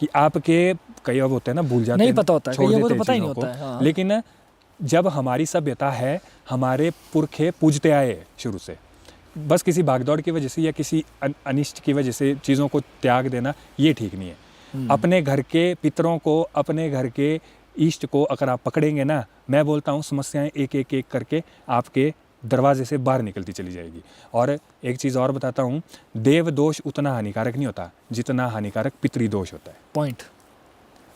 कि आपके कई अब होते हैं ना, भूल जाते हैं, नहीं पता होता है, छोड़ देते तो हैं पता ही नहीं चीज़ों होता है। को। लेकिन जब हमारी सभ्यता है, हमारे पुरखे पूजते आए शुरू से, बस किसी भागदौड़ की वजह से या किसी अनिष्ट की वजह से चीज़ों को त्याग देना ये ठीक नहीं है। अपने घर के पितरों को, अपने घर के इष्ट को अगर आप पकड़ेंगे ना, मैं बोलता हूँ समस्याएं एक एक एक करके आपके दरवाजे से बाहर निकलती चली जाएगी। और एक चीज़ और बताता हूँ, देव दोष उतना हानिकारक नहीं होता जितना हानिकारक पितृदोष होता है। पॉइंट।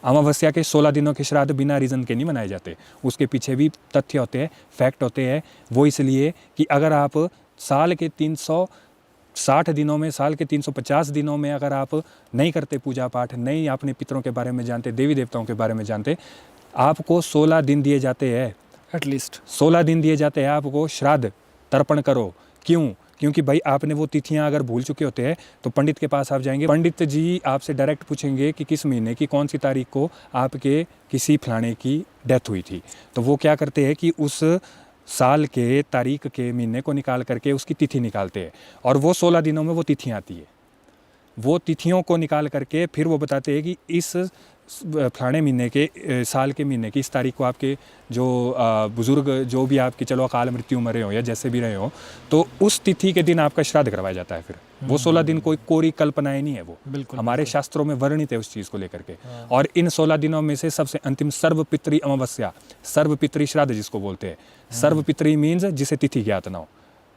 अमावस्या के 16 दिनों के श्राद्ध बिना रीज़न के नहीं मनाए जाते। उसके पीछे भी तथ्य होते हैं, फैक्ट होते हैं। वो इसलिए कि अगर आप साल के 360 दिनों में, साल के 350 दिनों में अगर आप नहीं करते पूजा पाठ, नहीं अपने पितरों के बारे में जानते, देवी देवताओं के बारे में जानते, आपको 16 दिन दिए जाते हैं, एटलीस्ट 16 दिन दिए जाते हैं आपको श्राद्ध तर्पण करो। क्यों? क्योंकि भाई आपने वो तिथियां अगर भूल चुके होते हैं तो पंडित के पास आप जाएंगे, पंडित जी आपसे डायरेक्ट पूछेंगे कि किस महीने की कौन सी तारीख को आपके किसी फलाने की डेथ हुई थी। तो वो क्या करते हैं कि उस साल के तारीख के महीने को निकाल करके उसकी तिथि निकालते हैं और वो 16 दिनों में वो तिथियाँ आती है। वो तिथियों को निकाल करके फिर वो बताते हैं कि इस फलाने महीने के साल के महीने की इस तारीख को आपके जो बुज़ुर्ग जो भी आपकी चलो अकाल मृत्यु मरे हो या जैसे भी रहे हो, तो उस तिथि के दिन आपका श्राद्ध करवाया जाता है। फिर वो 16 दिन कोई कोरी कल्पनाएं नहीं है, वो बिल्कुल हमारे शास्त्रों में वर्णित है उस चीज़ को लेकर के। और इन 16 दिनों में से सबसे अंतिम सर्वपितृ अमावस्या, सर्वपितृ श्राद्ध जिसको बोलते हैं। सर्वपितृ मीन्स जिसे तिथि ज्ञात ना हो,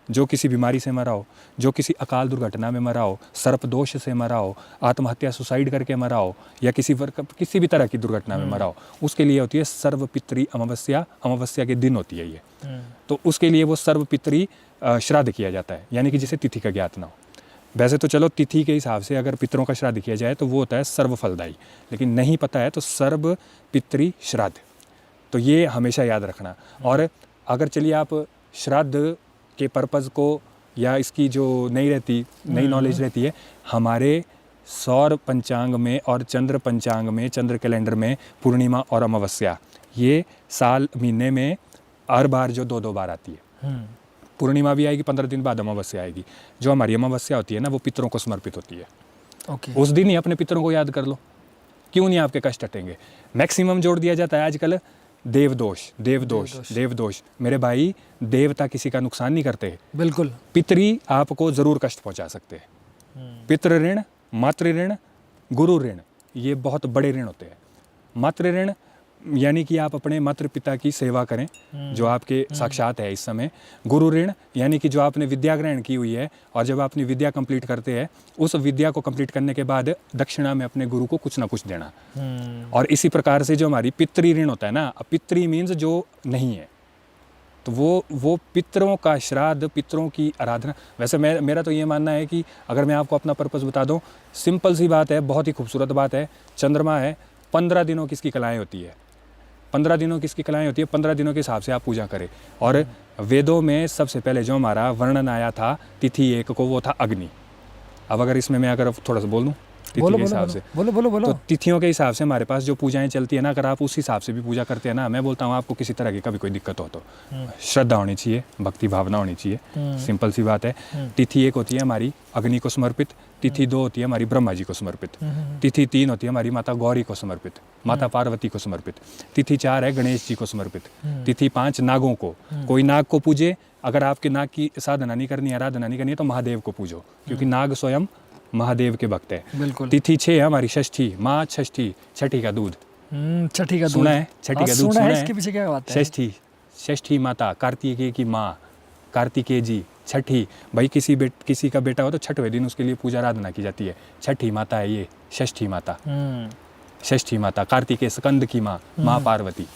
जो किसी बीमारी से मरा हो, जो किसी अकाल दुर्घटना में मरा हो, सर्पदोष से मरा हो, आत्महत्या सुसाइड करके मरा हो या किसी भी तरह की दुर्घटना में मरा हो, उसके लिए होती है सर्वपितृ अमावस्या। अमावस्या के दिन होती है ये, तो उसके लिए वो सर्वपितृ श्राद्ध किया जाता है, यानी कि जिसे तिथि का ज्ञात ना हो। वैसे तो चलो तिथि के हिसाब से अगर पितरों का श्राद्ध किया जाए तो वो होता है सर्वफलदायी, लेकिन नहीं पता है तो सर्वपितृ श्राद्ध, तो ये हमेशा याद रखना। और अगर चलिए आप श्राद्ध के पर्पज़ को या इसकी जो नई नॉलेज रहती है, हमारे सौर पंचांग में और चंद्र पंचांग में, चंद्र कैलेंडर में पूर्णिमा और अमावस्या ये साल महीने में हर बार जो 2-2 बार आती है। पूर्णिमा भी आएगी, 15 दिन बाद अमावस्या आएगी। जो हमारी अमावस्या होती है ना, वो पितरों को समर्पित होती है। ओके, उस दिन ही अपने पितरों को याद कर लो, क्यों नहीं आपके कष्ट हटेंगे। मैक्सिमम जोड़ दिया जाता है आजकल देवदोष। मेरे भाई, देवता किसी का नुकसान नहीं करते, बिल्कुल। पितरी आपको जरूर कष्ट पहुंचा सकते हैं। पितृ ऋण, मातृ ऋण, गुरु ऋण, ये बहुत बड़े ऋण होते हैं। मातृ ऋण यानी कि आप अपने मातृ पिता की सेवा करें जो आपके साक्षात है इस समय। गुरु ऋण यानी कि जो आपने विद्या ग्रहण की हुई है और जब अपनी विद्या कंप्लीट करते हैं, उस विद्या को कंप्लीट करने के बाद दक्षिणा में अपने गुरु को कुछ ना कुछ देना। और इसी प्रकार से जो हमारी पितृ ऋण होता है ना, पितृ मीन्स जो नहीं है, तो वो पितरों का श्राद्ध, पितरों की आराधना। वैसे मेरा तो ये मानना है कि अगर मैं आपको अपना पर्पस बता दूं, सिंपल सी बात है, बहुत ही खूबसूरत बात है। चंद्रमा है, 15 दिनों की इसकी कलाएँ होती है, 15 दिनों की इसकी कलाएँ होती है। 15 दिनों के हिसाब से आप पूजा करें। और वेदों में सबसे पहले जो हमारा वर्णन आया था तिथि एक को, वो था अग्नि। अब अगर इसमें मैं अगर थोड़ा सा बोल दूँ तिथि के हिसाब से, बोलो। तो तिथियों के हिसाब से हमारे पास जो पूजाएं चलती है ना, अगर आप उस हिसाब से भी पूजा करते हैं ना, मैं बोलता हूँ आपको किसी तरह की कभी कोई दिक्कत हो तो श्रद्धा होनी चाहिए, भक्ति भावना होनी चाहिए। सिंपल सी बात है। तिथि एक होती है हमारी अग्नि को समर्पित, तिथि 2 होती है हमारी ब्रह्मा जी को समर्पित, तिथि 3 होती है हमारी माता गौरी को समर्पित, माता पार्वती को समर्पित, तिथि 4 है गणेश जी को समर्पित, तिथि 5 नागों को। कोई नाग को पूजे, अगर आपके नाग की साधना नहीं करनी, आराधना नहीं करनी है, तो महादेव को पूजो, क्योंकि नाग स्वयं महादेव के भक्त है। बिल्कुल। तिथि 6 है हमारी षष्ठी, माँ षष्ठी, छठी का दूध। छठी का दूध सुना है? छठी का दूध सुना है? इसके पीछे क्या बात है? षष्ठी माता, कार्तिकेय की माँ, कार्तिकेय जी। छठी भाई, किसी का बेटा हो तो छठवें दिन उसके लिए पूजा आराधना की जाती है। छठी माता है ये, षष्ठी माता। षष्ठी माता कार्तिकेय स्कंद की माँ, माँ पार्वती,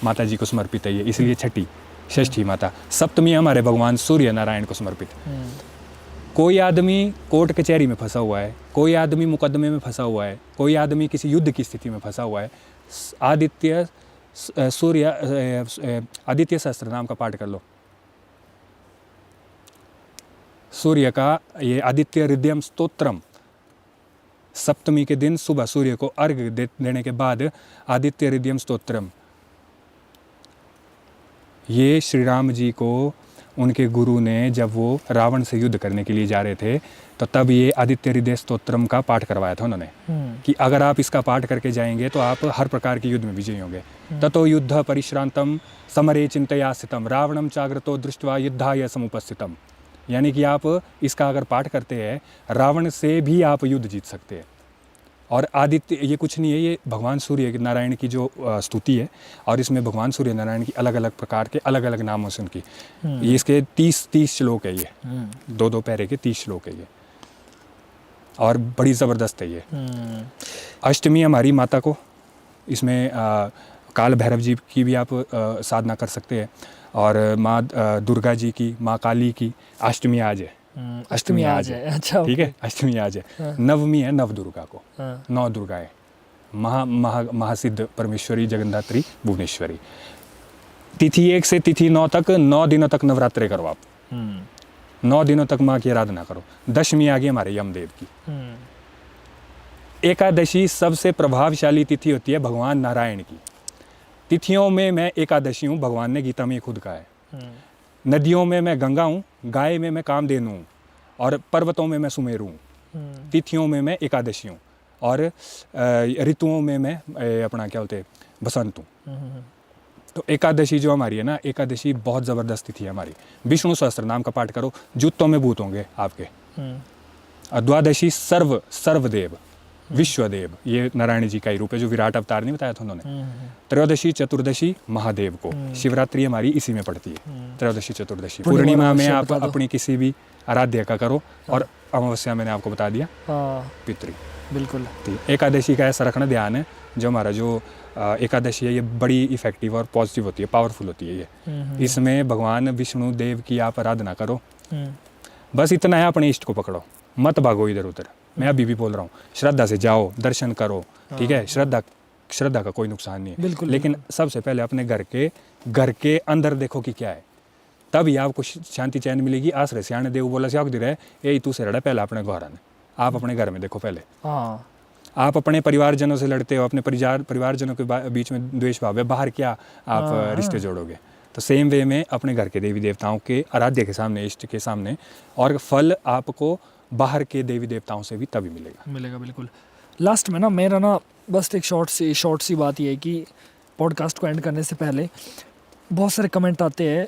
माता जी को समर्पित है ये, इसलिए छठी षष्ठी माता। सप्तमी हमारे भगवान सूर्य नारायण को समर्पित। कोई आदमी कोर्ट कचहरी में फंसा हुआ है, कोई आदमी मुकदमे में फंसा हुआ है, कोई आदमी किसी युद्ध की स्थिति में फंसा हुआ है, आदित्य सहस्त्र नाम का पाठ कर लो। सूर्य का ये आदित्य हृदयम स्तोत्रम, सप्तमी के दिन सुबह सूर्य को अर्घ्य देने के बाद आदित्य हृदयम स्तोत्रम, ये श्री राम जी को उनके गुरु ने जब वो रावण से युद्ध करने के लिए जा रहे थे, तो तब ये आदित्य हृदय स्तोत्रम का पाठ करवाया था उन्होंने कि अगर आप इसका पाठ करके जाएंगे तो आप हर प्रकार के युद्ध में विजयी होंगे। ततो युद्ध परिश्रांतम समरे चिंतया स्थितम रावणम चाग्रतो दृष्ट्वा युद्धाय समुपस्थितम, यानी कि आप इसका अगर पाठ करते हैं, रावण से भी आप युद्ध जीत सकते हैं। और आदित्य ये कुछ नहीं है, ये भगवान सूर्य नारायण की जो स्तुति है, और इसमें भगवान सूर्य नारायण की अलग अलग प्रकार के अलग अलग नामों से उनकी ये इसके 30 श्लोक है। ये 2-2 पैरे के 30 श्लोक है ये, और बड़ी ज़बरदस्त है ये। अष्टमी हमारी माता को इसमें काल भैरव जी की भी आप साधना कर सकते हैं, और माँ दुर्गा जी की, माँ काली की। अष्टमी आज है, अष्टमी आज है, अच्छा ठीक है, ओके। अष्टमी आज है। हाँ। नवमी है नव दुर्गा को, हाँ, 9 दुर्गाएं, महासिद्ध परमेश्वरी, जगन्धात्री, भुवनेश्वरी। तिथि 1 से तिथि 9 तक, 9 दिनों तक नवरात्रे करो आप, 9 दिनों तक माँ की आराधना करो। दशमी आ गई हमारे यमदेव की। एकादशी सबसे प्रभावशाली तिथि होती है भगवान नारायण की। तिथियों में मैं एकादशी हूँ, भगवान ने गीता में खुद कहा है। नदियों में मैं गंगा हूँ, गाय में मैं कामधेनु हूँ, और पर्वतों में मैं सुमेरु हूँ। तिथियों में मैं एकादशी हूँ, और ऋतुओं में मैं अपना क्या बोलते हैं, बसंत हूँ। तो एकादशी जो हमारी है ना, एकादशी बहुत ज़बरदस्त तिथि है हमारी। विष्णु सहस्त्र नाम का पाठ करो, जूतों में भूत होंगे आपके। और द्वादशी सर्वदेव, विश्वदेव, ये नारायण जी का ही रूप है, जो विराट अवतार नहीं बताया था उन्होंने। त्रयोदशी चतुर्दशी महादेव को, शिवरात्रि हमारी इसी में पड़ती है, त्रयोदशी चतुर्दशी। पूर्णिमा में आप अपनी किसी भी आराध्य का करो, और अमावस्या मैंने आपको बता दिया पितृ। बिल्कुल। एकादशी का ऐसा रखना ध्यान है, जो हमारा जो एकादशी है ये बड़ी इफेक्टिव और पॉजिटिव होती है, पावरफुल होती है ये। इसमें भगवान विष्णु देव की आप आराधना करो। बस इतना है, अपने इष्ट को पकड़ो, मत भागो इधर उधर। मैं अभी भी बोल रहा हूँ, श्रद्धा से जाओ, दर्शन करो, ठीक है। श्रद्धा का कोई नुकसान नहीं है, बिल्कुल। लेकिन सबसे पहले अपने घर के अंदर देखो कि क्या है, तभी आपको शांति चैन मिलेगी। आश्रय सियाने देव बोला से आखिर है, यही तू से लड़ा पहले अपने घर आने। आप अपने घर में देखो पहले। आप अपने परिवारजनों से लड़ते हो, अपने परिवारजनों के बीच में द्वेष भाव है, बाहर क्या आप रिश्ते जोड़ोगे। तो सेम वे में अपने घर के देवी देवताओं के आराध्य के सामने, इष्ट के सामने, और फल आपको बाहर के देवी देवताओं से भी तभी मिलेगा। बिल्कुल। लास्ट में ना मेरा ना बस एक शॉर्ट सी बात ये है कि पॉडकास्ट को एंड करने से पहले बहुत सारे कमेंट आते हैं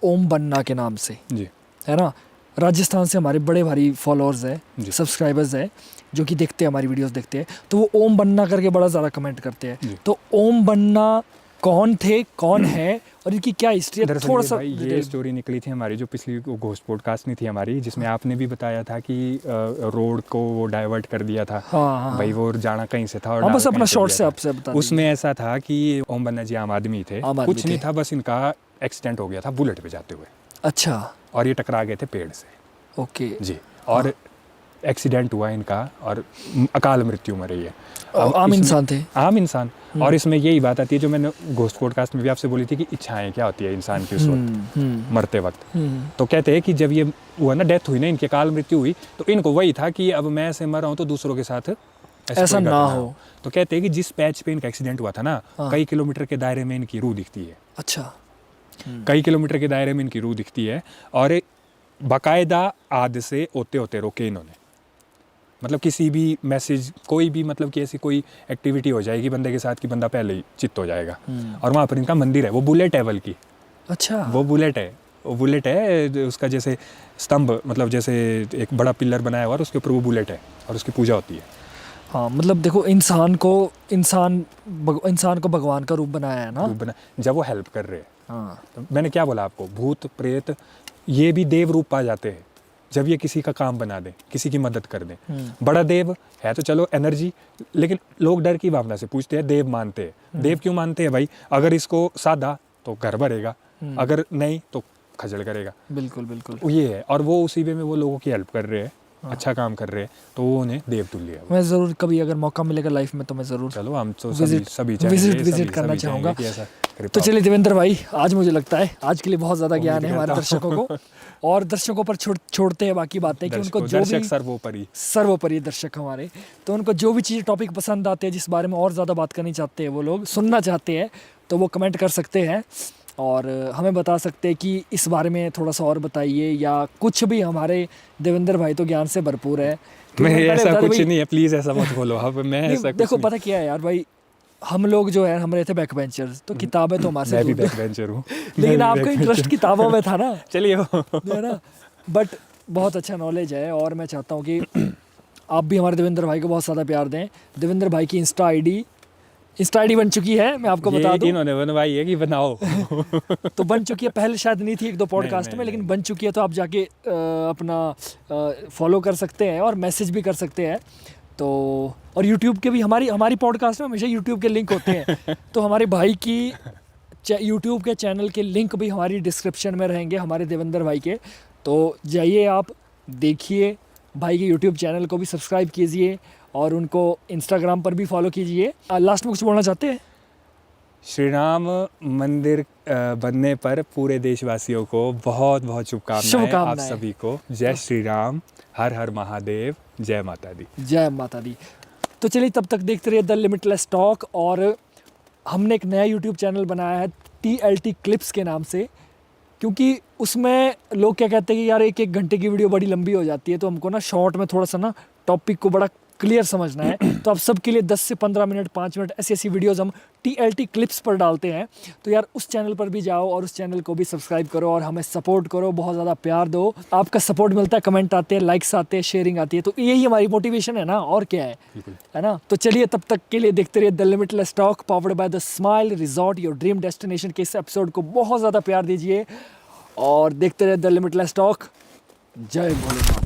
ओम बन्ना के नाम से, जी, है ना। राजस्थान से हमारे बड़े भारी फॉलोअर्स हैं, सब्सक्राइबर्स हैं, जो कि देखते हैं, हमारी वीडियोस देखते हैं, तो वो ओम बन्ना करके बड़ा ज़्यादा कमेंट करते हैं। तो ओम बन्ना कौन थे, कौन है, और इनकी क्या हिस्ट्री है, थोड़ा सा। ये स्टोरी निकली थी हमारी जो पिछली घोस्ट पॉडकास्ट में थी हमारी, जिसमें आपने भी बताया था कि रोड को वो डाइवर्ट कर दिया था। हाँ। भाई वो जाना कहीं से था, और बस अपना शॉर्ट से आपसे बता। उसमें ऐसा था कि ओम बन्ना जी आम आदमी थे, कुछ नहीं था, बस इनका एक्सीडेंट हो गया था बुलेट पे जाते हुए। अच्छा। और ये टकरा गए थे पेड़ से। ओके जी, और एक्सीडेंट हुआ इनका, और अकाल मृत्यु में रही है। आम इंसान थे, आम इंसान। और इसमें यही बात आती है जो मैंने घोस्ट पॉडकास्ट में भी आपसे बोली थी कि इच्छाएं क्या होती है इंसान की उस वक्त मरते वक्त। तो कहते हैं कि जब ये हुआ ना, डेथ हुई ना, इनकी अकाल मृत्यु हुई, तो इनको वही था कि अब मैं ऐसे मर रहा हूँ तो दूसरों के साथ ऐसा ना हो। तो कहते हैं कि जिस पैच पे इनका एक्सीडेंट हुआ था ना, कई किलोमीटर के दायरे में इनकी रूह दिखती है। अच्छा। कई किलोमीटर के दायरे में इनकी रूह दिखती है, और बाकायदा आद से होते होते रोके इन्होंने। मतलब किसी भी मैसेज, कोई भी, मतलब कि ऐसी कोई एक्टिविटी हो जाएगी बंदे के साथ कि बंदा पहले ही चित्त हो जाएगा। और वहाँ पर इनका मंदिर है, वो बुलेट है बल्कि। अच्छा। वो बुलेट है, उसका जैसे स्तंभ, मतलब जैसे एक बड़ा पिलर बनाया हुआ, और उसके ऊपर वो बुलेट है, और उसकी पूजा होती है। हाँ, मतलब देखो, इंसान को भगवान का रूप बनाया है ना, जब वो हेल्प कर रहे हैं। हाँ। तो मैंने क्या बोला आपको, भूत प्रेत ये भी देव रूप पा जाते हैं जब ये किसी का काम बना दें, किसी की मदद कर दें। बड़ा देव है तो चलो एनर्जी, लेकिन लोग डर की भावना से पूछते हैं, देव मानते हैं। देव क्यों मानते हैं भाई? अगर इसको साधा तो घर भरेगा, अगर नहीं तो खजल करेगा। बिल्कुल ये है, और वो उसी वे में वो लोगों की हेल्प कर रहे हैं, अच्छा काम कर रहे हैं, तो वो उन्हें देव तुल्य है। मैं ज़रूर कभी अगर मौका मिलेगा लाइफ में तो मैं ज़रूर, चलो हम तो सभी विजिट करना चाहूँगा। तो चलिए देवेंद्र भाई, आज मुझे लगता है आज के लिए बहुत ज़्यादा ज्ञान है हमारे दर्शकों को, और दर्शकों पर छोड़ते हैं बाकी बातें कि उनको जो भी सर्वोपरि दर्शक हमारे, तो उनको जो भी चीज़ टॉपिक पसंद आते हैं, जिस बारे में और ज़्यादा बात करनी चाहते हैं, वो लोग सुनना चाहते हैं, तो वो कमेंट कर सकते हैं और हमें बता सकते हैं कि इस बारे में थोड़ा सा और बताइए, या कुछ भी। हमारे देवेंद्र भाई तो ज्ञान से भरपूर है। मैं ऐसा कुछ नहीं है, प्लीज़ ऐसा मत बोलो। अब मैं ऐसा देखो, पता क्या है यार भाई, हम लोग जो है, हम रहे थे बैक बेंचर्स, तो किताबें तो हमारे मैं भी बैक बेंचर हूँ, लेकिन आपका इंटरेस्ट किताबों में था ना। चलिए है ना, बट बहुत अच्छा नॉलेज है, और मैं चाहता हूँ कि आप भी हमारे देवेंद्र भाई को बहुत ज़्यादा प्यार दें। देवेंद्र भाई की इंस्टा आईडी बन चुकी है, मैं आपको बता दूं। इन्होंने बनवाई है कि बनाओ। तो बन चुकी है, पहले शायद नहीं थी 1-2 पॉडकास्ट में, लेकिन बन चुकी है। तो आप जाके अपना फॉलो कर सकते हैं और मैसेज भी कर सकते हैं। तो और यूट्यूब के भी हमारी पॉडकास्ट में हमेशा यूट्यूब के लिंक होते हैं तो हमारे भाई की यूट्यूब के चैनल के लिंक भी हमारी डिस्क्रिप्शन में रहेंगे, हमारे देवेंद्र भाई के। तो जाइए आप देखिए, भाई के यूट्यूब चैनल को भी सब्सक्राइब कीजिए और उनको इंस्टाग्राम पर भी फॉलो कीजिए। लास्ट में कुछ बोलना चाहते हैं? श्री राम मंदिर बनने पर पूरे देशवासियों को बहुत बहुत शुभकामनाएं। आप सभी को जय श्री राम, हर हर महादेव, जय माता दी। जय माता दी। तो चलिए तब तक देखते रहिए द लिमिटलेस टॉक। और हमने एक नया यूट्यूब चैनल बनाया है TLT क्लिप्स के नाम से, क्योंकि उसमें लोग क्या कहते हैं कि यार एक घंटे की वीडियो बड़ी लंबी हो जाती है, तो हमको ना शॉर्ट में थोड़ा सा ना टॉपिक को बड़ा क्लियर समझना है। तो आप सबके लिए 10 से 15 मिनट 5 मिनट ऐसी वीडियोस हम TLT क्लिप्स पर डालते हैं। तो यार उस चैनल पर भी जाओ और उस चैनल को भी सब्सक्राइब करो और हमें सपोर्ट करो, बहुत ज़्यादा प्यार दो। आपका सपोर्ट मिलता है, कमेंट आते हैं, लाइक्स आते हैं, शेयरिंग आती है, तो यही हमारी मोटिवेशन है ना, और क्या है ना। तो चलिए तब तक के लिए देखते रहिए the limitless talk powered by the smile resort, your dream destination के इस एपिसोड को बहुत ज़्यादा प्यार दीजिए और देखते रहिए द लिमिटलेस टॉक। जय भोलेनाथ।